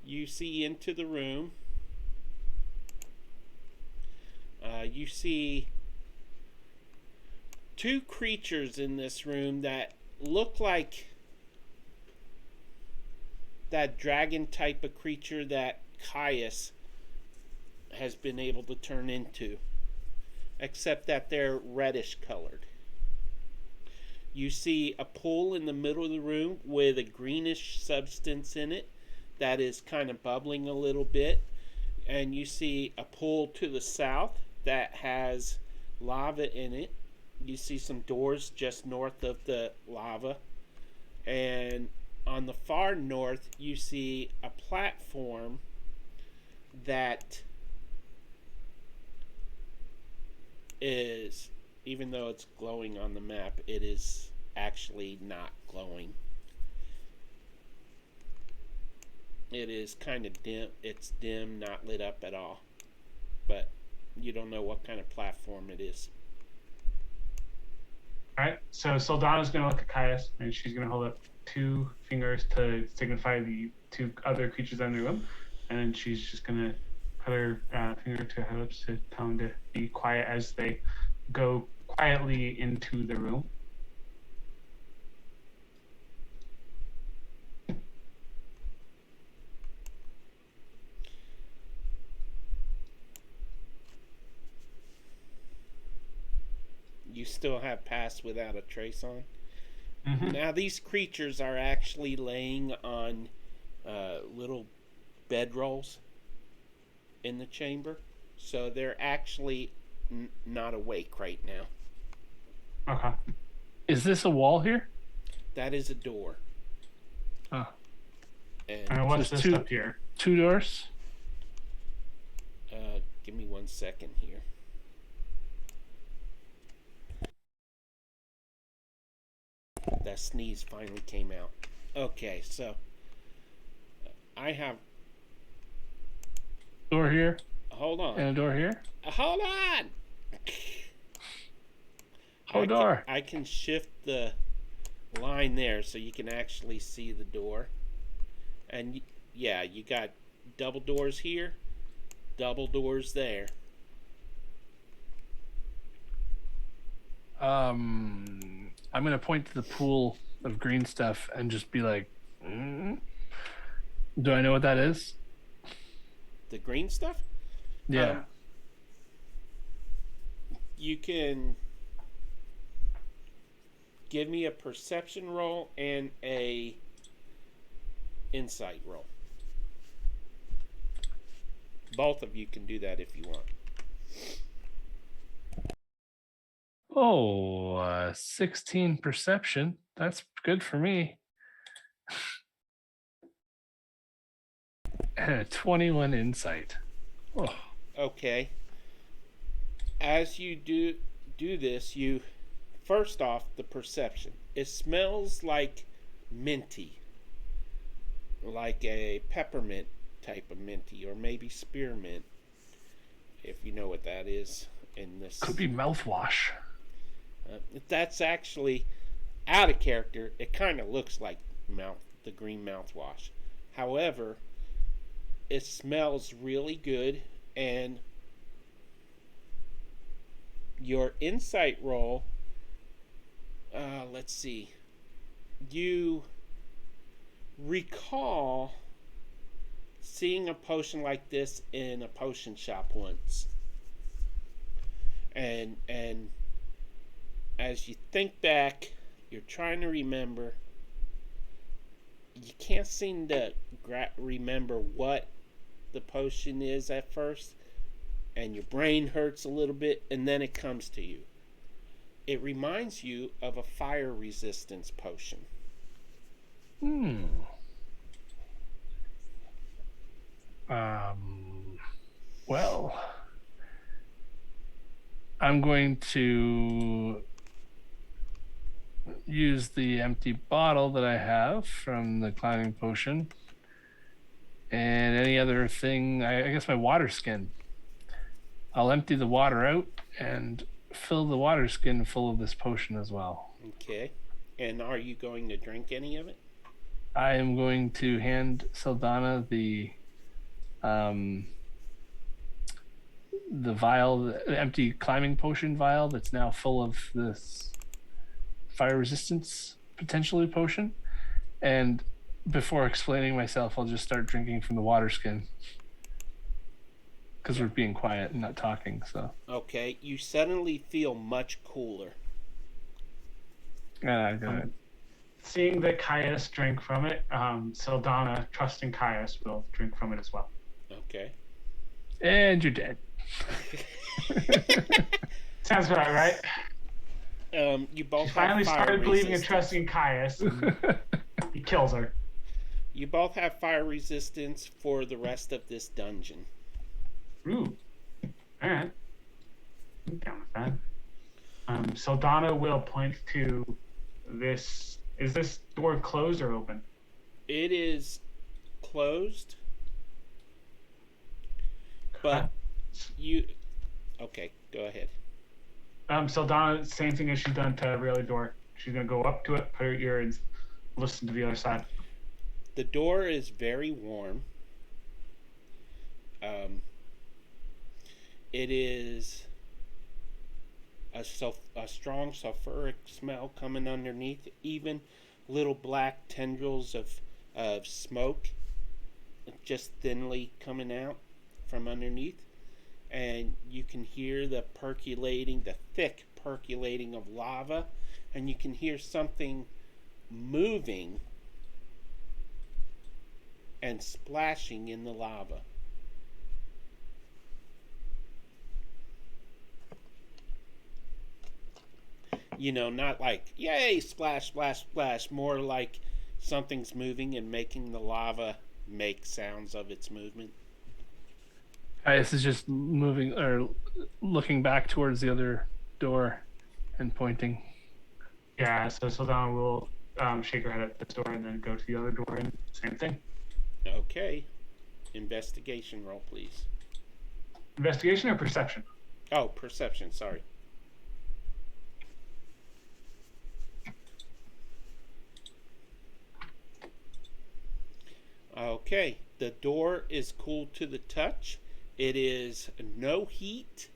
[SPEAKER 5] You see into the room. You see two creatures in this room that look like that dragon type of creature that Caius has been able to turn into, except that they're reddish colored. You see a pool in the middle of the room with a greenish substance in it that is kind of bubbling a little bit, and you see a pool to the south that has lava in it. You see some doors just north of the lava, and on the far north you see a platform that is, even though it's glowing on the map, it is actually not glowing. It is kind of dim. It's dim, not lit up at all. But you don't know what kind of platform it is.
[SPEAKER 2] All right. So Saldana's going to look at Caius, and she's going to hold up 2 fingers to signify the 2 other creatures in the room, and then she's just going to put her finger to her lips to tell them to be quiet as they go quietly into the room.
[SPEAKER 5] You still have pass without a trace on.
[SPEAKER 2] Mm-hmm.
[SPEAKER 5] Now these creatures are actually laying on little bedrolls in the chamber, so they're actually not awake right now.
[SPEAKER 2] Okay.
[SPEAKER 1] Is this a wall here?
[SPEAKER 5] That is a door.
[SPEAKER 1] Oh.
[SPEAKER 2] And what's
[SPEAKER 1] Just
[SPEAKER 2] this up here?
[SPEAKER 1] 2 doors.
[SPEAKER 5] Give me 1 second here. That sneeze finally came out. Okay, so I have.
[SPEAKER 1] Door here
[SPEAKER 5] Hold on.
[SPEAKER 1] and a door here.
[SPEAKER 5] Hold on.
[SPEAKER 1] Oh, door.
[SPEAKER 5] I can shift the line there so you can actually see the door. And yeah, you got double doors here, double doors there.
[SPEAKER 1] I'm gonna point to the pool of green stuff and just be like, do I know what that is?
[SPEAKER 5] The green stuff?
[SPEAKER 1] Yeah.
[SPEAKER 5] You can give me a perception roll and a insight roll. Both of you can do that if you want.
[SPEAKER 1] Oh, 16 perception. That's good for me. And a 21 insight. Oh,
[SPEAKER 5] Okay. As you do this, you first off the perception. It smells like minty, like a peppermint type of minty, or maybe spearmint, if you know what that is. In this,
[SPEAKER 1] could be mouthwash.
[SPEAKER 5] that's actually out of character. It kind of looks like the green mouthwash. However, it smells really good, and your insight roll, let's see, you recall seeing a potion like this in a potion shop once, and as you think back, you're trying to remember, you can't seem to remember what the potion is at first, and your brain hurts a little bit, and then it comes to you. It reminds you of a fire resistance potion.
[SPEAKER 1] Well, I'm going to use the empty bottle that I have from the climbing potion and any other thing. I guess my water skin. I'll empty the water out and fill the water skin full of this potion as well.
[SPEAKER 5] Okay. And are you going to drink any of it?
[SPEAKER 1] I am going to hand Saldana the vial, the empty climbing potion vial that's now full of this fire resistance potentially potion. And before explaining myself, I'll just start drinking from the water skin. Because we're being quiet and not talking, so.
[SPEAKER 5] Okay. You suddenly feel much cooler.
[SPEAKER 1] Good.
[SPEAKER 2] Seeing that Caius drank from it, Saldana, trusting Caius, will drink from it as well.
[SPEAKER 5] Okay.
[SPEAKER 1] And you're dead.
[SPEAKER 2] Sounds about right.
[SPEAKER 5] You both
[SPEAKER 2] Finally
[SPEAKER 5] have fire
[SPEAKER 2] started believing and
[SPEAKER 5] resistance.
[SPEAKER 2] trusting Caius. And he kills her.
[SPEAKER 5] You both have fire resistance for the rest of this dungeon.
[SPEAKER 2] Ooh. Alright. I'm down with that. Saldana will point to this. Is this door closed or open?
[SPEAKER 5] It is closed, but you. Okay, go ahead.
[SPEAKER 2] Saldana, same thing as she's done to every other door. She's gonna go up to it, put her ear and listen to the other side.
[SPEAKER 5] The door is very warm. It is a strong sulfuric smell coming underneath, even little black tendrils of smoke just thinly coming out from underneath. And you can hear the thick percolating of lava, and you can hear something moving and splashing in the lava. You know, not like, yay, splash, splash, splash, more like something's moving and making the lava make sounds of its movement.
[SPEAKER 1] Caius is just moving or looking back towards the other door and pointing.
[SPEAKER 2] Yeah, so Saldana will shake her head at this door and then go to the other door and same thing.
[SPEAKER 5] Okay. Investigation roll, please.
[SPEAKER 2] Investigation or perception?
[SPEAKER 5] Oh, perception, sorry. Okay, the door is cool to the touch. It is no heat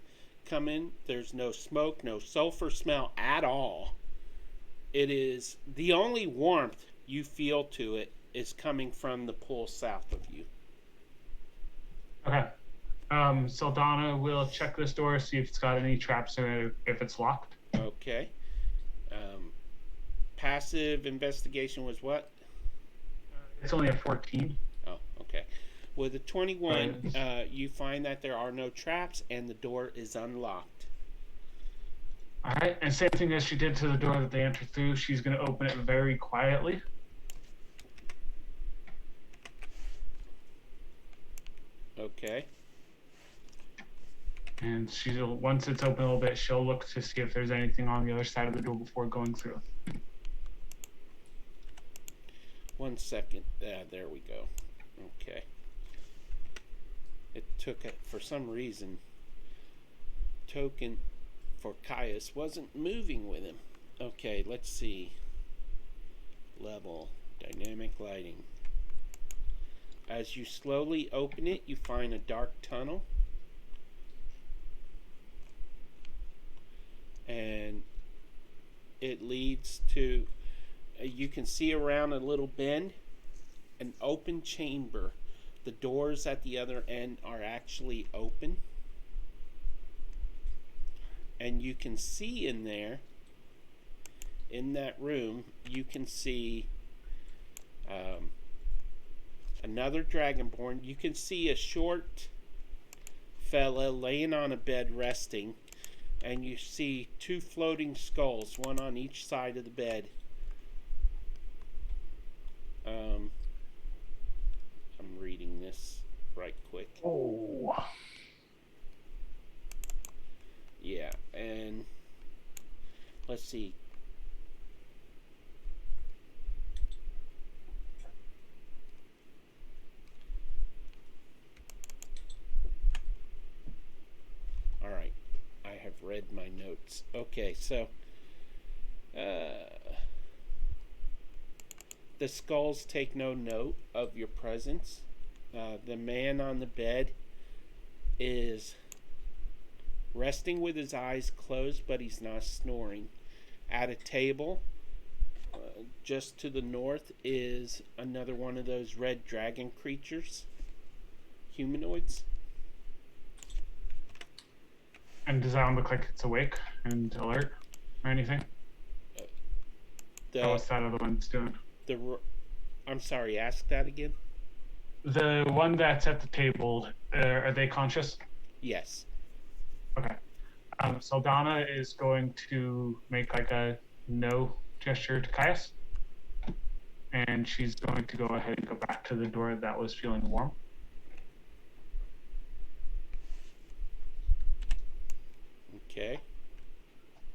[SPEAKER 5] coming. There's no smoke, no sulfur smell at all. It is the only warmth you feel to it is coming from the pool south of you.
[SPEAKER 2] Okay. Saldana will check this door, see if it's got any traps or if it's locked.
[SPEAKER 5] Okay. Passive investigation was what?
[SPEAKER 2] It's only a 14.
[SPEAKER 5] Oh, okay. With a 21, you find that there are no traps and the door is unlocked.
[SPEAKER 2] All right, and same thing as she did to the door that they entered through, she's going to open it very quietly.
[SPEAKER 5] Okay.
[SPEAKER 2] And she'll, once it's open a little bit, she'll look to see if there's anything on the other side of the door before going through.
[SPEAKER 5] 1 second. There we go. Okay. It took it for some reason. Token for Caius wasn't moving with him. Okay, let's see. Level. Dynamic lighting. As you slowly open it, you find a dark tunnel. And it leads to, you can see around a little bend, an open chamber. The doors at the other end are actually open. And you can see in there, in that room, you can see another dragonborn. You can see a short fella laying on a bed resting. And you see two floating skulls, one on each side of the bed. I'm reading this right quick.
[SPEAKER 1] Oh.
[SPEAKER 5] Yeah, and let's see. All right. I have read my notes. Okay, so the skulls take no note of your presence. The man on the bed is resting with his eyes closed, but he's not snoring. At a table, just to the north, is another one of those red dragon creatures, humanoids.
[SPEAKER 2] And does that one look like it's awake and alert or anything? What's that other one doing?
[SPEAKER 5] I'm sorry, ask that again?
[SPEAKER 2] The one that's at the table, are they conscious?
[SPEAKER 5] Yes.
[SPEAKER 2] Okay. Saldana is going to make like a no gesture to Caius. And she's going to go ahead and go back to the door that was feeling warm.
[SPEAKER 5] Okay.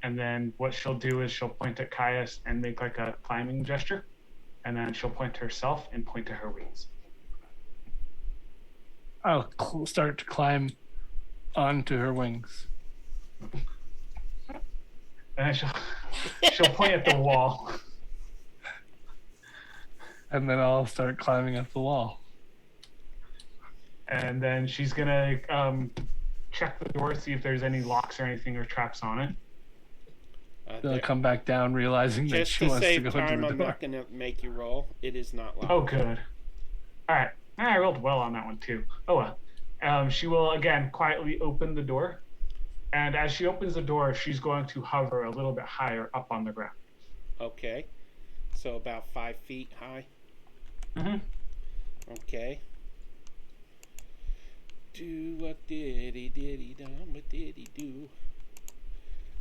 [SPEAKER 2] And then what she'll do is she'll point at Caius and make like a climbing gesture. And then she'll point to herself and point to her wings.
[SPEAKER 1] I'll start to climb onto her wings.
[SPEAKER 2] And then she'll point at the wall.
[SPEAKER 1] And then I'll start climbing up the wall.
[SPEAKER 2] And then she's gonna check the door, see if there's any locks or anything or traps on it.
[SPEAKER 1] Then I'll come back down, realizing that
[SPEAKER 5] Just
[SPEAKER 1] she
[SPEAKER 5] to
[SPEAKER 1] wants to
[SPEAKER 5] save
[SPEAKER 1] go
[SPEAKER 5] time,
[SPEAKER 1] into the
[SPEAKER 5] I'm
[SPEAKER 1] door.
[SPEAKER 5] not going to make you roll. It is not locked.
[SPEAKER 2] Oh, good. All right. I rolled well on that one too. Oh well. She will again quietly open the door, and as she opens the door, she's going to hover a little bit higher up on the ground.
[SPEAKER 5] Okay. So about 5 feet high.
[SPEAKER 2] Mm-hmm.
[SPEAKER 5] Okay. Do what diddy dum, what diddy do?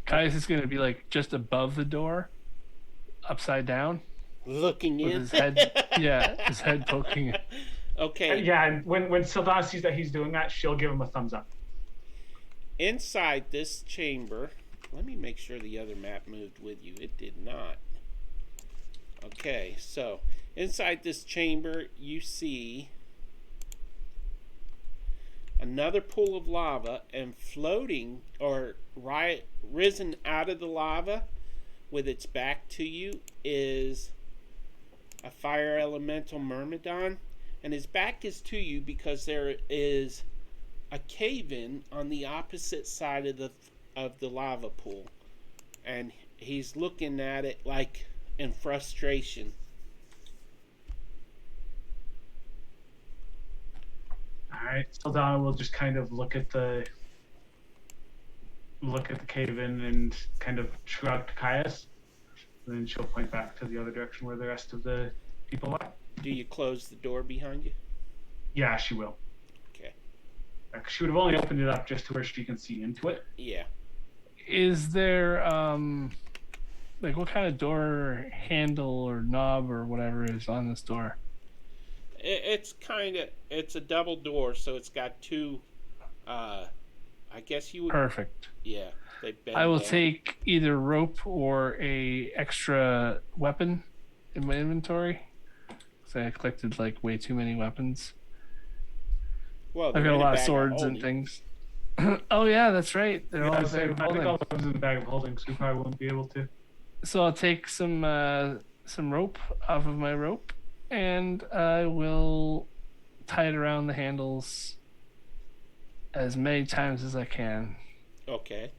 [SPEAKER 1] Caius is going to be like just above the door, upside down.
[SPEAKER 5] Looking
[SPEAKER 1] with
[SPEAKER 5] in.
[SPEAKER 1] his head. Yeah, his head poking.
[SPEAKER 5] Okay.
[SPEAKER 2] Yeah, and when Sildana sees that he's doing that, she'll give him a thumbs up.
[SPEAKER 5] Inside this chamber, let me make sure the other map moved with you. It did not. Okay, so inside this chamber, you see another pool of lava, and floating or risen out of the lava with its back to you is a fire elemental myrmidon, and his back is to you because there is a cave-in on the opposite side of the lava pool, and he's looking at it like in frustration.
[SPEAKER 2] All right, Sildana will just kind of look at the cave-in and kind of shrug to Caius, and then she'll point back to the other direction where the rest of the people are.
[SPEAKER 5] Do you close the door behind you?
[SPEAKER 2] Yeah, she will.
[SPEAKER 5] Okay.
[SPEAKER 2] She would have only opened it up just to where she can see into it.
[SPEAKER 5] Yeah.
[SPEAKER 1] Is there like what kind of door handle or knob or whatever is on this door?
[SPEAKER 5] It's a double door, so it's got two, I guess you would,
[SPEAKER 1] Perfect.
[SPEAKER 5] yeah, they bend
[SPEAKER 1] I will
[SPEAKER 5] down.
[SPEAKER 1] take either rope or a extra weapon in my inventory. So I collected like way too many weapons.
[SPEAKER 5] Well,
[SPEAKER 1] I've
[SPEAKER 5] they're
[SPEAKER 1] got a
[SPEAKER 5] in
[SPEAKER 1] lot of
[SPEAKER 5] bag
[SPEAKER 1] swords
[SPEAKER 5] holding.
[SPEAKER 1] and things. Oh yeah, that's right. They're all
[SPEAKER 2] Yeah,
[SPEAKER 1] in
[SPEAKER 2] so
[SPEAKER 1] the
[SPEAKER 2] I
[SPEAKER 1] bag of
[SPEAKER 2] think
[SPEAKER 1] holding.
[SPEAKER 2] all those in the bag of holding, so we probably won't be able to.
[SPEAKER 1] So I'll take some rope off of my rope, and I will tie it around the handles as many times as I can.
[SPEAKER 5] Okay.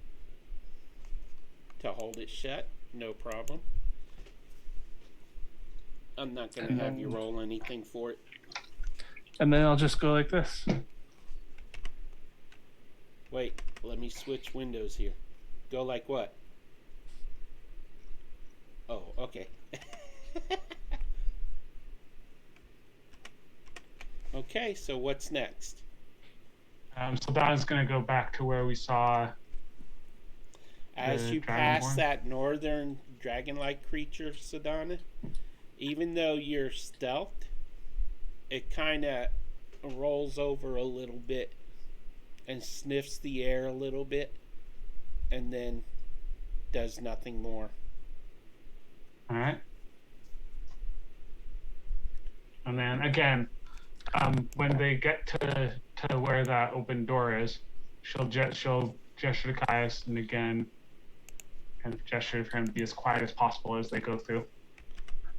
[SPEAKER 5] To hold it shut, no problem. I'm not going to have you roll anything for it.
[SPEAKER 1] And then I'll just go like this.
[SPEAKER 5] Wait, let me switch windows here. Go like what? Oh, okay. Okay, so what's next?
[SPEAKER 2] Sildana's going to go back to where we saw.
[SPEAKER 5] As
[SPEAKER 2] The
[SPEAKER 5] you pass
[SPEAKER 2] dragonborn?
[SPEAKER 5] that northern dragon-like creature, Sildana, even though you're stealthed, it kind of rolls over a little bit and sniffs the air a little bit and then does nothing more.
[SPEAKER 2] All right. And then again, when they get to where that open door is, she'll gesture to Caius, and again, kind of gesture for him to be as quiet as possible as they go through.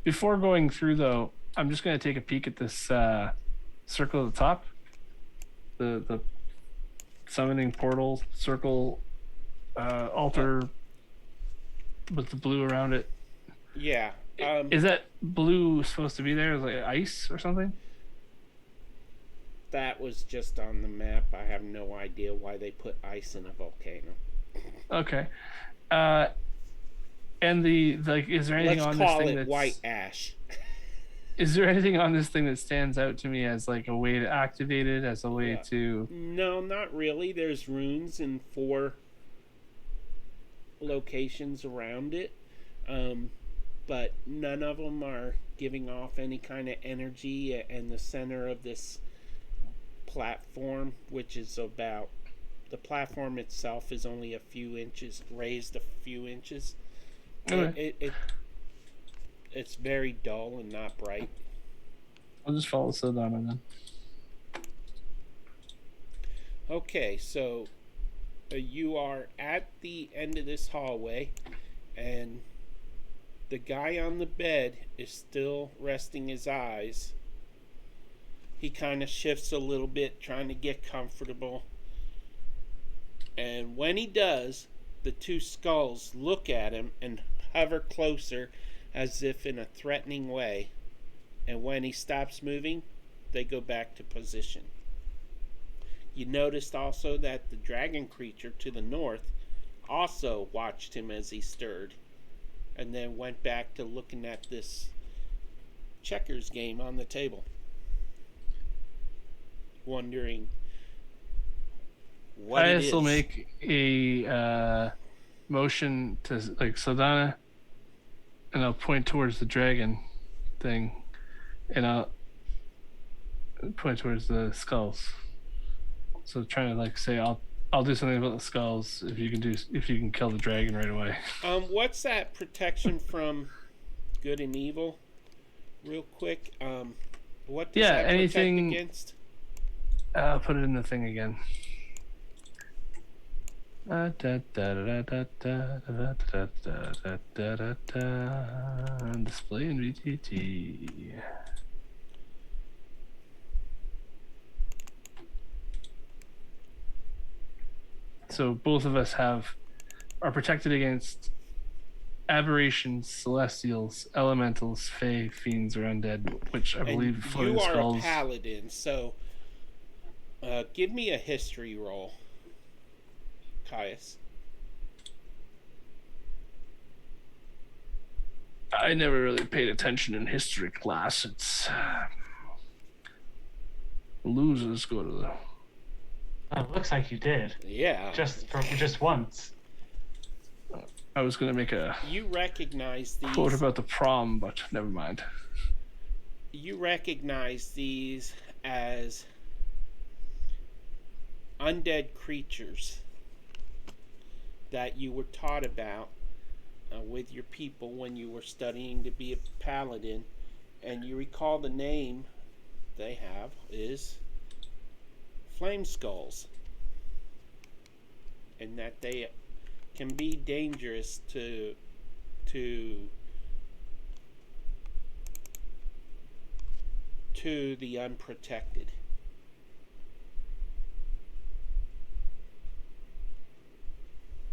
[SPEAKER 1] Before going through, though, I'm just going to take a peek at this circle at the top. The summoning portal circle altar with the blue around it.
[SPEAKER 5] Yeah.
[SPEAKER 1] Is that blue supposed to be there? Is it like ice or something?
[SPEAKER 5] That was just on the map. I have no idea why they put ice in a volcano.
[SPEAKER 1] Okay. And is there anything
[SPEAKER 5] Let's
[SPEAKER 1] on this
[SPEAKER 5] call
[SPEAKER 1] thing
[SPEAKER 5] it
[SPEAKER 1] that's
[SPEAKER 5] white ash.
[SPEAKER 1] Is there anything on this thing that stands out to me as like a way to activate it, as a way
[SPEAKER 5] Yeah.
[SPEAKER 1] to?
[SPEAKER 5] No, not really. There's runes in 4 locations around it, but none of them are giving off any kind of energy. And the center of this platform, which is about, the platform itself is only a few inches, raised a few inches.
[SPEAKER 1] Okay.
[SPEAKER 5] It's very dull and not bright.
[SPEAKER 1] I'll just follow Sildana then.
[SPEAKER 5] Okay, so you are at the end of this hallway, and the guy on the bed is still resting his eyes. He kind of shifts a little bit, trying to get comfortable. And when he does, the 2 skulls look at him and hover closer as if in a threatening way. And when he stops moving, they go back to position. You noticed also that the dragon creature to the north also watched him as he stirred, and then went back to looking at this checkers game on the table, wondering what it
[SPEAKER 1] I
[SPEAKER 5] is.
[SPEAKER 1] will make a motion to like Sildana, and I'll point towards the dragon. thing, and I'll point towards the skulls. So trying to like say I'll do something about the skulls if you can kill the dragon right away.
[SPEAKER 5] What's that protection from good and evil? Real quick. What does that
[SPEAKER 1] anything
[SPEAKER 5] protect against?
[SPEAKER 1] I'll put it in the thing again. Display in VTT. So both of us are protected against aberrations, celestials, elementals, fae, fiends, or undead, which I believe
[SPEAKER 5] And
[SPEAKER 1] floating
[SPEAKER 5] you are
[SPEAKER 1] skulls.
[SPEAKER 5] a paladin, so give me a history roll, Caius.
[SPEAKER 1] I never really paid attention in history class. It's losers go to the.
[SPEAKER 2] It looks like you did.
[SPEAKER 5] Yeah.
[SPEAKER 2] Just once.
[SPEAKER 1] I was gonna make a
[SPEAKER 5] You recognize these.
[SPEAKER 1] quote about the prom, but never mind.
[SPEAKER 5] You recognize these as undead creatures that you were taught about with your people when you were studying to be a paladin, and you recall the name they have is flame skulls, and that they can be dangerous to the unprotected.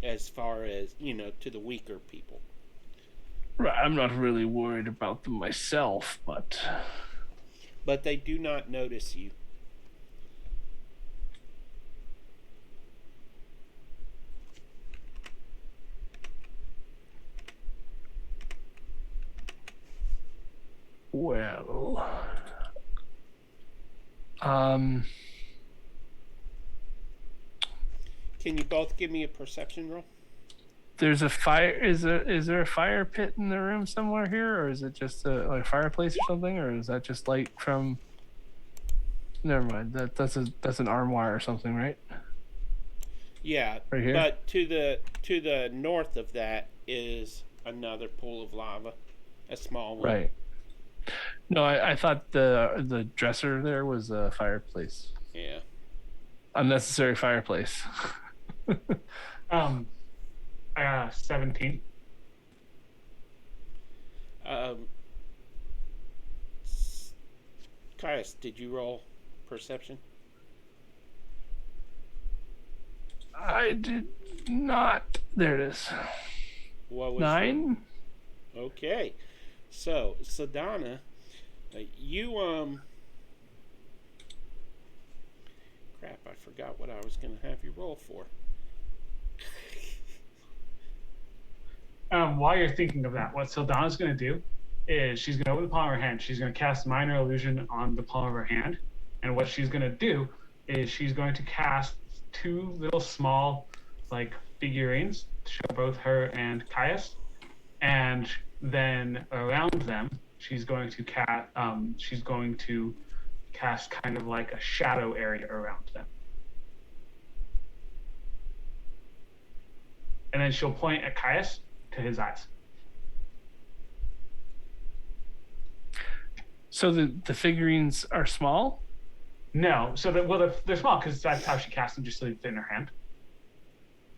[SPEAKER 5] As far as, to the weaker people.
[SPEAKER 1] Right, I'm not really worried about them myself, but
[SPEAKER 5] But they do not notice you.
[SPEAKER 1] well,
[SPEAKER 5] Can you both give me a perception roll?
[SPEAKER 1] there's a fire. Is there a fire pit in the room somewhere here, or is it just like a fireplace or something, or is that just light from? Never mind. That's an armoire or something, right?
[SPEAKER 5] Yeah,
[SPEAKER 1] Right here?
[SPEAKER 5] but to the north of that is another pool of lava, a small one.
[SPEAKER 1] Right. No, I thought the dresser there was a fireplace.
[SPEAKER 5] Yeah.
[SPEAKER 1] Unnecessary fireplace.
[SPEAKER 2] 17.
[SPEAKER 5] Caius, did you roll perception?
[SPEAKER 1] I did not. There it is.
[SPEAKER 5] What was
[SPEAKER 1] 9.
[SPEAKER 5] Okay, so Sadana, you crap, I forgot what I was gonna have you roll for.
[SPEAKER 2] While you're thinking of that, what Sildana's going to do is she's going to open the palm of her hand. She's going to cast Minor Illusion on the palm of her hand. And what she's going to do is she's going to cast 2 little small, like, figurines to show both her and Caius. And then around them, she's going to cast kind of like a shadow area around them. And then she'll point at Caius to his eyes.
[SPEAKER 1] So the figurines are small?
[SPEAKER 2] No, so they're small because that's how she cast them, just so they fit in her hand.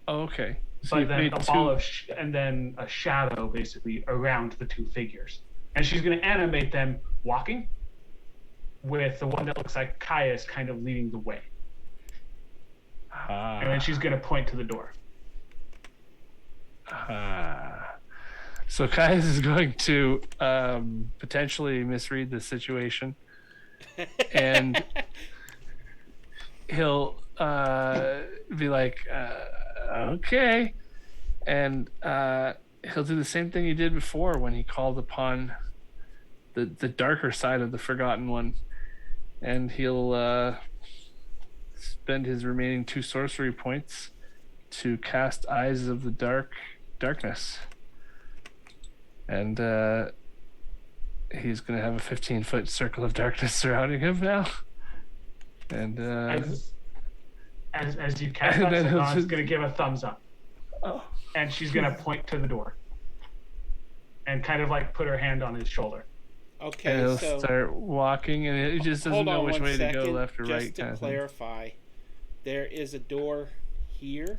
[SPEAKER 1] Oh, okay. So
[SPEAKER 2] But
[SPEAKER 1] you've
[SPEAKER 2] then
[SPEAKER 1] made
[SPEAKER 2] a ball of and then a shadow basically around the 2 figures, and she's going to animate them walking, with the one that looks like Caius kind of leading the way, and then she's going to point to the door.
[SPEAKER 1] So Caius is going to potentially misread the situation, and he'll be like, okay, and he'll do the same thing he did before when he called upon the darker side of the Forgotten One, and he'll spend his remaining 2 sorcery points to cast Eyes of the Darkness, and he's gonna have a 15-foot circle of darkness surrounding him now. And
[SPEAKER 2] as you cast
[SPEAKER 1] and
[SPEAKER 2] that,
[SPEAKER 1] then he'll
[SPEAKER 2] Sildana's
[SPEAKER 1] just-
[SPEAKER 2] going to give a thumbs up.
[SPEAKER 1] oh,
[SPEAKER 2] And she's going to point to the door. And kind of like put her hand on his shoulder.
[SPEAKER 5] Okay,
[SPEAKER 1] and he'll
[SPEAKER 5] so
[SPEAKER 1] start walking, and he just doesn't
[SPEAKER 5] hold
[SPEAKER 1] know
[SPEAKER 5] on
[SPEAKER 1] which
[SPEAKER 5] one
[SPEAKER 1] way
[SPEAKER 5] second,
[SPEAKER 1] to go, left or
[SPEAKER 5] just
[SPEAKER 1] right.
[SPEAKER 5] to
[SPEAKER 1] Kind of thing.
[SPEAKER 5] clarify, there is a door here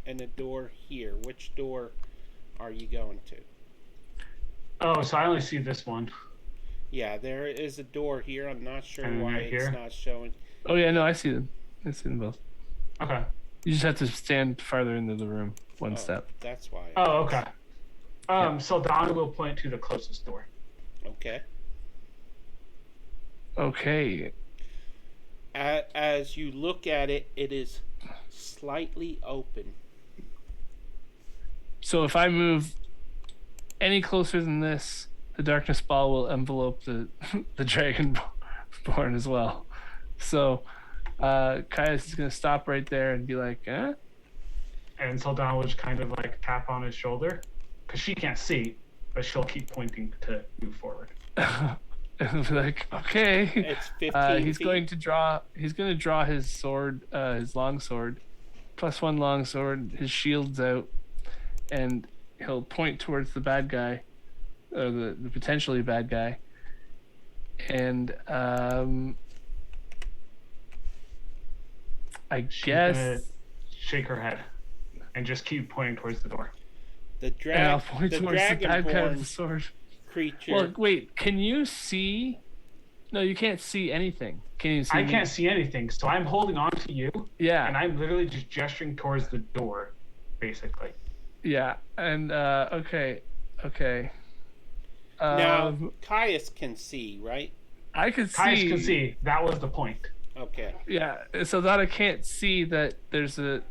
[SPEAKER 5] and a door here. Which door are you going to?
[SPEAKER 2] Oh, so I only see this one.
[SPEAKER 5] Yeah, there is a door here. I'm not sure
[SPEAKER 2] And
[SPEAKER 5] why
[SPEAKER 2] right
[SPEAKER 5] it's
[SPEAKER 2] here?
[SPEAKER 5] not showing.
[SPEAKER 1] Oh yeah, no, I see them. I see them both.
[SPEAKER 2] Okay.
[SPEAKER 1] You just have to stand farther into the room, one
[SPEAKER 5] Oh,
[SPEAKER 1] step.
[SPEAKER 5] that's why.
[SPEAKER 2] Oh, okay. Sildana will point to the closest door.
[SPEAKER 5] Okay.
[SPEAKER 1] Okay.
[SPEAKER 5] As you look at it, it is slightly open.
[SPEAKER 1] So if I move any closer than this, the darkness ball will envelope the the dragonborn as well. So Caius is gonna stop right there and be like, eh?
[SPEAKER 2] And Sildana will just kind of like tap on his shoulder. Because she can't see, but she'll keep pointing to move forward.
[SPEAKER 1] And I'll be like, okay.
[SPEAKER 5] It's 15
[SPEAKER 1] He's
[SPEAKER 5] feet.
[SPEAKER 1] going to draw. He's going to draw his sword, his long sword, +1 long sword. His shield's out, and he'll point towards the bad guy, or the potentially bad guy. And I
[SPEAKER 2] She's
[SPEAKER 1] guess.
[SPEAKER 2] gonna shake her head and just keep pointing towards the door.
[SPEAKER 5] The
[SPEAKER 1] And I'll
[SPEAKER 5] drag,
[SPEAKER 1] point
[SPEAKER 5] the
[SPEAKER 1] towards the bad guy with the
[SPEAKER 5] dragonborn
[SPEAKER 1] sword.
[SPEAKER 5] creature.
[SPEAKER 1] Well, wait. Can you see? No, you can't see anything. Can you see?
[SPEAKER 2] I
[SPEAKER 1] me?
[SPEAKER 2] can't see anything, so I'm holding on to you,
[SPEAKER 1] Yeah.
[SPEAKER 2] and I'm literally just gesturing towards the door, basically.
[SPEAKER 1] Yeah, and okay.
[SPEAKER 5] now,
[SPEAKER 1] Um,
[SPEAKER 5] Caius can see, right?
[SPEAKER 1] I could see.
[SPEAKER 2] Caius can see. That was the point.
[SPEAKER 5] Okay.
[SPEAKER 1] Yeah, so that I can't see that there's a.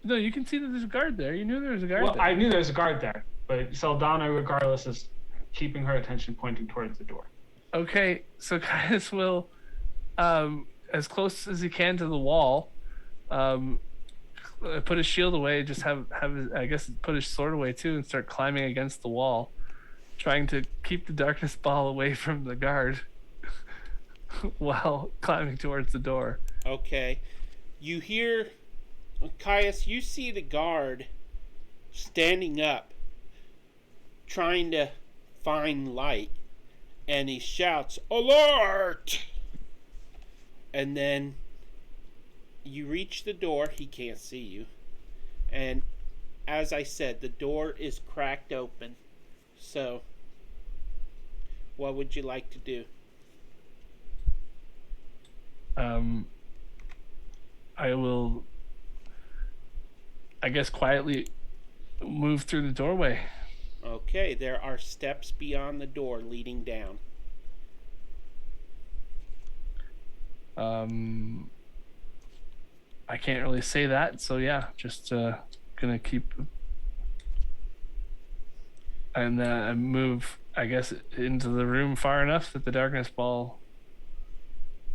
[SPEAKER 1] No, you can see that there's a guard there. You knew there was a guard
[SPEAKER 2] Well,
[SPEAKER 1] there.
[SPEAKER 2] I knew there was a guard there, but Saldana, regardless, is keeping her attention pointing towards the door.
[SPEAKER 1] Okay, so Caius will, as close as he can to the wall, put his shield away. Just have his, I guess, put his sword away too, and start climbing against the wall, trying to keep the darkness ball away from the guard, while climbing towards the door.
[SPEAKER 5] Okay. You hear, Caius, you see the guard standing up, trying to find light, and he shouts, "Alert!" And then you reach the door. He can't see you. And as I said, the door is cracked open. So, what would you like to do?
[SPEAKER 1] I will, I guess, quietly move through the doorway.
[SPEAKER 5] Okay, there are steps beyond the door leading down.
[SPEAKER 1] I can't really say that, so yeah, just gonna keep and I move, I guess, into the room far enough that the darkness ball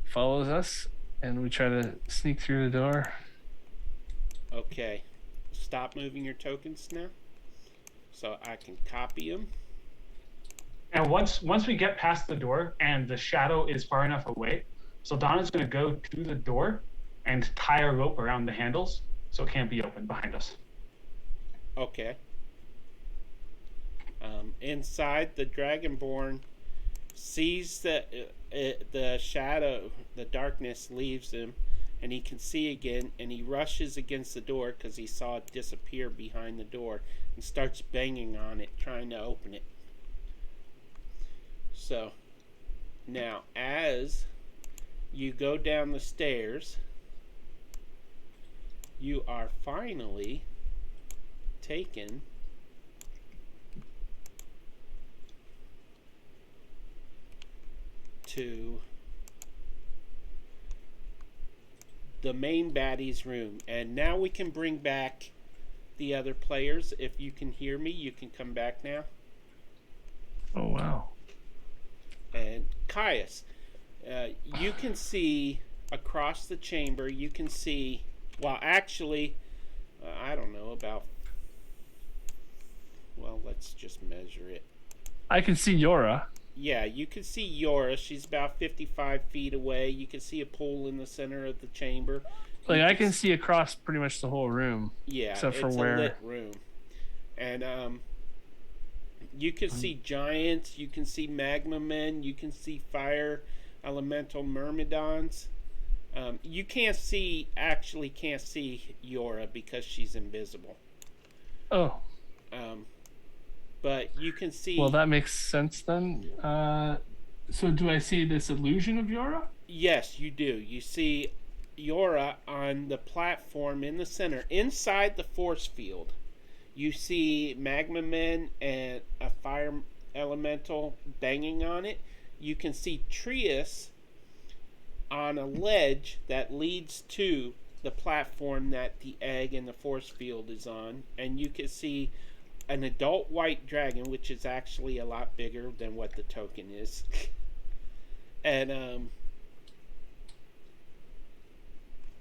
[SPEAKER 1] follows us, and we try to sneak through the door.
[SPEAKER 5] Okay, stop moving your tokens now, so I can copy them.
[SPEAKER 2] And once we get past the door and the shadow is far enough away, Saldana's going to go to the door and tie a rope around the handles so it can't be opened behind us.
[SPEAKER 5] Okay. Inside, the Dragonborn sees the shadow, the darkness leaves him, and he can see again, and he rushes against the door because he saw it disappear behind the door and starts banging on it, trying to open it. So, now, as you go down the stairs, you are finally taken to the main baddie's room. And now we can bring back the other players. If you can hear me, you can come back now.
[SPEAKER 1] Oh wow.
[SPEAKER 5] And Caius, you can see across the chamber, you can see, well, actually, I don't know, about, well, let's just measure it.
[SPEAKER 1] I can see Yora.
[SPEAKER 5] Yeah, you can see Yora. She's about 55 feet away. You can see a pool in the center of the chamber.
[SPEAKER 1] Like
[SPEAKER 5] You
[SPEAKER 1] I can see across pretty much the whole room.
[SPEAKER 5] Yeah,
[SPEAKER 1] except for
[SPEAKER 5] it's
[SPEAKER 1] where
[SPEAKER 5] a lit room. And you can see giants, you can see magma men, you can see fire elemental myrmidons. You can't see Yora because she's invisible.
[SPEAKER 1] Oh,
[SPEAKER 5] But you can see.
[SPEAKER 1] well, that makes sense then. So do I see this illusion of Yora?
[SPEAKER 5] Yes, you do. You see Yora on the platform in the center, inside the force field. You see magma men and a fire elemental banging on it. You can see Trius on a ledge that leads to the platform that the egg and the force field is on. And you can see an adult white dragon, which is actually a lot bigger than what the token is.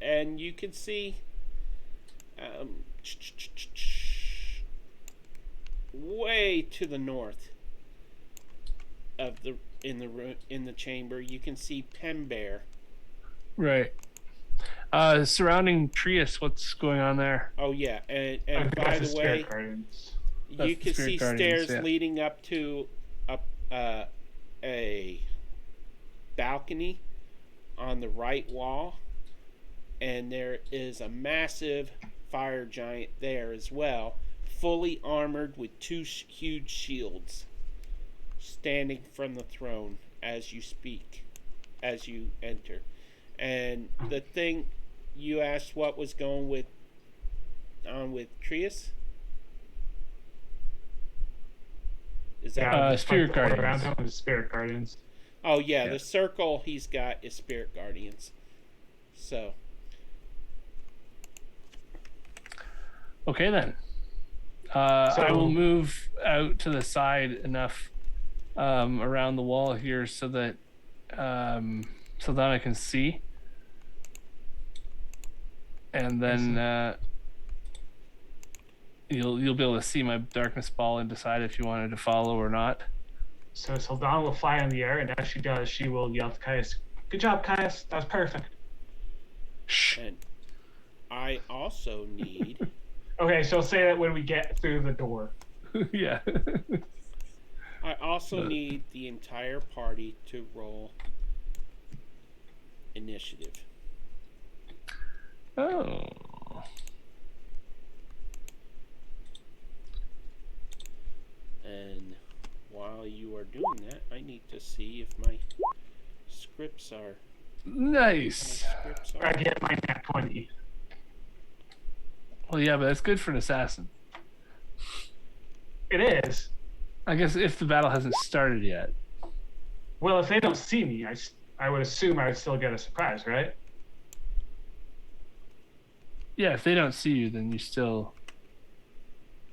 [SPEAKER 5] And you can see way to the north of the in the chamber, you can see Pembear.
[SPEAKER 1] Right. Surrounding Trius, what's going on there?
[SPEAKER 5] Oh yeah,
[SPEAKER 2] I
[SPEAKER 5] and
[SPEAKER 2] think
[SPEAKER 5] by
[SPEAKER 2] that's
[SPEAKER 5] the
[SPEAKER 2] the
[SPEAKER 5] way,
[SPEAKER 2] Spirit Guardians.
[SPEAKER 5] you
[SPEAKER 1] That's the
[SPEAKER 5] can
[SPEAKER 1] Spirit
[SPEAKER 5] see
[SPEAKER 1] Guardians,
[SPEAKER 5] stairs
[SPEAKER 1] yeah.
[SPEAKER 5] leading up to a balcony on the right wall, and there is a massive fire giant there as well, fully armored with two huge shields, standing from the throne as you enter. And the thing you asked, what was going on with Trius? Is that
[SPEAKER 2] just
[SPEAKER 1] Spirit
[SPEAKER 2] like the order
[SPEAKER 1] Guardians.
[SPEAKER 2] around him is Spirit Guardians.
[SPEAKER 5] Oh yeah,
[SPEAKER 1] Yeah.
[SPEAKER 5] the circle he's got is Spirit Guardians. So
[SPEAKER 1] Okay then. I will move out to the side enough around the wall here so that Saldana can see, and then you'll be able to see my darkness ball and decide if you wanted to follow or not.
[SPEAKER 2] So Saldana will fly in the air, and as she does, she will yell to Caius, "Good job, Caius. That was perfect."
[SPEAKER 1] Shh.
[SPEAKER 5] and I also need
[SPEAKER 2] Okay, she'll say that when we get through the door.
[SPEAKER 1] Yeah.
[SPEAKER 5] I also need the entire party to roll initiative.
[SPEAKER 1] Oh.
[SPEAKER 5] And while you are doing that, I need to see if my scripts are.
[SPEAKER 1] Nice.
[SPEAKER 2] I get my nat 20.
[SPEAKER 1] Well, yeah, but that's good for an assassin.
[SPEAKER 2] It is.
[SPEAKER 1] I guess if the battle hasn't started yet.
[SPEAKER 2] Well, if they don't see me, I would assume I would still get a surprise, right?
[SPEAKER 1] Yeah, if they don't see you, then you still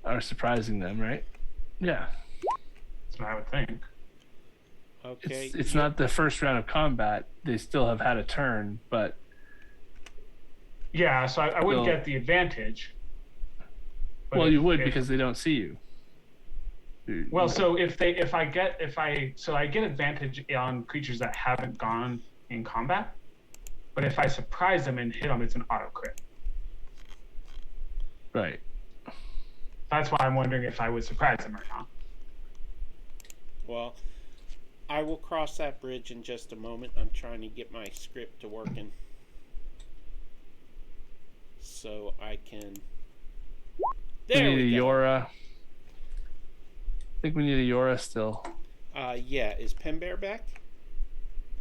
[SPEAKER 1] are surprising them, right? Yeah.
[SPEAKER 2] That's what I would think.
[SPEAKER 5] Okay.
[SPEAKER 1] It's not the first round of combat. They still have had a turn, but
[SPEAKER 2] Yeah, so I wouldn't
[SPEAKER 1] Well-
[SPEAKER 2] get the advantage. But
[SPEAKER 1] well,
[SPEAKER 2] if-
[SPEAKER 1] you would
[SPEAKER 2] if-
[SPEAKER 1] because they don't see you.
[SPEAKER 2] Well, so I get advantage on creatures that haven't gone in combat, but if I surprise them and hit them, it's an auto crit.
[SPEAKER 1] Right.
[SPEAKER 2] That's why I'm wondering if I would surprise them or not.
[SPEAKER 5] Well, I will cross that bridge in just a moment. I'm trying to get my script to working so I can. There
[SPEAKER 1] we need
[SPEAKER 5] we
[SPEAKER 1] a
[SPEAKER 5] go.
[SPEAKER 1] Yora. I think we need a Yora still.
[SPEAKER 5] Yeah. Is Pembear back?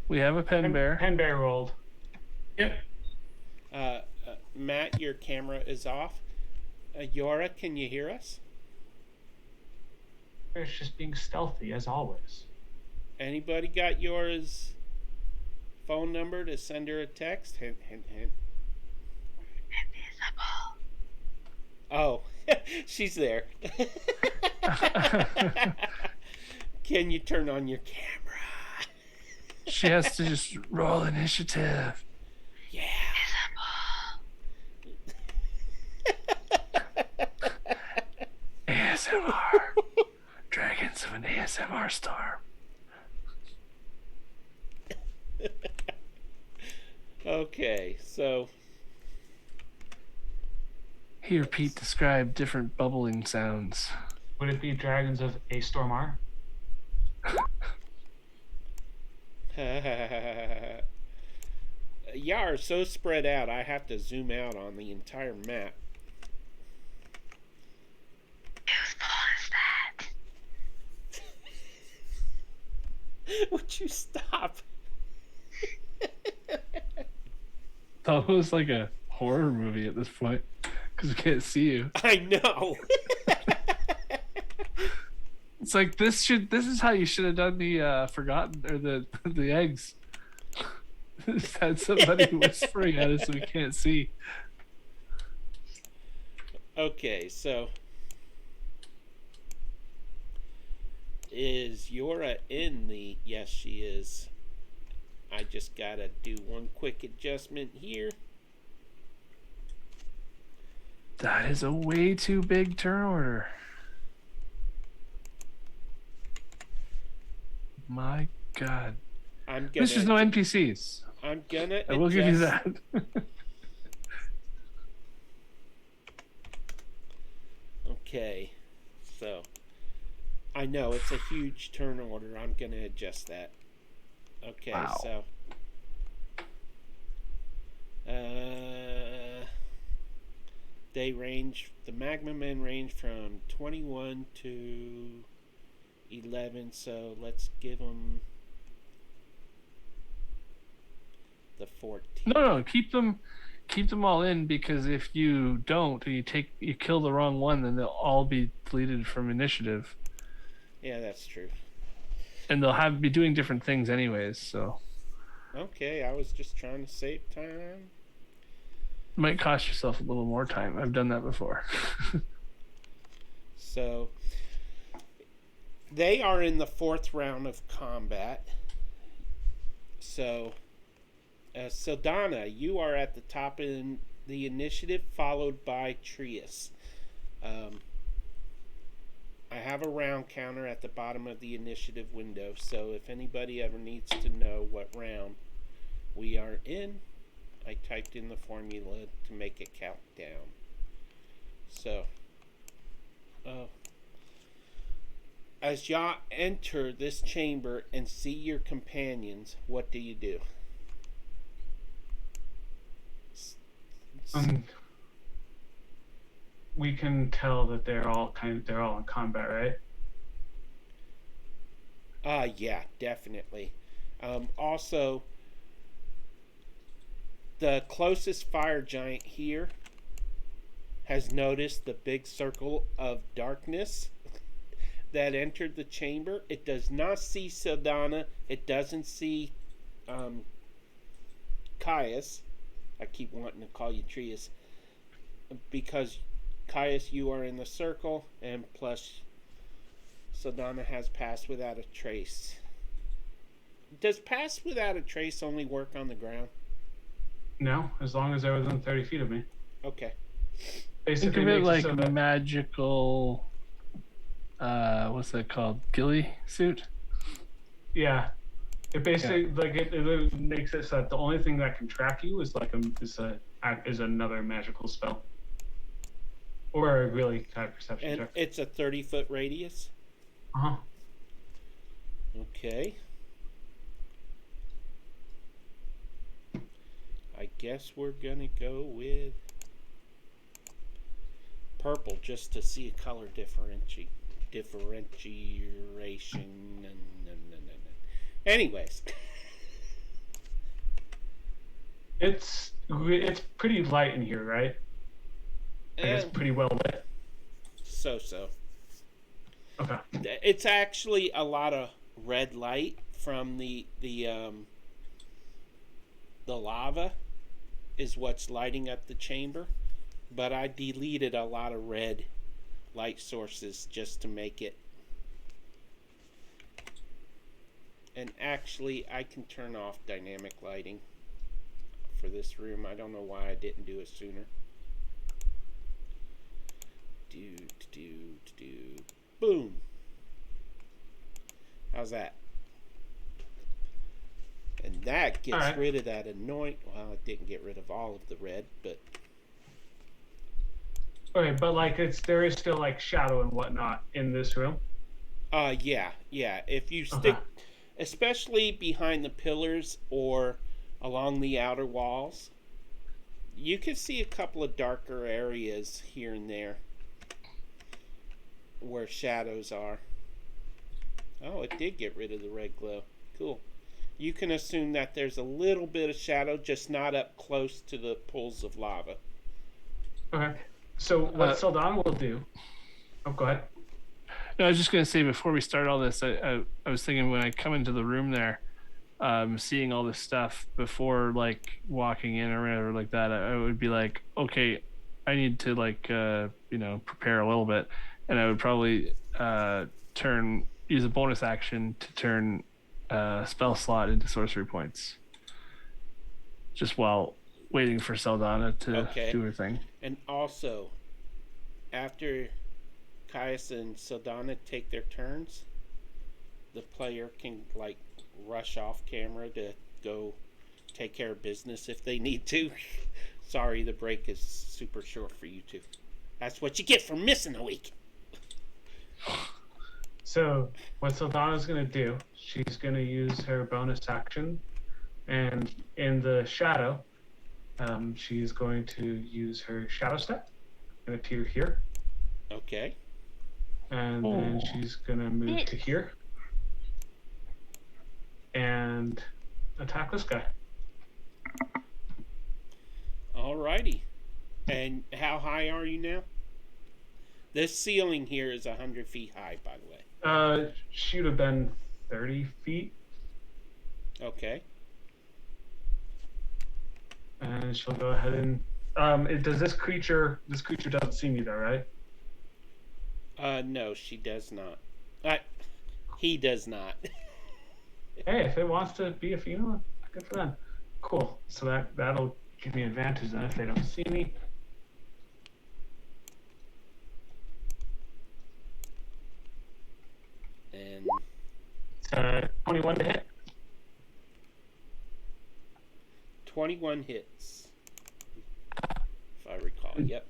[SPEAKER 1] We have a pen bear.
[SPEAKER 2] Pen bear rolled.
[SPEAKER 4] Yep.
[SPEAKER 5] Matt, your camera is off. Yora, can you hear us?
[SPEAKER 2] It's just being stealthy as always.
[SPEAKER 5] Anybody got Yora's phone number to send her a text? Hint, hint, hint. Oh, she's there. Can you turn on your camera?
[SPEAKER 1] She has to just roll initiative.
[SPEAKER 5] Yeah.
[SPEAKER 1] ASMR. Dragons of an ASMR storm.
[SPEAKER 5] Okay, so
[SPEAKER 1] Hear Pete describe different bubbling sounds.
[SPEAKER 2] Would it be dragons of A Stormar?
[SPEAKER 5] y'all are so spread out, I have to zoom out on the entire map.
[SPEAKER 3] Whose fault is that?
[SPEAKER 5] Would you stop?
[SPEAKER 1] It's almost like a horror movie at this point because we can't see you.
[SPEAKER 5] I know.
[SPEAKER 1] It's like this is how you should have done the forgotten or the eggs. Just had somebody whispering at us so we can't see.
[SPEAKER 5] Okay, so is Yora in the... Yes, she is. I just gotta do one quick adjustment here.
[SPEAKER 1] That is a way too big turn order. My God.
[SPEAKER 5] I'm gonna...
[SPEAKER 1] There's just no NPCs.
[SPEAKER 5] I'm gonna
[SPEAKER 1] I will give you
[SPEAKER 5] adjust-
[SPEAKER 1] that.
[SPEAKER 5] Okay, so I know it's a huge turn order. I'm gonna adjust that. Okay,
[SPEAKER 1] Wow.
[SPEAKER 5] so they range. The Magma Men range from 21 to 11. So let's give them the 14.
[SPEAKER 1] No, keep them all in, because if you don't and you kill the wrong one, then they'll all be deleted from initiative.
[SPEAKER 5] Yeah, that's true.
[SPEAKER 1] And they'll be doing different things anyways, so
[SPEAKER 5] Okay, I was just trying to save time.
[SPEAKER 1] it might cost yourself a little more time. I've done that before.
[SPEAKER 5] So they are in the 4th round of combat. So Sildana, you are at the top in the initiative, followed by Trius. I have a round counter at the bottom of the initiative window, so if anybody ever needs to know what round we are in, I typed in the formula to make it count down. So, as y'all enter this chamber and see your companions, what do you do?
[SPEAKER 2] We can tell that they're all in combat, right?
[SPEAKER 5] Yeah, definitely. Also, the closest fire giant here has noticed the big circle of darkness that entered the chamber. It does not see Sildana. It doesn't see Caius. I keep wanting to call you Trius, because Caius, you are in the circle, and plus Sildana has Pass Without a Trace. Does Pass Without a Trace only work on the ground?
[SPEAKER 2] No, as long as they're within 30 feet of me.
[SPEAKER 5] Okay.
[SPEAKER 1] Think
[SPEAKER 2] Basically
[SPEAKER 1] of it
[SPEAKER 2] makes
[SPEAKER 1] like
[SPEAKER 2] so that-
[SPEAKER 1] magical. What's that called? Ghillie suit.
[SPEAKER 2] Yeah. It basically it makes it so that the only thing that can track you is is another magical spell, or a really high perception
[SPEAKER 5] And
[SPEAKER 2] check.
[SPEAKER 5] it's a 30-foot radius?
[SPEAKER 2] Uh-huh.
[SPEAKER 5] Okay. I guess we're gonna go with purple just to see a color differentiation. Anyways.
[SPEAKER 2] It's pretty light in here, right? Like it's pretty well lit.
[SPEAKER 5] So.
[SPEAKER 2] Okay.
[SPEAKER 5] It's actually a lot of red light from the lava is what's lighting up the chamber, but I deleted a lot of red light sources just to make it. And actually, I can turn off dynamic lighting for this room. I don't know why I didn't do it sooner. Boom. How's that? And And that gets
[SPEAKER 2] Alright.
[SPEAKER 5] rid of that annoying. Well, it didn't get rid of all of the red, but
[SPEAKER 2] Okay, but like there is still like shadow and whatnot in this room.
[SPEAKER 5] yeah. If you stick,
[SPEAKER 2] Okay.
[SPEAKER 5] especially behind the pillars or along the outer walls, you can see a couple of darker areas here and there where shadows are. Oh, it did get rid of the red glow. Cool. You can assume that there's a little bit of shadow, just not up close to the pools of lava.
[SPEAKER 2] Okay. So what Saldana will do? Oh, go ahead.
[SPEAKER 1] No, I was just gonna say before we start all this, I was thinking when I come into the room there, seeing all this stuff before like walking in or whatever like that, I would be like, okay, I need to like prepare a little bit, and I would probably use a bonus action to turn spell slot into sorcery points, just while waiting for Saldana to do her thing.
[SPEAKER 5] And also, after Caius and Saldana take their turns, the player can like rush off camera to go take care of business if they need to. Sorry, the break is super short for you two. That's what you get for missing a week.
[SPEAKER 2] So what Saldana's gonna do? She's gonna use her bonus action, and in the shadow, she's going to use her shadow step and appear here.
[SPEAKER 5] Okay.
[SPEAKER 2] And then she's gonna move to here and attack this guy.
[SPEAKER 5] Alrighty. And how high are you now? This ceiling here is 100 feet high, by the way.
[SPEAKER 2] She would have been 30 feet,
[SPEAKER 5] Okay.
[SPEAKER 2] and she'll go ahead and does this creature doesn't see me though, right?
[SPEAKER 5] No, she does not. He does not.
[SPEAKER 2] Hey, if it wants to be a female, good for them. Cool. So that'll give me advantage then if they don't see me.
[SPEAKER 5] And
[SPEAKER 2] It's 21 to hit.
[SPEAKER 5] 21 hits. If I recall. Yep.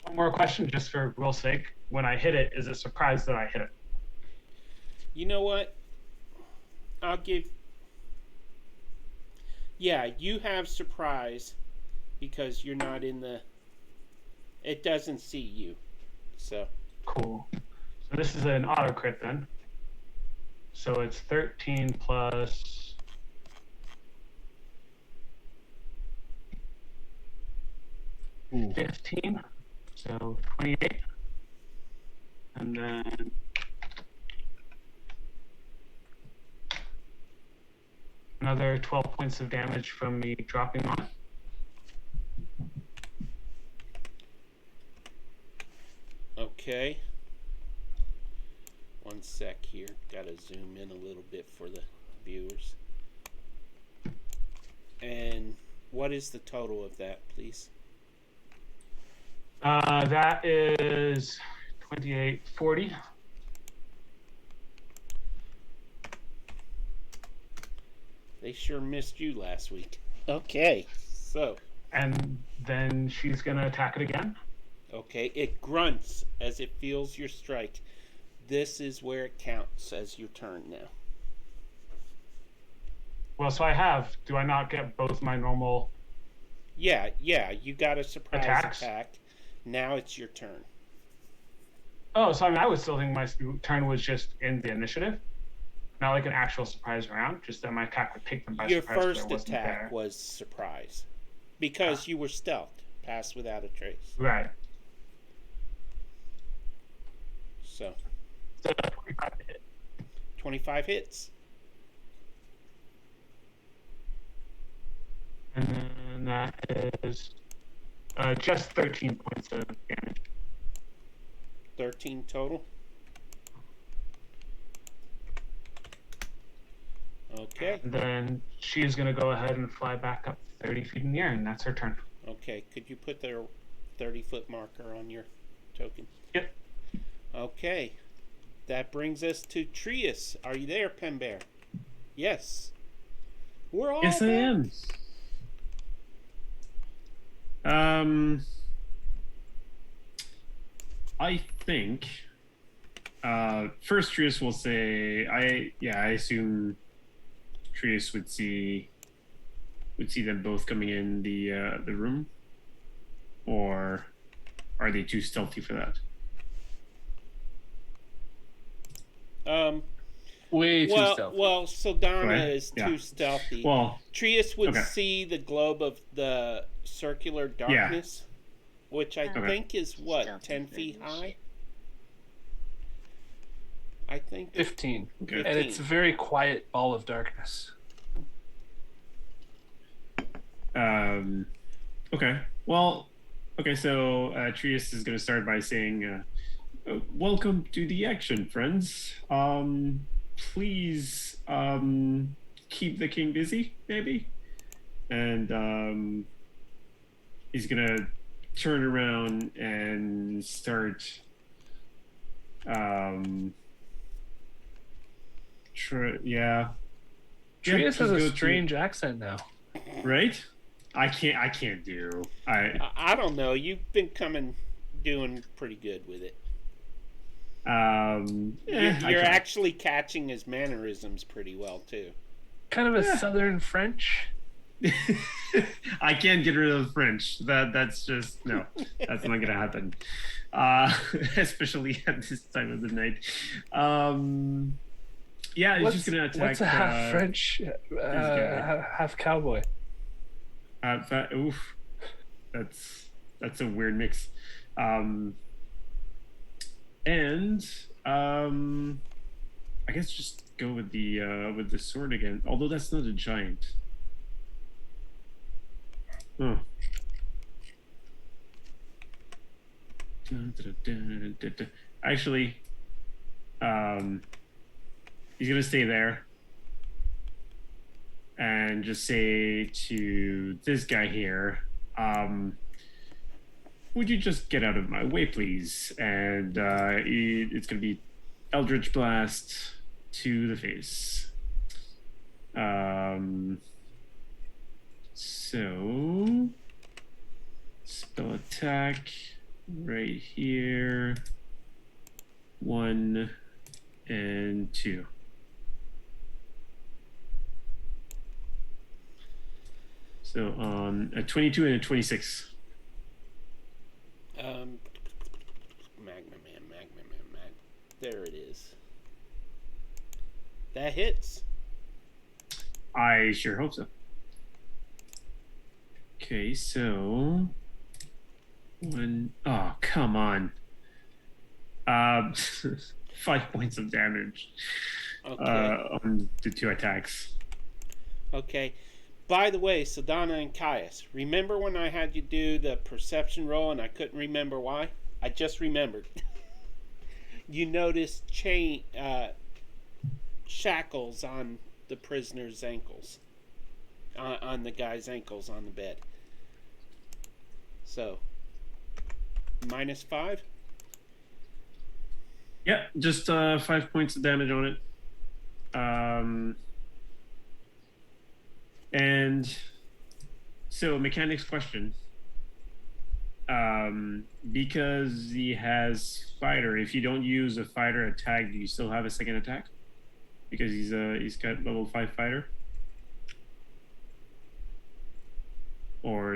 [SPEAKER 2] One more question, just for real sake. When I hit it, is it surprised that I hit it?
[SPEAKER 5] You know what? I'll give. Yeah, you have surprise because you're not in the. It doesn't see you. So.
[SPEAKER 2] Cool. So this is an auto crit then. So it's 13 plus.
[SPEAKER 1] Ooh.
[SPEAKER 2] 15. So 28. And then. Another 12 points of damage from me dropping on it.
[SPEAKER 5] Okay. One sec here. Gotta zoom in a little bit for the viewers. And what is the total of that, please?
[SPEAKER 2] That is 28, 40.
[SPEAKER 5] They sure missed you last week. Okay, so.
[SPEAKER 2] And then she's going to attack it again.
[SPEAKER 5] Okay, it grunts as it feels your strike. This is where it counts as your turn now.
[SPEAKER 2] Well, so I have. Do I not get both my normal?
[SPEAKER 5] Yeah, you got a surprise
[SPEAKER 2] Attacks?
[SPEAKER 5] attack. Now it's your turn.
[SPEAKER 2] Oh, so I mean, I would still think my turn was just in the initiative. Not like an actual surprise round, just that my attack would take them by
[SPEAKER 5] Your
[SPEAKER 2] surprise.
[SPEAKER 5] first
[SPEAKER 2] but I wasn't
[SPEAKER 5] attack
[SPEAKER 2] there.
[SPEAKER 5] was surprise. Because you were stealthed. Pass without a trace.
[SPEAKER 2] Right.
[SPEAKER 5] So,
[SPEAKER 2] So 25 to hit.
[SPEAKER 5] 25 hits.
[SPEAKER 2] And then that is just 13 points of damage.
[SPEAKER 5] 13 total. Okay.
[SPEAKER 2] And then she is going to go ahead and fly back up 30 feet in the air, and that's her turn.
[SPEAKER 5] Okay, could you put the 30-foot marker on your token?
[SPEAKER 2] Yep.
[SPEAKER 5] Okay. That brings us to Trius. Are you there, Pen Bear? Yes. We're all
[SPEAKER 4] Yes, I
[SPEAKER 5] back.
[SPEAKER 4] am. I think first Trius will say I assume Trius would see them both coming in the room, or are they too stealthy for that?
[SPEAKER 1] Way too
[SPEAKER 5] Well,
[SPEAKER 1] stealthy.
[SPEAKER 5] Saldana
[SPEAKER 4] Right?
[SPEAKER 5] is
[SPEAKER 4] Yeah.
[SPEAKER 5] too stealthy.
[SPEAKER 4] Well,
[SPEAKER 5] Trius would
[SPEAKER 4] okay.
[SPEAKER 5] see the globe of the circular darkness, which I
[SPEAKER 3] Okay.
[SPEAKER 5] think is what,
[SPEAKER 3] Stealthy
[SPEAKER 5] 10 feet
[SPEAKER 3] version.
[SPEAKER 5] high? I think
[SPEAKER 1] 15.
[SPEAKER 4] Okay.
[SPEAKER 1] And it's a very quiet ball of darkness.
[SPEAKER 4] Okay. Well, okay. So Trius is going to start by saying, "Welcome to the action, friends. Please keep the king busy, maybe." And he's going to turn around and start. Yeah.
[SPEAKER 1] Trius has
[SPEAKER 4] just
[SPEAKER 1] a
[SPEAKER 4] go to-
[SPEAKER 1] strange accent now.
[SPEAKER 4] Right? I can't do.
[SPEAKER 5] I don't know. You've been doing pretty good with it. You're actually catching his mannerisms pretty well too.
[SPEAKER 1] Kind of a southern French.
[SPEAKER 4] I can't get rid of the French. That's just no. That's not gonna happen. Especially at this time of the night. Yeah, he's just gonna attack.
[SPEAKER 1] What's a half French,
[SPEAKER 4] guy.
[SPEAKER 1] half cowboy?
[SPEAKER 4] Oof, that's a weird mix. I guess just go with the sword again. Although that's not a giant. Oh. Actually, he's gonna stay there and just say to this guy here, would you just get out of my way, please? And it's gonna be Eldritch Blast to the face. So spell attack right here. 1 and 2. So on a 22 and a 26.
[SPEAKER 5] Magma Man. There it is. That hits.
[SPEAKER 4] I sure hope so. Okay, so oh, come on. 5 points of damage on the 2 attacks.
[SPEAKER 5] Okay. By the way, Saldana and Caius, remember when I had you do the perception roll and I couldn't remember why? I just remembered. You noticed shackles on the prisoner's ankles. On the guy's ankles on the bed. So, -5?
[SPEAKER 4] Yeah, just 5 points of damage on it. And so mechanics question. Because he has fighter, if you don't use a fighter attack, do you still have a second attack? Because he's got level 5 fighter? Or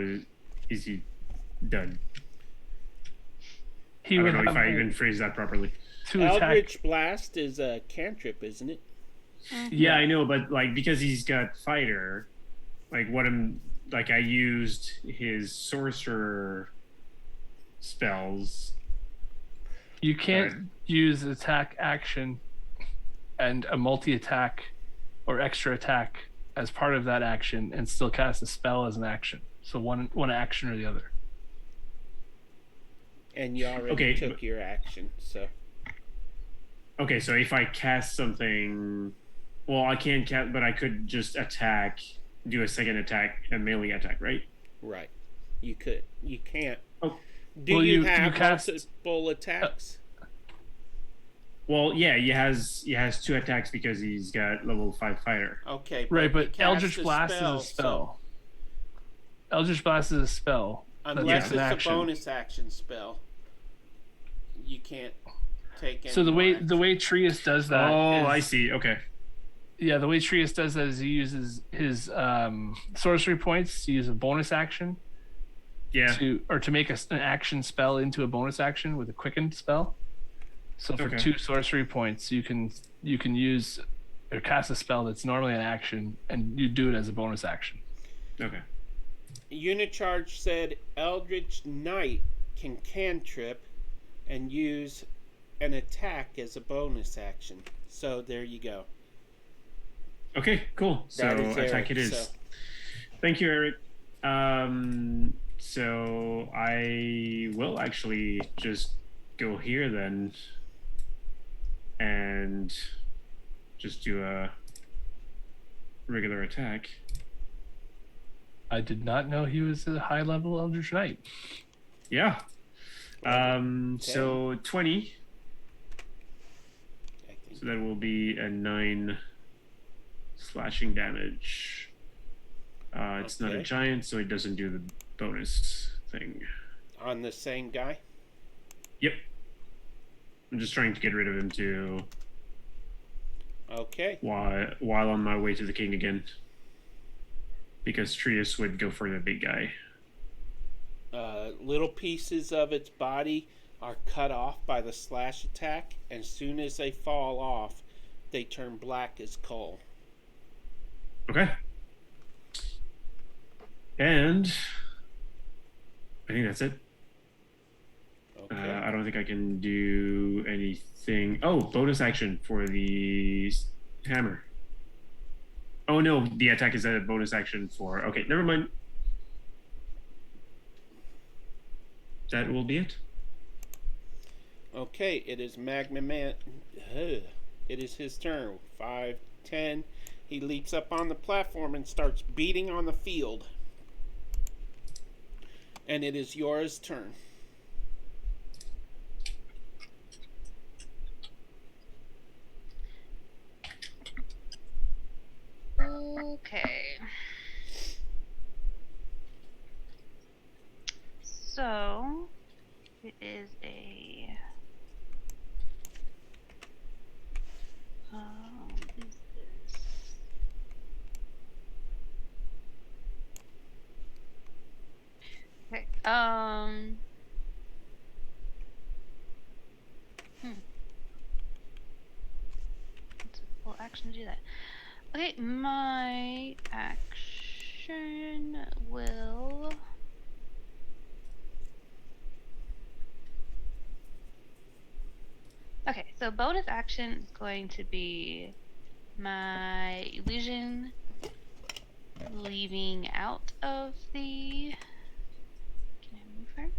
[SPEAKER 4] is he done?
[SPEAKER 1] He
[SPEAKER 4] I
[SPEAKER 1] would
[SPEAKER 4] don't know if
[SPEAKER 1] have
[SPEAKER 4] I even phrased that properly.
[SPEAKER 1] to attack.
[SPEAKER 5] Eldritch Blast is a cantrip, isn't it?
[SPEAKER 4] Yeah, I know, but like because he's got fighter, like I used his sorcerer spells.
[SPEAKER 1] You can't use attack action and a multi-attack or extra attack as part of that action and still cast a spell as an action. So one action or the other.
[SPEAKER 5] And you already took your action, so.
[SPEAKER 4] Okay, so if I cast something, well, I can't cast, but I could just do a second attack, a melee attack, right?
[SPEAKER 5] Right. You could. You can't.
[SPEAKER 4] Oh.
[SPEAKER 5] Do you have
[SPEAKER 1] cast
[SPEAKER 5] multiple attacks?
[SPEAKER 4] Well, yeah, he has 2 attacks because he's got level 5 fighter.
[SPEAKER 5] Okay,
[SPEAKER 1] Right,
[SPEAKER 5] he
[SPEAKER 1] but
[SPEAKER 5] cast
[SPEAKER 1] Eldritch
[SPEAKER 5] a
[SPEAKER 1] Blast
[SPEAKER 5] spell,
[SPEAKER 1] is a spell. Eldritch Blast is a spell.
[SPEAKER 5] So,
[SPEAKER 1] That's
[SPEAKER 5] unless
[SPEAKER 1] an
[SPEAKER 5] it's
[SPEAKER 1] action.
[SPEAKER 5] a bonus action spell, you can't take any
[SPEAKER 1] So the way
[SPEAKER 5] more
[SPEAKER 1] the way Trius does that
[SPEAKER 4] Oh, I
[SPEAKER 1] is-
[SPEAKER 4] see. Okay.
[SPEAKER 1] Yeah, the way Trius does that is he uses his sorcery points to use a bonus action
[SPEAKER 4] Yeah.
[SPEAKER 1] to make an action spell into a bonus action with a quickened spell. So for
[SPEAKER 4] Okay.
[SPEAKER 1] 2 sorcery points, you can use or cast a spell that's normally an action, and you do it as a bonus action.
[SPEAKER 4] Okay.
[SPEAKER 5] Unicharge said Eldritch Knight can cantrip and use an attack as a bonus action. So there you go.
[SPEAKER 4] Okay, cool. So
[SPEAKER 5] That is
[SPEAKER 4] attack
[SPEAKER 5] Eric,
[SPEAKER 4] it is.
[SPEAKER 5] so.
[SPEAKER 4] Thank you, Eric. So I will actually just go here then and just do a regular attack.
[SPEAKER 1] I did not know he was a high level Eldritch Knight.
[SPEAKER 4] Yeah. So 20.
[SPEAKER 5] I think.
[SPEAKER 4] So that will be a 9 slashing damage. It's not a
[SPEAKER 5] Okay.
[SPEAKER 4] giant, so it doesn't do the bonus thing.
[SPEAKER 5] On the same guy?
[SPEAKER 4] Yep. I'm just trying to get rid of him too
[SPEAKER 5] Okay.
[SPEAKER 4] while on my way to the king again. Because Trius would go for the big guy.
[SPEAKER 5] Little pieces of its body are cut off by the slash attack, and as soon as they fall off, they turn black as coal.
[SPEAKER 4] Okay. And I think that's it.
[SPEAKER 5] Okay.
[SPEAKER 4] I don't think I can do anything. Oh, bonus action for the hammer. Oh no, the attack is a bonus action for. Okay, never mind. That will be it.
[SPEAKER 5] Okay, it is Magma Man. It is his turn. 5, 10. He leaps up on the platform and starts beating on the field. And it is yours turn.
[SPEAKER 3] Okay. So it is a is this okay? It's a full action to do that. Okay, my action will. Okay, so bonus action is going to be my illusion leaving out of the. Can I move her?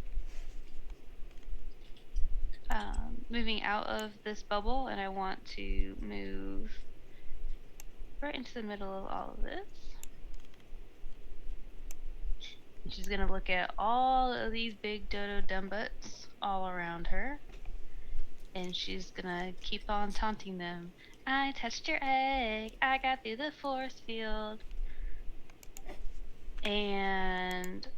[SPEAKER 3] Moving out of this bubble, and I want to move right into the middle of all of this. She's gonna look at all of these big dodo dumbbutts all around her. And she's gonna keep on taunting them. I touched your egg. I got through the force field. And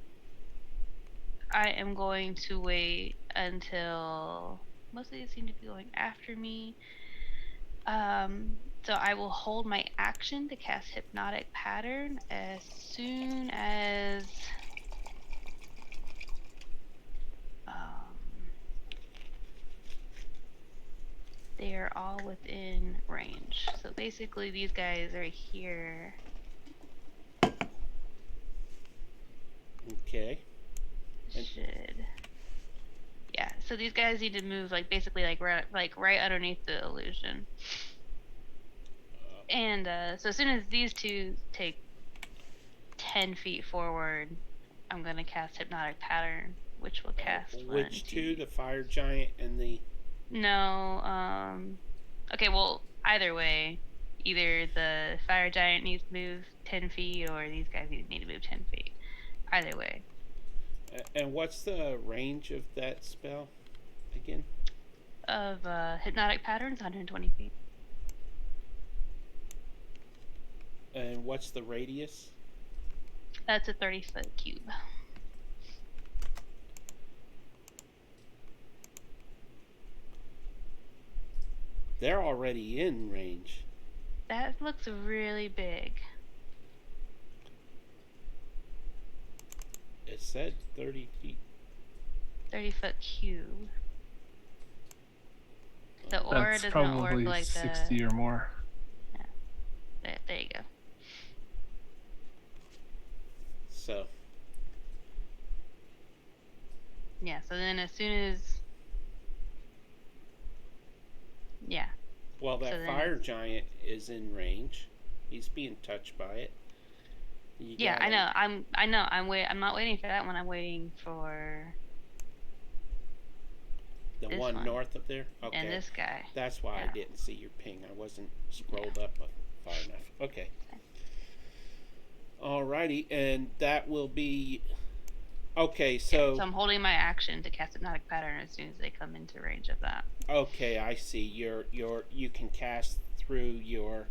[SPEAKER 3] I am going to wait until most of these seem to be going after me. So I will hold my action to cast Hypnotic Pattern as soon as they are all within range. So basically these guys are here.
[SPEAKER 5] Okay.
[SPEAKER 3] Yeah, so these guys need to move like basically like right underneath the illusion. And so as soon as these two take 10 feet forward, I'm gonna cast Hypnotic Pattern, which will cast
[SPEAKER 5] which two? The fire giant and the.
[SPEAKER 3] No, okay, well, either way, either the fire giant needs to move 10 feet or these guys need to move 10 feet. Either way.
[SPEAKER 5] And what's the range of that spell again?
[SPEAKER 3] of hypnotic patterns, 120 feet.
[SPEAKER 5] And what's the radius?
[SPEAKER 3] That's a 30-foot cube.
[SPEAKER 5] They're already in range.
[SPEAKER 3] That looks really big.
[SPEAKER 5] It said 30 feet.
[SPEAKER 3] 30-foot cube. The aura
[SPEAKER 1] That's
[SPEAKER 3] does not
[SPEAKER 1] probably
[SPEAKER 3] work like
[SPEAKER 1] 60
[SPEAKER 3] the.
[SPEAKER 1] or more.
[SPEAKER 3] There you go.
[SPEAKER 5] So,
[SPEAKER 3] Yeah. So then, as soon as. Yeah.
[SPEAKER 5] well, that
[SPEAKER 3] So then
[SPEAKER 5] fire giant is in range. He's being touched by it. You
[SPEAKER 3] Yeah, I
[SPEAKER 5] gotta-
[SPEAKER 3] know. I'm not waiting for that one. I'm waiting for
[SPEAKER 5] The
[SPEAKER 3] this
[SPEAKER 5] one
[SPEAKER 3] one.
[SPEAKER 5] north of there? Okay.
[SPEAKER 3] and this guy.
[SPEAKER 5] That's why I
[SPEAKER 3] Yeah.
[SPEAKER 5] didn't see your ping. I wasn't scrolled up far enough. Okay. Alrighty, and that will be. Okay, so.
[SPEAKER 3] So I'm holding my action to cast hypnotic pattern as soon as they come into range of that.
[SPEAKER 5] Okay, I see. You can cast through your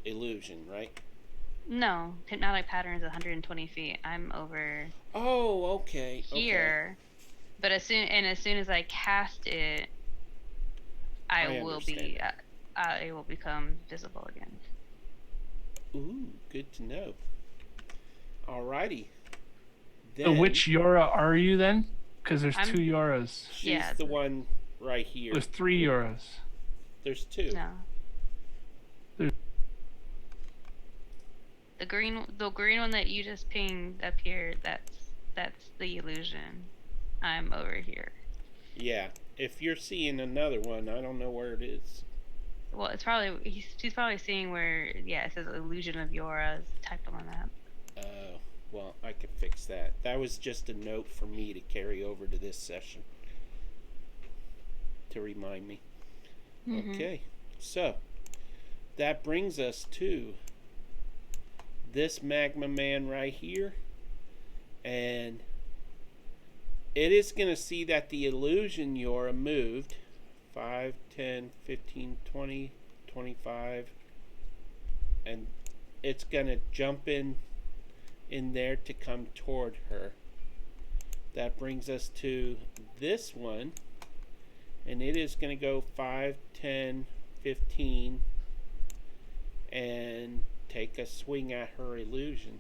[SPEAKER 5] illusion, right?
[SPEAKER 3] No, hypnotic pattern is 120 feet. I'm over
[SPEAKER 5] Oh, okay.
[SPEAKER 3] here, but as soon as I cast it,
[SPEAKER 5] I
[SPEAKER 3] will
[SPEAKER 5] understand
[SPEAKER 3] be it will become visible again.
[SPEAKER 5] Okay. Ooh, good to know. Alrighty.
[SPEAKER 1] So
[SPEAKER 5] Then
[SPEAKER 1] which Yora are you then? Because there's
[SPEAKER 3] I'm-
[SPEAKER 1] 2 Yoras.
[SPEAKER 5] she's
[SPEAKER 3] Yeah,
[SPEAKER 5] the one right here.
[SPEAKER 1] There's 3 Yoras.
[SPEAKER 5] There's two.
[SPEAKER 3] No.
[SPEAKER 1] There-
[SPEAKER 3] The green one that you just pinged up here, that's the illusion. I'm over here.
[SPEAKER 5] Yeah. If you're seeing another one, I don't know where it is.
[SPEAKER 3] Well, it's probably she's probably seeing where it says illusion of Yora's typed on the map.
[SPEAKER 5] Well, I could fix that. That was just a note for me to carry over to this session to remind me.
[SPEAKER 3] Mhm.
[SPEAKER 5] Okay, so that brings us to this magma man right here, and it is going to see that the illusion Yora moved 5, 10, 15, 20, 25, and it's going to jump in there to come toward her. That brings us to this one, and it is going to go 5, 10, 15, and take a swing at her illusion.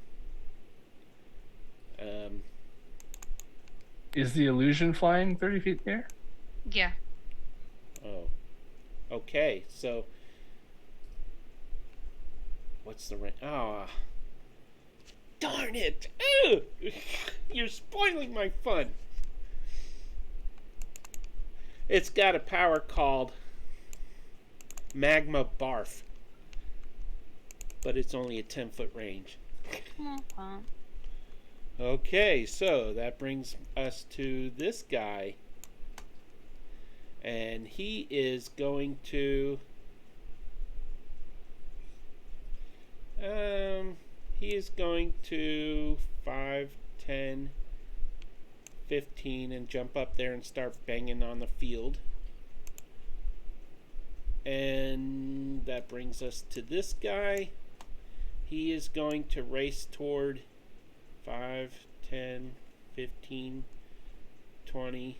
[SPEAKER 1] Is the illusion flying 30 feet there?
[SPEAKER 3] Yeah.
[SPEAKER 5] Oh, okay. So, what's the range? Oh, darn it! Ugh! You're spoiling my fun. It's got a power called Magma Barf, but it's only a 10-foot range.
[SPEAKER 3] Womp
[SPEAKER 5] Okay, so that brings us to this guy. And he is going to he is going to 5, 10, 15 and jump up there and start banging on the field. And that brings us to this guy. He is going to race toward 5, 10, 15, 20.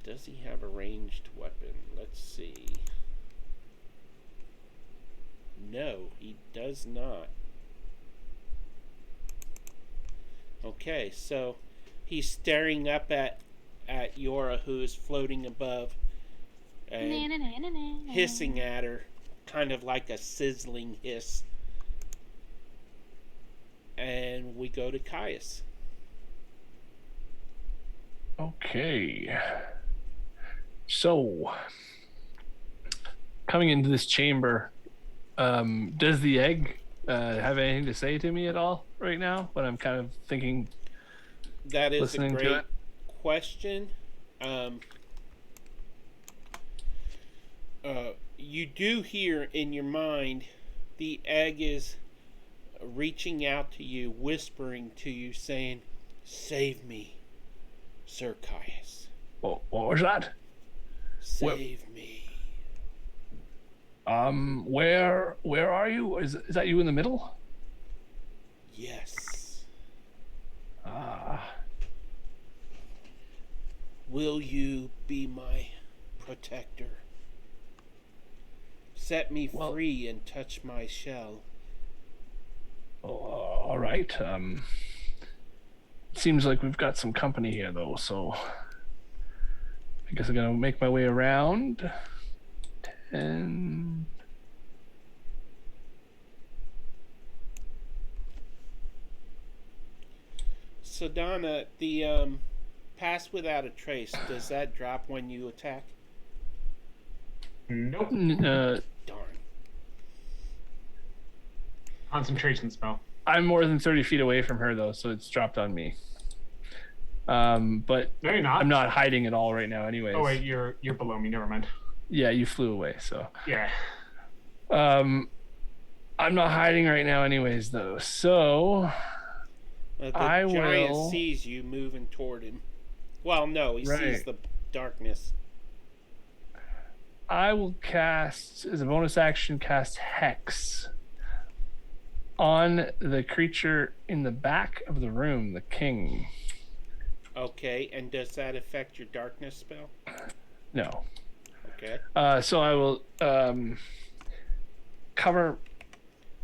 [SPEAKER 5] Does he have a ranged weapon? Let's see. No, he does not. Okay, so he's staring up at Yora, who is floating above, and hissing at her, kind of like a sizzling hiss. And we go to Caius.
[SPEAKER 1] Okay. So, coming into this chamber, does the egg have anything to say to me at all right now? But I'm kind of thinking,
[SPEAKER 5] That is a
[SPEAKER 1] listening to
[SPEAKER 5] great
[SPEAKER 1] it.
[SPEAKER 5] question. You do hear in your mind the egg is reaching out to you, whispering to you, saying, "Save me, Sir Caius."
[SPEAKER 1] What was that?
[SPEAKER 5] Save me.
[SPEAKER 1] Where are you? Is that you in the middle?
[SPEAKER 5] Yes.
[SPEAKER 1] Ah,
[SPEAKER 5] Will you be my protector? Set me
[SPEAKER 1] Well-
[SPEAKER 5] free and touch my shell.
[SPEAKER 1] all right. Seems like we've got some company here, though. So I guess I'm gonna make my way around. And
[SPEAKER 5] So Donna, the pass without a trace, does that drop when you attack?
[SPEAKER 2] Nope.
[SPEAKER 5] Darn.
[SPEAKER 2] Concentration spell.
[SPEAKER 1] I'm more than 30 feet away from her, though, so it's dropped on me. But
[SPEAKER 2] No, you're not.
[SPEAKER 1] I'm not hiding at all right now, anyways.
[SPEAKER 2] Oh wait, you're below me. Never mind.
[SPEAKER 1] Yeah, you flew away, so.
[SPEAKER 2] Yeah.
[SPEAKER 1] I'm not hiding right now, anyways, though. So
[SPEAKER 5] The
[SPEAKER 1] I
[SPEAKER 5] giant
[SPEAKER 1] will-
[SPEAKER 5] sees you moving toward him. Well, no, he sees
[SPEAKER 1] Right.
[SPEAKER 5] the darkness.
[SPEAKER 1] I will cast, as a bonus action, cast Hex on the creature in the back of the room, the king.
[SPEAKER 5] Okay, and does that affect your darkness spell?
[SPEAKER 1] No.
[SPEAKER 5] Okay.
[SPEAKER 1] So I will cover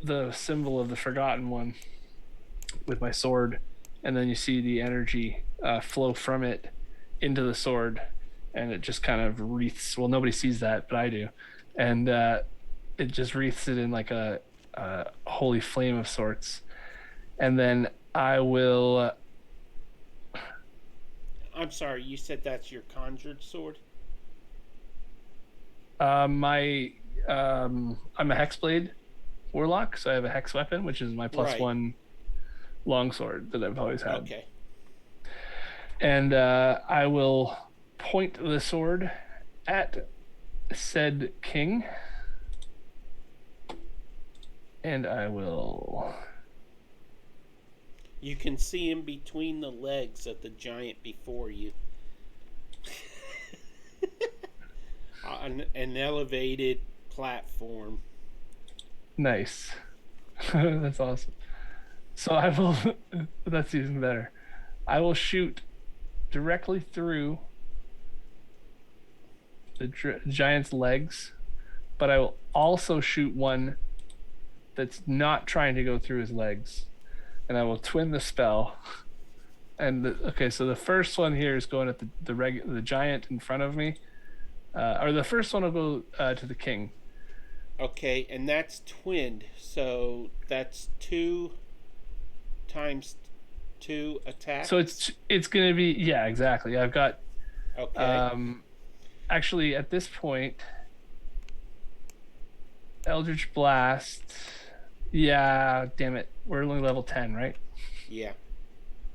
[SPEAKER 1] the symbol of the Forgotten One with my sword, and then you see the energy flow from it into the sword, and it just kind of wreaths. Well, nobody sees that, but I do, and it just wreaths it in like a holy flame of sorts, and then I will.
[SPEAKER 5] I'm sorry, you said that's your conjured sword?
[SPEAKER 1] I'm a Hexblade warlock, so I have a hex weapon, which is my plus
[SPEAKER 5] Right.
[SPEAKER 1] one longsword that I've always had.
[SPEAKER 5] Okay.
[SPEAKER 1] And I will point the sword at said king, and I will.
[SPEAKER 5] You can see him between the legs of the giant before you. On an elevated platform.
[SPEAKER 1] Nice. That's awesome. So I will. That's even better. I will shoot directly through the giant's legs, but I will also shoot one that's not trying to go through his legs, and I will twin the spell. And okay, so the first one here is going at the giant in front of me, or the first one will go to the king.
[SPEAKER 5] Okay, and that's twinned, so that's 2 times 2 attacks.
[SPEAKER 1] So it's gonna be, yeah, exactly. I've got
[SPEAKER 5] okay.
[SPEAKER 1] actually at this point, Eldritch Blast. Yeah, damn it, we're only level 10, right?
[SPEAKER 5] Yeah.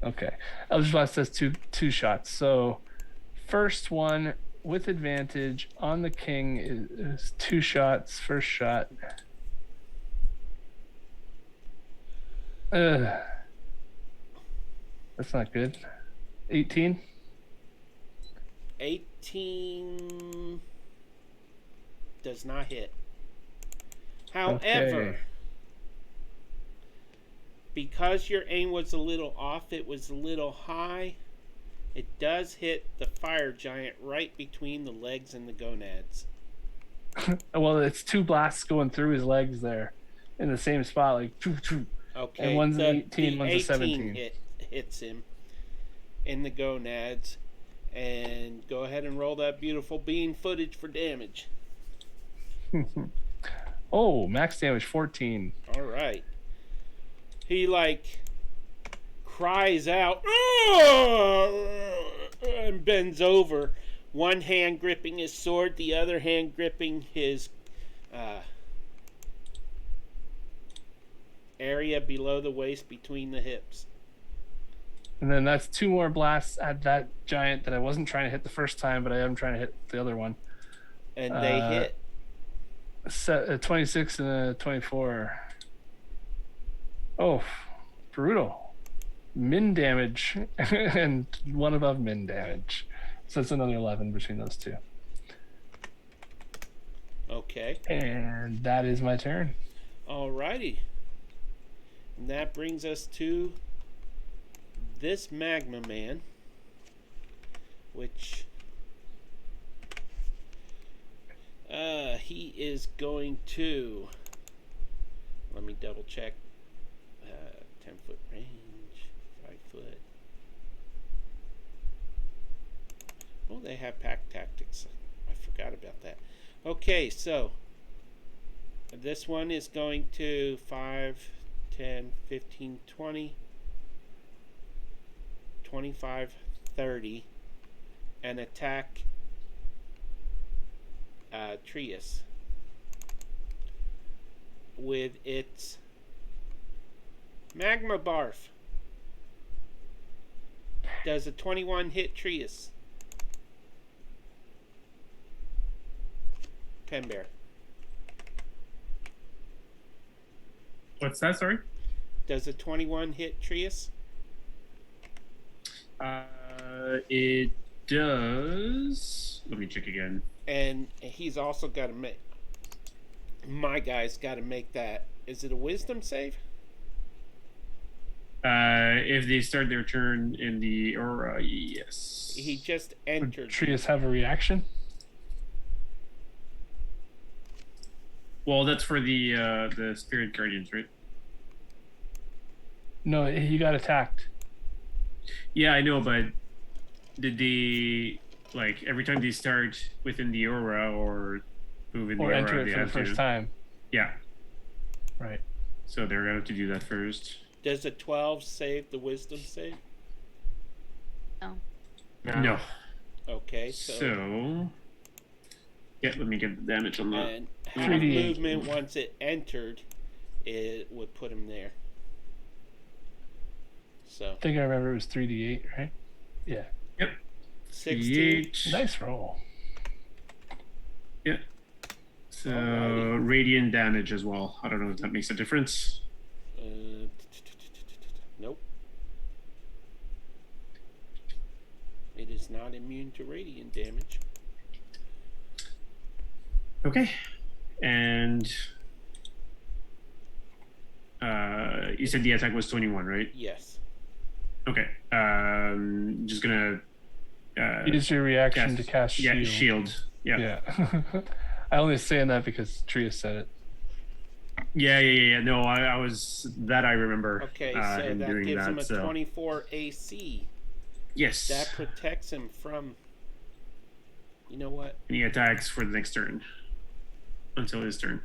[SPEAKER 1] Okay. Eldritch Blast does two shots. So first one with advantage on the king is 2 shots. First shot. That's not good. 18.
[SPEAKER 5] 18 does not hit. However,
[SPEAKER 1] Okay.
[SPEAKER 5] because your aim was a little off, it was a little high, it does hit the fire giant right between the legs and the gonads.
[SPEAKER 1] Well, it's 2 blasts going through his legs there in the same spot, like choo, choo.
[SPEAKER 5] Okay,
[SPEAKER 1] And one's an 18,
[SPEAKER 5] the
[SPEAKER 1] one's a 17.
[SPEAKER 5] hits him in the gonads. And go ahead and roll that beautiful bean footage for damage.
[SPEAKER 1] Oh, max damage 14.
[SPEAKER 5] All right. He cries out and bends over, one hand gripping his sword, the other hand gripping his area below the waist between the hips.
[SPEAKER 1] And then that's 2 more blasts at that giant that I wasn't trying to hit the first time, but I am trying to hit the other one.
[SPEAKER 5] And they hit.
[SPEAKER 1] A 26 and a 24. Oh, brutal. Min damage and one above min damage. So it's another 11 between those two.
[SPEAKER 5] Okay.
[SPEAKER 1] And that is my turn.
[SPEAKER 5] Alrighty. And that brings us to this Magma Man, which he is going to, let me double check, 10-foot range, 5-foot. Oh, they have pack tactics. I forgot about that. Okay, so this one is going to 5, 10, 15, 20, 25, 30, and attack Trius with its Magma Barf. Does a 21 hit Trius? Pen Bear.
[SPEAKER 4] What's that? Sorry.
[SPEAKER 5] Does a 21 hit Trius?
[SPEAKER 4] It does. Let me check again.
[SPEAKER 5] And he's also got to make. My guy's got to make that. Is it a wisdom save?
[SPEAKER 4] If they start their turn in the aura, yes.
[SPEAKER 5] He just
[SPEAKER 1] Would
[SPEAKER 5] entered.
[SPEAKER 1] Trius have a reaction?
[SPEAKER 4] Well, that's for the spirit guardians, right?
[SPEAKER 1] No, he got attacked.
[SPEAKER 4] Yeah, I know, but did they like every time they start within the aura or move in the
[SPEAKER 1] Or
[SPEAKER 4] aura?
[SPEAKER 1] enter it
[SPEAKER 4] they
[SPEAKER 1] for the
[SPEAKER 4] have to-
[SPEAKER 1] first time.
[SPEAKER 4] Yeah,
[SPEAKER 1] Right.
[SPEAKER 4] so they're going to have to do that first.
[SPEAKER 5] Does a 12 save the wisdom save?
[SPEAKER 4] No.
[SPEAKER 5] Okay,
[SPEAKER 4] So, yeah, let me get the damage on that.
[SPEAKER 5] and half
[SPEAKER 1] 3d8.
[SPEAKER 5] movement once it entered, it would put him there. So
[SPEAKER 1] I think I remember it was 3d8, right? Yeah.
[SPEAKER 5] 16.
[SPEAKER 4] 8.
[SPEAKER 1] Nice roll.
[SPEAKER 4] Yeah. So
[SPEAKER 5] Alrighty.
[SPEAKER 4] radiant damage as well. I don't know if that makes a difference.
[SPEAKER 5] Nope. It is not immune to radiant damage.
[SPEAKER 4] Okay. And you said the attack was 21, right?
[SPEAKER 5] Yes.
[SPEAKER 4] Okay. Just gonna
[SPEAKER 1] Use your reaction to cast shield.
[SPEAKER 4] yeah, shield. Yeah.
[SPEAKER 1] Yeah. I only saying that because Trius said it.
[SPEAKER 4] Yeah. No, I was that I remember.
[SPEAKER 5] Okay, so
[SPEAKER 4] him
[SPEAKER 5] that
[SPEAKER 4] doing
[SPEAKER 5] gives
[SPEAKER 4] that.
[SPEAKER 5] him a
[SPEAKER 4] So
[SPEAKER 5] 24 AC.
[SPEAKER 4] yes,
[SPEAKER 5] That protects him from. You know what?
[SPEAKER 4] any attacks for the next turn until his turn,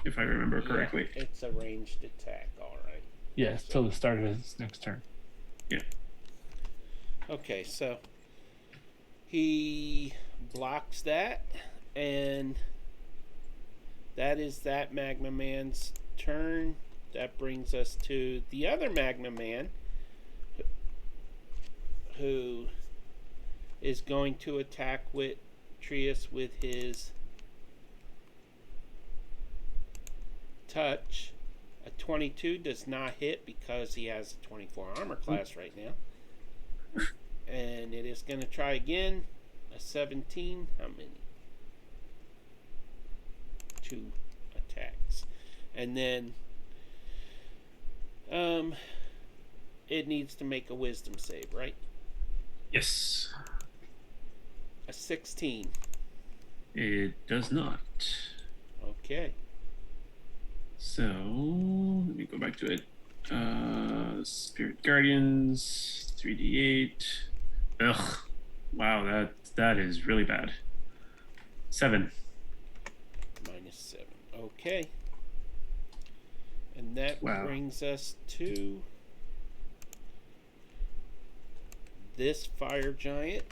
[SPEAKER 4] if I remember correctly.
[SPEAKER 5] Yeah, it's a ranged attack, all right.
[SPEAKER 1] Yes, till the start of his next turn.
[SPEAKER 5] Okay, so he blocks that, and that is that Magma Man's turn. That brings us to the other Magma Man, who is going to attack with Trius with his touch. A 22 does not hit because he has a 24 armor class right now. And it is going to try again. A 17. How many? 2 attacks. And then it needs to make a wisdom save, right?
[SPEAKER 4] Yes,
[SPEAKER 5] A 16.
[SPEAKER 4] it does not.
[SPEAKER 5] Okay.
[SPEAKER 4] So let me go back to it. Spirit Guardians, 3d8. Ugh, wow, that is really bad. 7.
[SPEAKER 5] -7. Okay. And that
[SPEAKER 4] Wow.
[SPEAKER 5] brings us to this fire giant.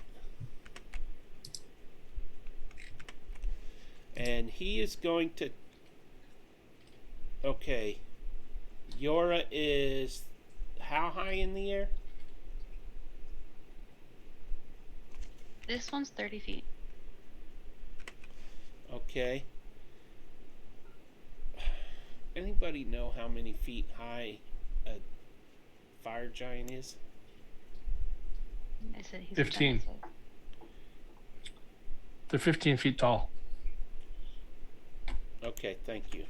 [SPEAKER 5] And he is going to. Okay. Yora is how high in the air?
[SPEAKER 3] This one's 30 feet.
[SPEAKER 5] Okay. Anybody know how many feet high a fire giant is?
[SPEAKER 3] I said he's
[SPEAKER 1] 15.
[SPEAKER 3] massive.
[SPEAKER 1] They're 15 feet tall.
[SPEAKER 5] Okay, thank you.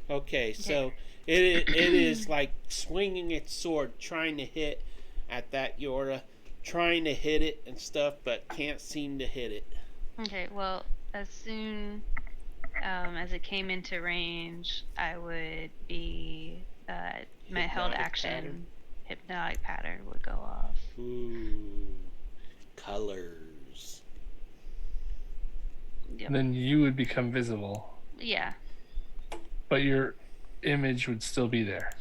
[SPEAKER 5] Okay, so it is like swinging its sword, trying to hit at that Yora, trying to hit it and stuff, but can't seem to hit it.
[SPEAKER 3] Okay, well, as soon as it came into range, I would be my held
[SPEAKER 5] Hypnotic
[SPEAKER 3] action
[SPEAKER 5] pattern.
[SPEAKER 3] hypnotic pattern would go off.
[SPEAKER 5] Ooh, colors.
[SPEAKER 3] Yep.
[SPEAKER 1] And then you would become visible,
[SPEAKER 3] Yeah.
[SPEAKER 1] but your image would still be there.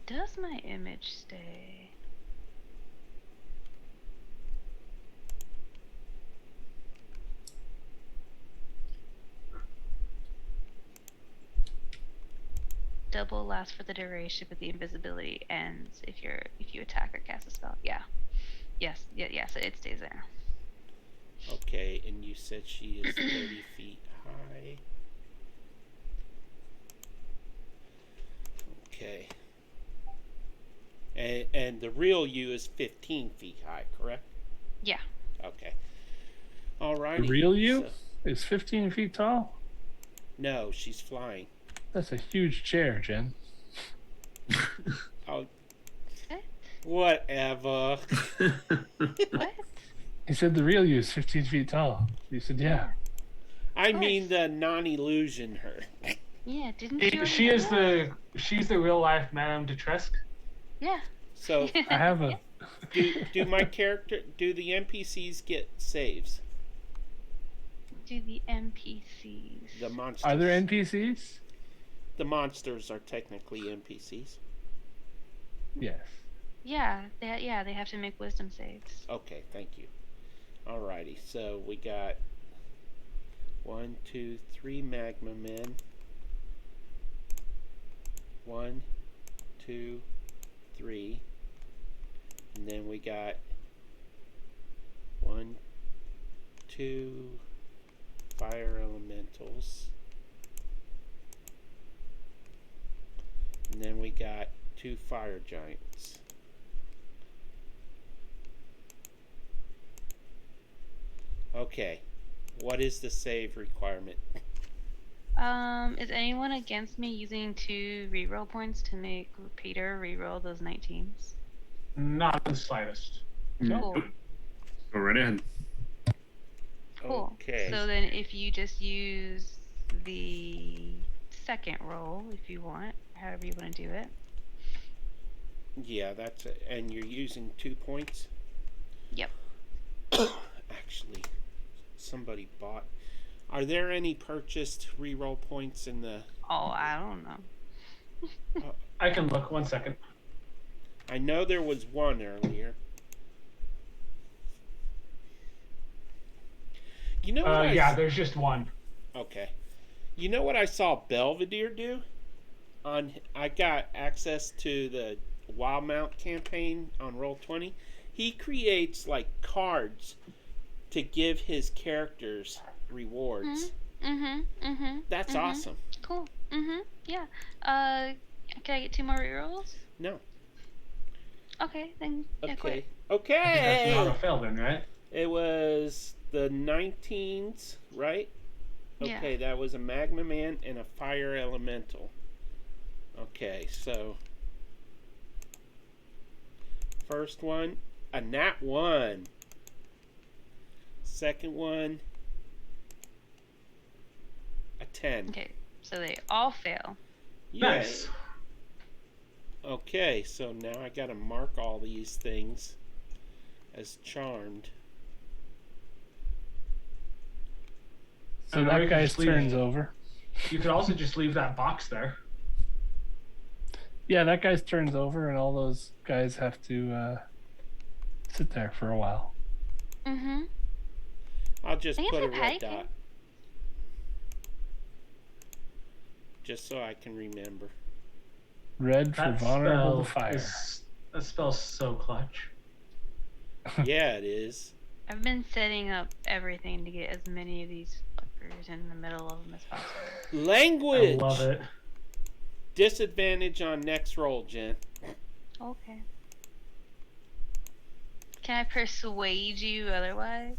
[SPEAKER 3] Does my image stay? Double lasts for the duration, but the invisibility ends if you attack or cast a spell. Yeah. Yes. So it stays there.
[SPEAKER 5] Okay, and you said she is 30 feet high. Okay. And the real you is 15 feet high, correct?
[SPEAKER 3] Yeah.
[SPEAKER 5] Okay. All right.
[SPEAKER 1] The real you is 15 feet tall?
[SPEAKER 5] No, she's flying.
[SPEAKER 1] That's a huge chair, Jen.
[SPEAKER 5] Oh,
[SPEAKER 3] What?
[SPEAKER 5] whatever.
[SPEAKER 3] What?
[SPEAKER 1] He said the real you is 15 feet tall. You said, yeah.
[SPEAKER 5] I mean the non-illusion her.
[SPEAKER 3] Yeah. Didn't you?
[SPEAKER 2] She's
[SPEAKER 3] already
[SPEAKER 2] the real life Madame Dutresque.
[SPEAKER 3] Yeah.
[SPEAKER 5] So
[SPEAKER 1] I have a.
[SPEAKER 5] do my character, do the NPCs get saves?
[SPEAKER 3] Do the NPCs.
[SPEAKER 5] The monsters.
[SPEAKER 1] Are there NPCs?
[SPEAKER 5] The monsters are technically NPCs.
[SPEAKER 1] Yes.
[SPEAKER 3] Yeah. They have to make wisdom saves.
[SPEAKER 5] Okay, thank you. Alrighty, so we got 1, 2, 3 magma men. 1, 2, 3. And then we got 1, 2 fire elementals. And then we got 2 fire giants. Okay. What is the save requirement?
[SPEAKER 3] Is anyone against me using 2 reroll points to make Peter reroll those 19s?
[SPEAKER 2] Not the slightest.
[SPEAKER 3] Cool.
[SPEAKER 4] Go right ahead.
[SPEAKER 3] Cool.
[SPEAKER 5] Okay.
[SPEAKER 3] So then if you just use the second roll, if you want, however you want to do it.
[SPEAKER 5] Yeah, that's it. And you're using 2 points?
[SPEAKER 3] Yep.
[SPEAKER 5] Actually, somebody bought. Are there any purchased reroll points in the?
[SPEAKER 3] Oh, I don't know.
[SPEAKER 2] I can look 1 second.
[SPEAKER 5] I know there was one earlier. You know what?
[SPEAKER 2] Yeah, there's just one.
[SPEAKER 5] Okay. You know what I saw Belvedere do? I got access to the Wild Mount campaign on Roll20. He creates like cards to give his characters rewards. That's awesome.
[SPEAKER 3] Cool. Yeah. Can I get 2 more rerolls?
[SPEAKER 5] No.
[SPEAKER 3] Okay, then yeah,
[SPEAKER 5] Okay.
[SPEAKER 3] quit.
[SPEAKER 5] Okay.
[SPEAKER 2] That's not a fail then, right?
[SPEAKER 5] It was the 19s, right?
[SPEAKER 3] Yeah.
[SPEAKER 5] Okay, that was a Magma Man and a Fire Elemental. Okay, so first one, a Nat 1. Second one, a 10.
[SPEAKER 3] Okay, so they all fail.
[SPEAKER 5] Yeah.
[SPEAKER 2] Nice.
[SPEAKER 5] Okay, so now I gotta mark all these things as charmed.
[SPEAKER 1] So
[SPEAKER 2] And now
[SPEAKER 1] that
[SPEAKER 2] you can
[SPEAKER 1] guy's
[SPEAKER 2] just leave-
[SPEAKER 1] turn's over.
[SPEAKER 2] You could also just leave that box there.
[SPEAKER 1] Yeah, that guy's turn's over, and all those guys have to sit there for a while.
[SPEAKER 5] I'll just
[SPEAKER 3] I guess
[SPEAKER 5] put a
[SPEAKER 3] it's
[SPEAKER 5] red
[SPEAKER 3] hiking.
[SPEAKER 5] dot. Just so I can remember.
[SPEAKER 1] Red for
[SPEAKER 2] That
[SPEAKER 1] vulnerable to
[SPEAKER 2] spell
[SPEAKER 1] fire.
[SPEAKER 2] that spell's so clutch.
[SPEAKER 5] Yeah, it is.
[SPEAKER 3] I've been setting up everything to get as many of these fuckers in the middle of them as possible.
[SPEAKER 5] Language!
[SPEAKER 2] I love it.
[SPEAKER 5] Disadvantage on next roll, Jen.
[SPEAKER 3] Okay. Can I persuade you otherwise?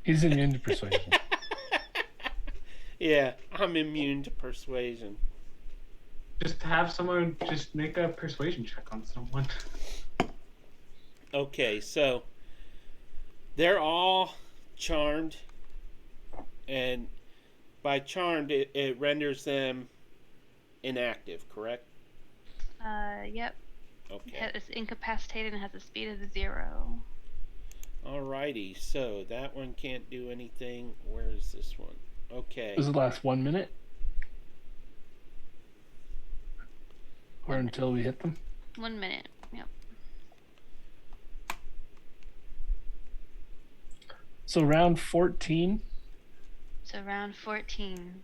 [SPEAKER 1] He's immune to persuasion.
[SPEAKER 5] Yeah, I'm immune to persuasion.
[SPEAKER 2] Just have someone just make a persuasion check on someone.
[SPEAKER 5] Okay, so they're all charmed, and by charmed, it renders them inactive, correct?
[SPEAKER 3] Yep.
[SPEAKER 5] Okay.
[SPEAKER 3] It's incapacitated and has a speed of 0.
[SPEAKER 5] Alrighty, so that one can't do anything. Where is this one? Okay.
[SPEAKER 1] Does it last 1 minute? Or until we hit them?
[SPEAKER 3] 1 minute. Yep.
[SPEAKER 1] So round 14,
[SPEAKER 3] So round 14.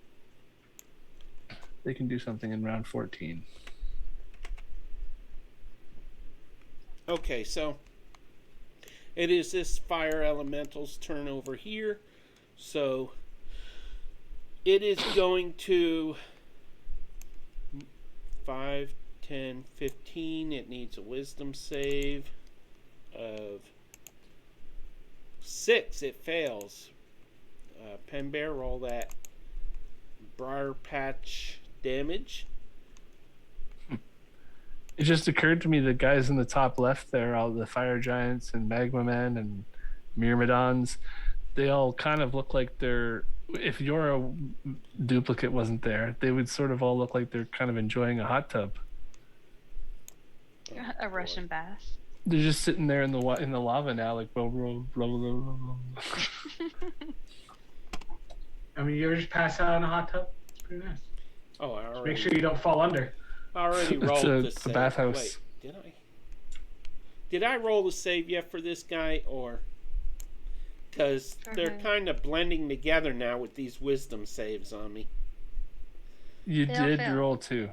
[SPEAKER 1] they can do something in round 14.
[SPEAKER 5] Okay, so it is this fire elemental's turn over here. So it is going to 5, 10, 15. It needs a wisdom save of 6. It fails. Pen Bear, roll that briar patch damage.
[SPEAKER 1] It just occurred to me the guys in the top left there, all the fire giants and magma men and myrmidons, they all kind of look like they're, if your duplicate wasn't there, they would sort of all look like they're kind of enjoying a hot tub.
[SPEAKER 3] A Russian bath.
[SPEAKER 1] They're just sitting there in the lava now, like blah, blah, blah, blah, blah.
[SPEAKER 2] I mean, you ever just pass out in a hot tub? It's pretty nice.
[SPEAKER 5] Oh, I
[SPEAKER 2] Just
[SPEAKER 5] already,
[SPEAKER 2] make sure you don't fall under.
[SPEAKER 5] I already
[SPEAKER 1] It's
[SPEAKER 5] rolled
[SPEAKER 1] a
[SPEAKER 5] the save.
[SPEAKER 1] bathhouse.
[SPEAKER 5] Wait, did I roll the save yet for this guy, or? Because they're kind of blending together now with these wisdom saves on me.
[SPEAKER 1] You
[SPEAKER 3] They all
[SPEAKER 1] did
[SPEAKER 3] failed.
[SPEAKER 1] roll 2.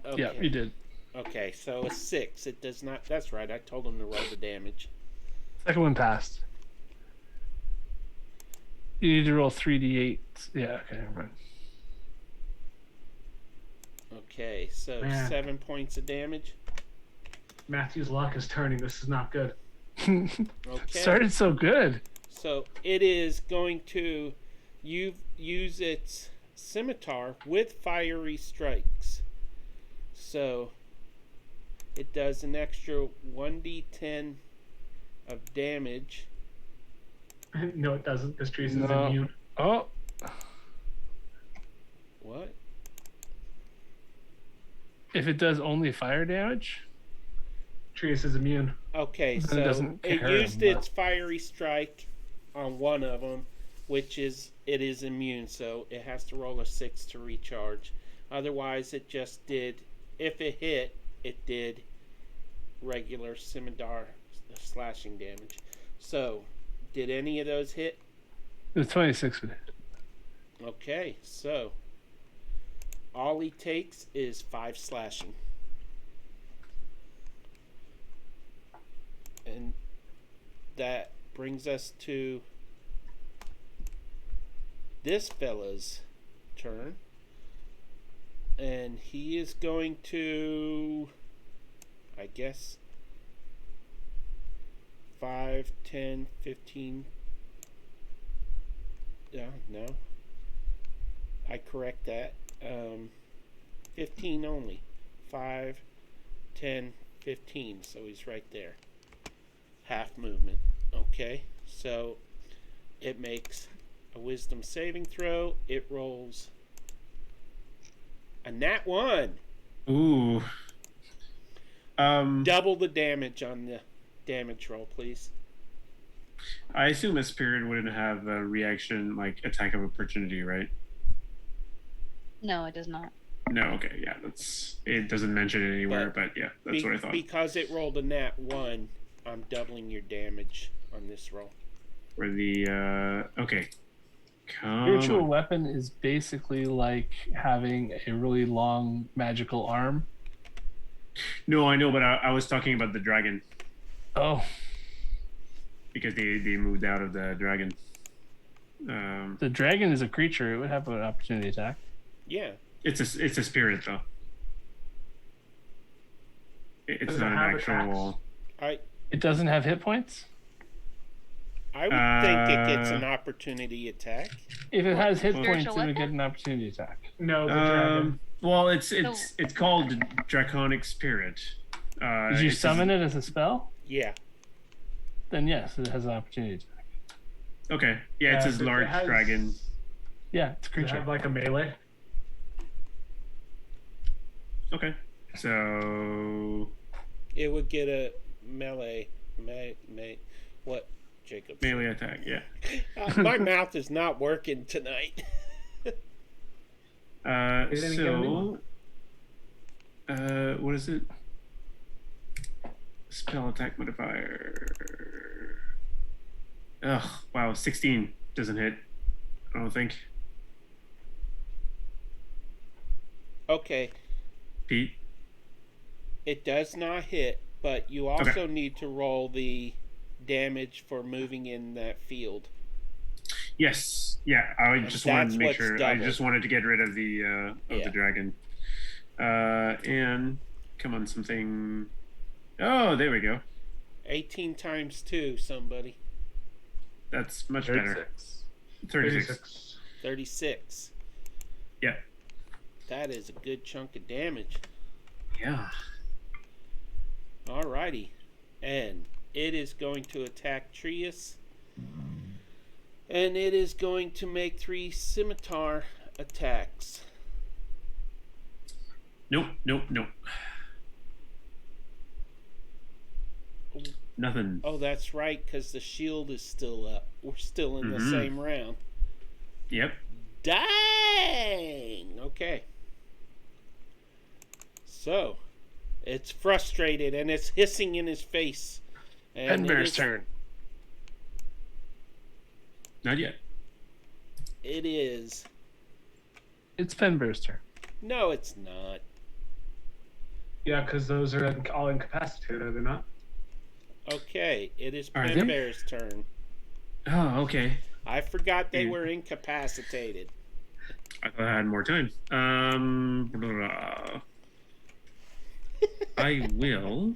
[SPEAKER 5] Okay.
[SPEAKER 1] Yeah, you did.
[SPEAKER 5] Okay, so a 6. It does not. That's right. I told him to roll the damage.
[SPEAKER 1] Second one passed. You need to roll 3d8. Yeah, okay, never mind.
[SPEAKER 5] Okay, so
[SPEAKER 2] Man.
[SPEAKER 5] 7 points of damage.
[SPEAKER 2] Matthew's luck is turning. This is not good.
[SPEAKER 5] Okay.
[SPEAKER 1] Started so good.
[SPEAKER 5] So it is going to use its scimitar with fiery strikes. So it does an extra 1d10 of damage.
[SPEAKER 2] No, it doesn't, because Teresa's
[SPEAKER 1] No.
[SPEAKER 2] immune.
[SPEAKER 1] Oh,
[SPEAKER 5] What?
[SPEAKER 1] if it does only fire damage,
[SPEAKER 2] Teresa's immune.
[SPEAKER 5] Okay,
[SPEAKER 1] Then it
[SPEAKER 5] so
[SPEAKER 1] doesn't
[SPEAKER 5] it
[SPEAKER 1] care,
[SPEAKER 5] used
[SPEAKER 1] but-
[SPEAKER 5] its fiery strike on one of them, which is it is immune, so it has to roll a 6 to recharge. Otherwise, it just did. If it hit, it did regular scimitar slashing damage. So, did any of those hit?
[SPEAKER 1] the 26 would hit.
[SPEAKER 5] Okay, so all he takes is 5 slashing. And that brings us to this fella's turn. And he is going to, I guess, 5, 10, 15. No. I correct that. 15 only. 5, 10, 15. So he's right there. Half movement. Okay. So it makes a wisdom saving throw. It rolls a nat 1.
[SPEAKER 4] Ooh.
[SPEAKER 5] Double the damage on the damage roll, please.
[SPEAKER 4] I assume a spirit wouldn't have a reaction like attack of opportunity, right?
[SPEAKER 3] No, it does not.
[SPEAKER 4] No, okay, yeah, that's it. Doesn't mention it anywhere, but yeah, that's what I thought.
[SPEAKER 5] Because it rolled a nat 1, I'm doubling your damage on this roll.
[SPEAKER 4] For the okay, come
[SPEAKER 1] Spiritual
[SPEAKER 4] on.
[SPEAKER 1] weapon is basically like having a really long magical arm.
[SPEAKER 4] No, I know, but I was talking about the dragon
[SPEAKER 1] Oh,
[SPEAKER 4] because they moved out of the dragon.
[SPEAKER 1] the dragon is a creature. It would have an opportunity attack.
[SPEAKER 5] Yeah.
[SPEAKER 4] It's a spirit though. It's
[SPEAKER 2] Does it
[SPEAKER 4] not an
[SPEAKER 2] have
[SPEAKER 4] actual.
[SPEAKER 1] It doesn't have hit points?
[SPEAKER 5] I would think it gets an opportunity attack.
[SPEAKER 1] If it has hit
[SPEAKER 3] Spiritual
[SPEAKER 1] points, it would
[SPEAKER 3] weapon?
[SPEAKER 1] get an opportunity attack.
[SPEAKER 2] No, the dragon.
[SPEAKER 4] Well, it's called Draconic Spirit.
[SPEAKER 1] Did you summon it as a spell?
[SPEAKER 5] Yeah.
[SPEAKER 1] Then yes, it has an opportunity attack.
[SPEAKER 4] Okay. Yeah, it says
[SPEAKER 2] but
[SPEAKER 4] large
[SPEAKER 2] has-
[SPEAKER 4] dragon.
[SPEAKER 1] Yeah, it's a
[SPEAKER 2] Does it
[SPEAKER 1] creature.
[SPEAKER 2] have like a melee?
[SPEAKER 4] Okay. So
[SPEAKER 5] It would get a melee. What, Jacob?
[SPEAKER 4] melee attack. Yeah.
[SPEAKER 5] My mouth is not working tonight.
[SPEAKER 2] didn't get a new
[SPEAKER 4] What is it? Spell attack modifier. Ugh, wow, 16 doesn't hit. I don't think.
[SPEAKER 5] Okay,
[SPEAKER 4] Pete?
[SPEAKER 5] it does not hit, but you also need to roll the damage for moving in that field.
[SPEAKER 4] Yes. Yeah, I just wanted
[SPEAKER 5] That's
[SPEAKER 4] to make
[SPEAKER 5] what's
[SPEAKER 4] sure. I
[SPEAKER 5] doubled.
[SPEAKER 4] just wanted to get rid of the
[SPEAKER 5] Yeah.
[SPEAKER 4] dragon. And come on, something. Oh, there we go.
[SPEAKER 5] 18 times 2, somebody.
[SPEAKER 4] That's much better. 36.
[SPEAKER 5] 36.
[SPEAKER 4] Yeah.
[SPEAKER 5] That is a good chunk of damage.
[SPEAKER 4] Yeah.
[SPEAKER 5] Alrighty. And it is going to attack Trius. And it is going to make 3 scimitar attacks.
[SPEAKER 4] Nope. Nothing.
[SPEAKER 5] Oh, that's right, because the shield is still up. We're still in the same round.
[SPEAKER 4] Yep.
[SPEAKER 5] Dang! Okay. So, it's frustrated and it's hissing in his face. And
[SPEAKER 1] Penbear's turn.
[SPEAKER 4] Not yet.
[SPEAKER 5] It is.
[SPEAKER 1] It's Penbear's turn.
[SPEAKER 5] No, it's not.
[SPEAKER 2] Yeah, because those are all incapacitated, are they not?
[SPEAKER 5] Okay, it is
[SPEAKER 4] Are they?
[SPEAKER 5] Penbear's turn.
[SPEAKER 4] Oh, okay.
[SPEAKER 5] I forgot they
[SPEAKER 4] Yeah.
[SPEAKER 5] were incapacitated.
[SPEAKER 4] I thought I had more time. Blah. I will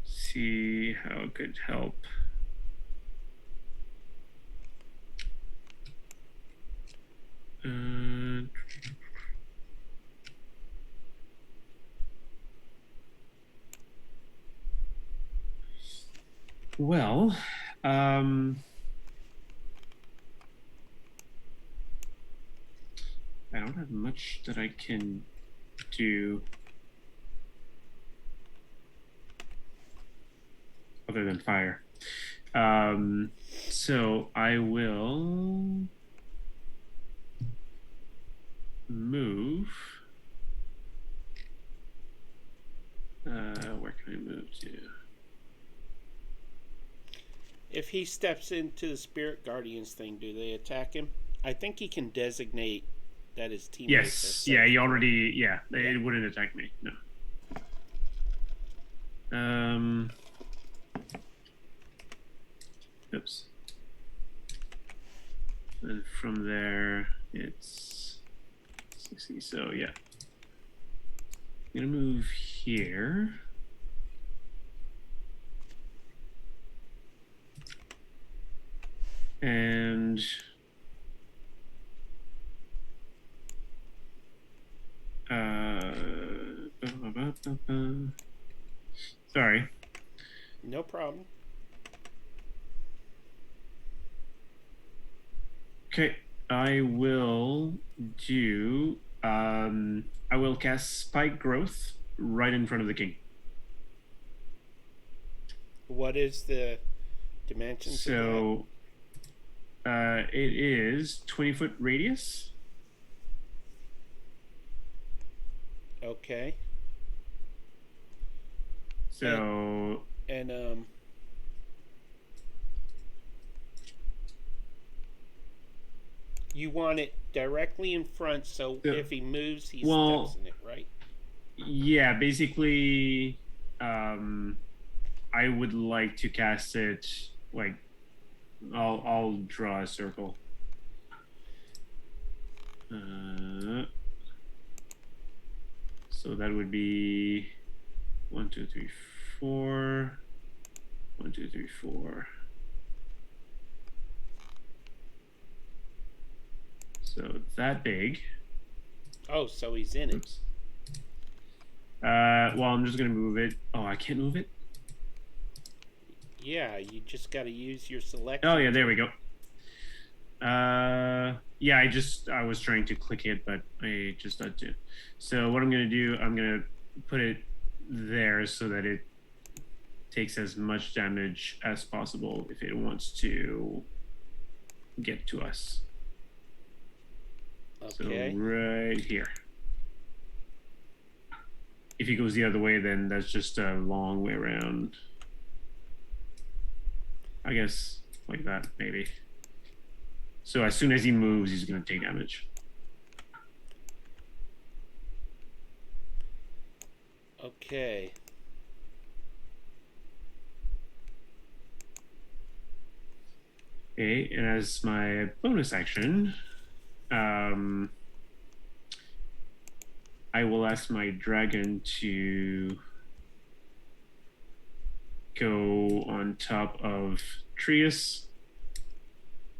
[SPEAKER 4] see how it could help. Well, I don't have much that I can do other than fire. So I will move. Where can I move to?
[SPEAKER 5] If he steps into the Spirit Guardians thing, do they attack him? I think he can designate that his teammates are
[SPEAKER 4] Yes.
[SPEAKER 5] safe.
[SPEAKER 4] Yeah. He already. Yeah. It wouldn't attack me. No. Oops. And from there, it's 60. So yeah. I'm gonna move here. And sorry.
[SPEAKER 5] No problem.
[SPEAKER 4] Okay, I will do. I will cast Spike Growth right in front of the king.
[SPEAKER 5] What is the dimensions of
[SPEAKER 4] So, it is 20-foot radius.
[SPEAKER 5] that? Okay.
[SPEAKER 4] So,
[SPEAKER 5] And you want it directly in front, so
[SPEAKER 4] Yeah.
[SPEAKER 5] if he moves, he
[SPEAKER 4] Well-
[SPEAKER 5] steps in it, right?
[SPEAKER 4] yeah, basically, I would like to cast it like I'll draw a circle. So So that would be 1, 2, 3, 4. 1, 2, 3, 4. So that big.
[SPEAKER 5] Oh, so he's in it.
[SPEAKER 4] Oops. Well, I'm just gonna move it. Oh, I can't move it.
[SPEAKER 5] Yeah, you just got to use your selection.
[SPEAKER 4] Oh yeah, there we go. Yeah, I was trying to click it, but I just had to. So what I'm gonna do, I'm gonna put it there so that it takes as much damage as possible if it wants to get to us.
[SPEAKER 5] Okay.
[SPEAKER 4] So right here. If he goes the other way, then that's just a long way around. I guess like that, maybe. So as soon as he moves, he's going to take damage.
[SPEAKER 5] Okay.
[SPEAKER 4] Okay, and as my bonus action, I will ask my dragon to go on top of Trius.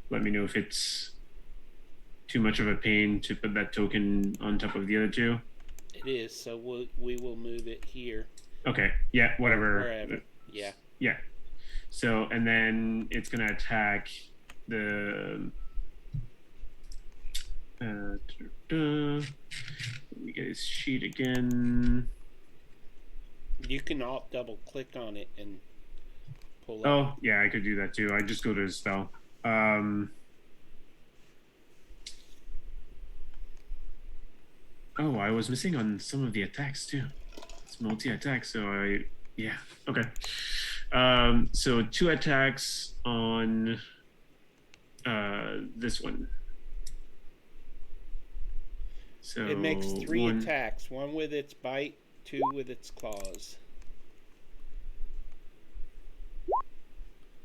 [SPEAKER 4] Let me know if it's too much of a pain to put that token on top of the other two.
[SPEAKER 5] It is, so we will move it here.
[SPEAKER 4] Okay, yeah, whatever.
[SPEAKER 5] Wherever. Yeah.
[SPEAKER 4] Yeah. So, and then it's going to attack the... Let me get his sheet again.
[SPEAKER 5] You can alt double click on it and pull up.
[SPEAKER 4] Oh, yeah, I could do that too. I just go to his spell. Oh, I was missing on some of the attacks too. It's multi-attack, so yeah, okay. So 2 attacks on this one. So
[SPEAKER 5] It makes 3 attacks, 1 with its bite, 2 with its claws.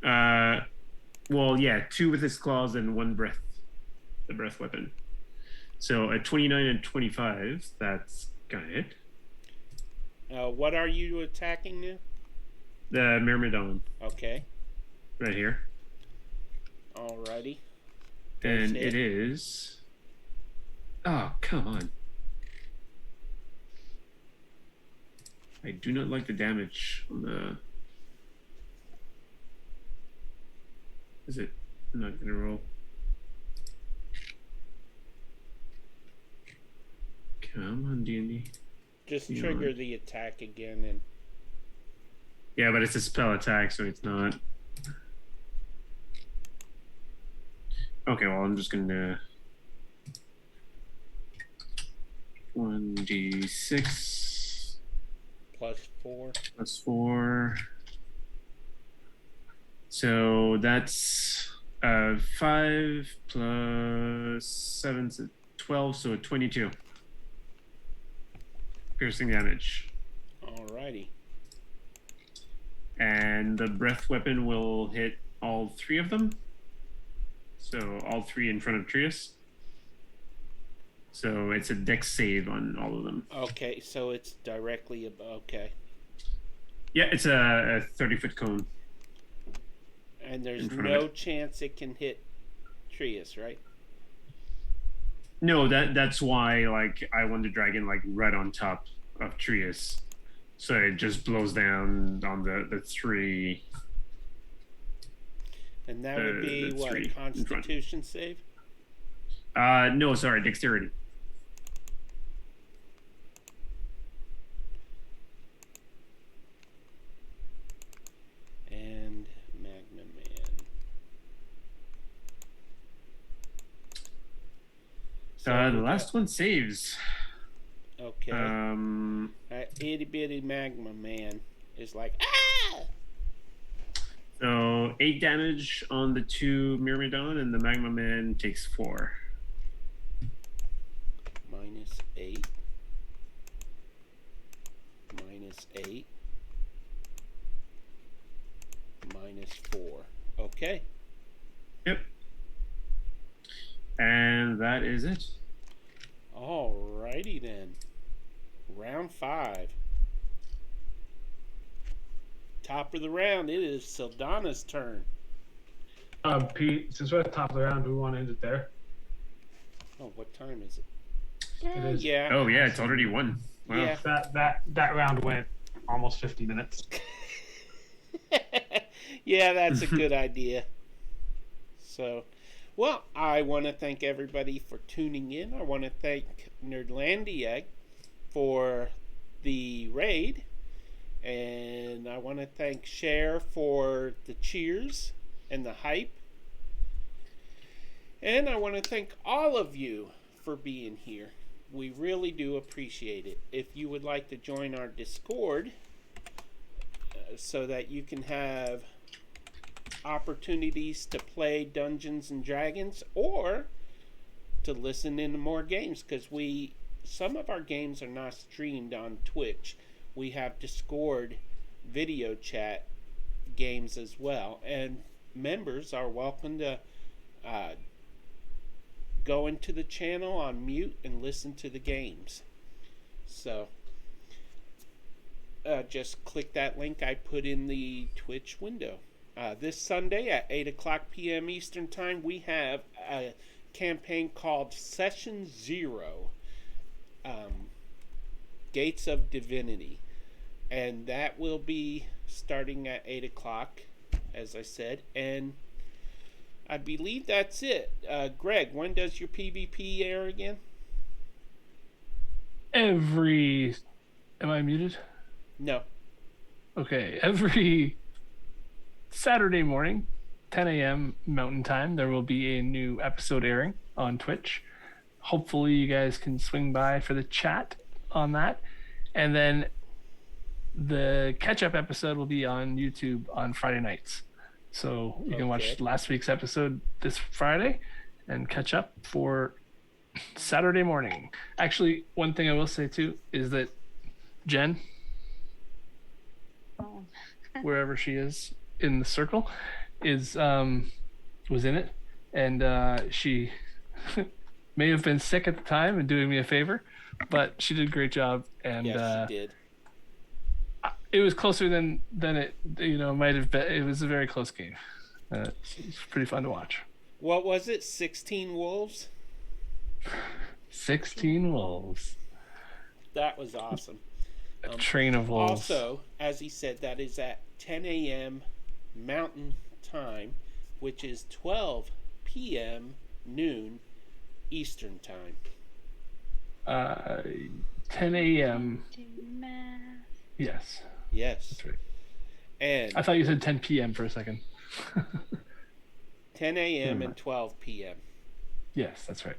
[SPEAKER 4] Well, yeah, 2 with its claws and 1 breath, the breath weapon. So at 29 and 25, that's got it.
[SPEAKER 5] What are you attacking now?
[SPEAKER 4] The Myrmidon.
[SPEAKER 5] Okay.
[SPEAKER 4] Right here.
[SPEAKER 5] Alrighty.
[SPEAKER 4] And
[SPEAKER 5] hit.
[SPEAKER 4] it is... Oh, come on. I do not like the damage on the... Is it? I'm not gonna roll. Come on, D&D.
[SPEAKER 5] Just
[SPEAKER 4] You
[SPEAKER 5] trigger
[SPEAKER 4] know.
[SPEAKER 5] the attack again and...
[SPEAKER 4] Yeah, but it's a spell attack, so it's not... Okay, well, I'm just gonna... 1d6
[SPEAKER 5] +4.
[SPEAKER 4] plus 4. So that's 5 plus 7, so 12, so 22. Piercing damage.
[SPEAKER 5] Alrighty.
[SPEAKER 4] And the breath weapon will hit all 3 of them. So all 3 in front of Trius. So it's a dex save on all of them.
[SPEAKER 5] Okay, so it's directly above. Okay.
[SPEAKER 4] Yeah, it's a 30-foot cone.
[SPEAKER 5] And there's
[SPEAKER 4] In front of
[SPEAKER 5] no
[SPEAKER 4] it.
[SPEAKER 5] chance it can hit Trius, right?
[SPEAKER 4] No, that's why like I want the dragon like right on top of Trius. So it just blows down on the 3.
[SPEAKER 5] And that would be
[SPEAKER 4] the
[SPEAKER 5] what?
[SPEAKER 4] 3 in front.
[SPEAKER 5] Constitution save?
[SPEAKER 4] No, sorry, dexterity.
[SPEAKER 5] And Magma Man. So
[SPEAKER 4] The
[SPEAKER 5] we
[SPEAKER 4] last one saves.
[SPEAKER 5] got- Okay. That itty bitty Magma Man is like, ah!
[SPEAKER 4] So 8 damage on the 2 Myrmidon, and the Magma Man takes 4.
[SPEAKER 5] -8. -8. -4. Okay.
[SPEAKER 4] Yep. And that is it.
[SPEAKER 5] Alrighty then. round 5. Top of the round, it is Sildana's turn.
[SPEAKER 2] Pete, since we're at the top of the round, do we want to end it there?
[SPEAKER 5] Oh, what time is it?
[SPEAKER 2] It is.
[SPEAKER 5] Yeah.
[SPEAKER 4] Oh yeah, it's already won. Wow.
[SPEAKER 5] Yeah.
[SPEAKER 2] That round went almost 50 minutes.
[SPEAKER 5] Yeah, that's a good idea. So, well, I want to thank everybody for tuning in. I want to thank Nerdlandia for the raid. And I want to thank Cher for the cheers and the hype. And I want to thank all of you for being here. We really do appreciate it. If you would like to join our Discord so that you can have opportunities to play Dungeons and Dragons or to listen into more games, because some of our games are not streamed on Twitch. We have Discord video chat games as well, and members are welcome to go into the channel on mute and listen to the games. So just click that link I put in the Twitch window. This Sunday at 8 o'clock p.m. Eastern Time, we have a campaign called Session 0, Gates of Divinity. And that will be starting at 8 o'clock, as I said. And I believe that's it. Greg, when does your PvP air again?
[SPEAKER 1] Am I muted?
[SPEAKER 5] No.
[SPEAKER 1] Okay, every Saturday morning, 10 a.m. Mountain Time, there will be a new episode airing on Twitch. Hopefully you guys can swing by for the chat on that. And then the catch-up episode will be on YouTube on Friday nights. So you can watch last week's episode this Friday and catch up for Saturday morning. Actually, one thing I will say too is that Jen, wherever she is in the circle, was in it, and she may have been sick at the time and doing me a favor, but she did a great job. And
[SPEAKER 5] yes, she did.
[SPEAKER 1] It was closer than it might have been. It was a very close game. It's pretty fun to watch.
[SPEAKER 5] What was it? 16 wolves?
[SPEAKER 1] 16 wolves.
[SPEAKER 5] That was awesome.
[SPEAKER 1] A train of wolves.
[SPEAKER 5] Also, as he said, that is at 10 a.m. Mountain Time, which is 12 p.m. noon Eastern Time.
[SPEAKER 1] 10 a.m.
[SPEAKER 3] Do math.
[SPEAKER 1] Yes.
[SPEAKER 5] Yes.
[SPEAKER 1] That's right.
[SPEAKER 5] And
[SPEAKER 1] I thought you said 10 p.m. for a second.
[SPEAKER 5] 10 a.m. and 12 p.m.
[SPEAKER 1] Yes, that's right.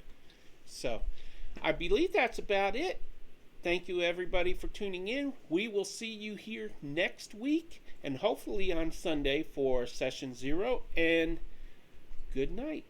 [SPEAKER 5] So, I believe that's about it. Thank you, everybody, for tuning in. We will see you here next week, and hopefully on Sunday for Session 0. And good night.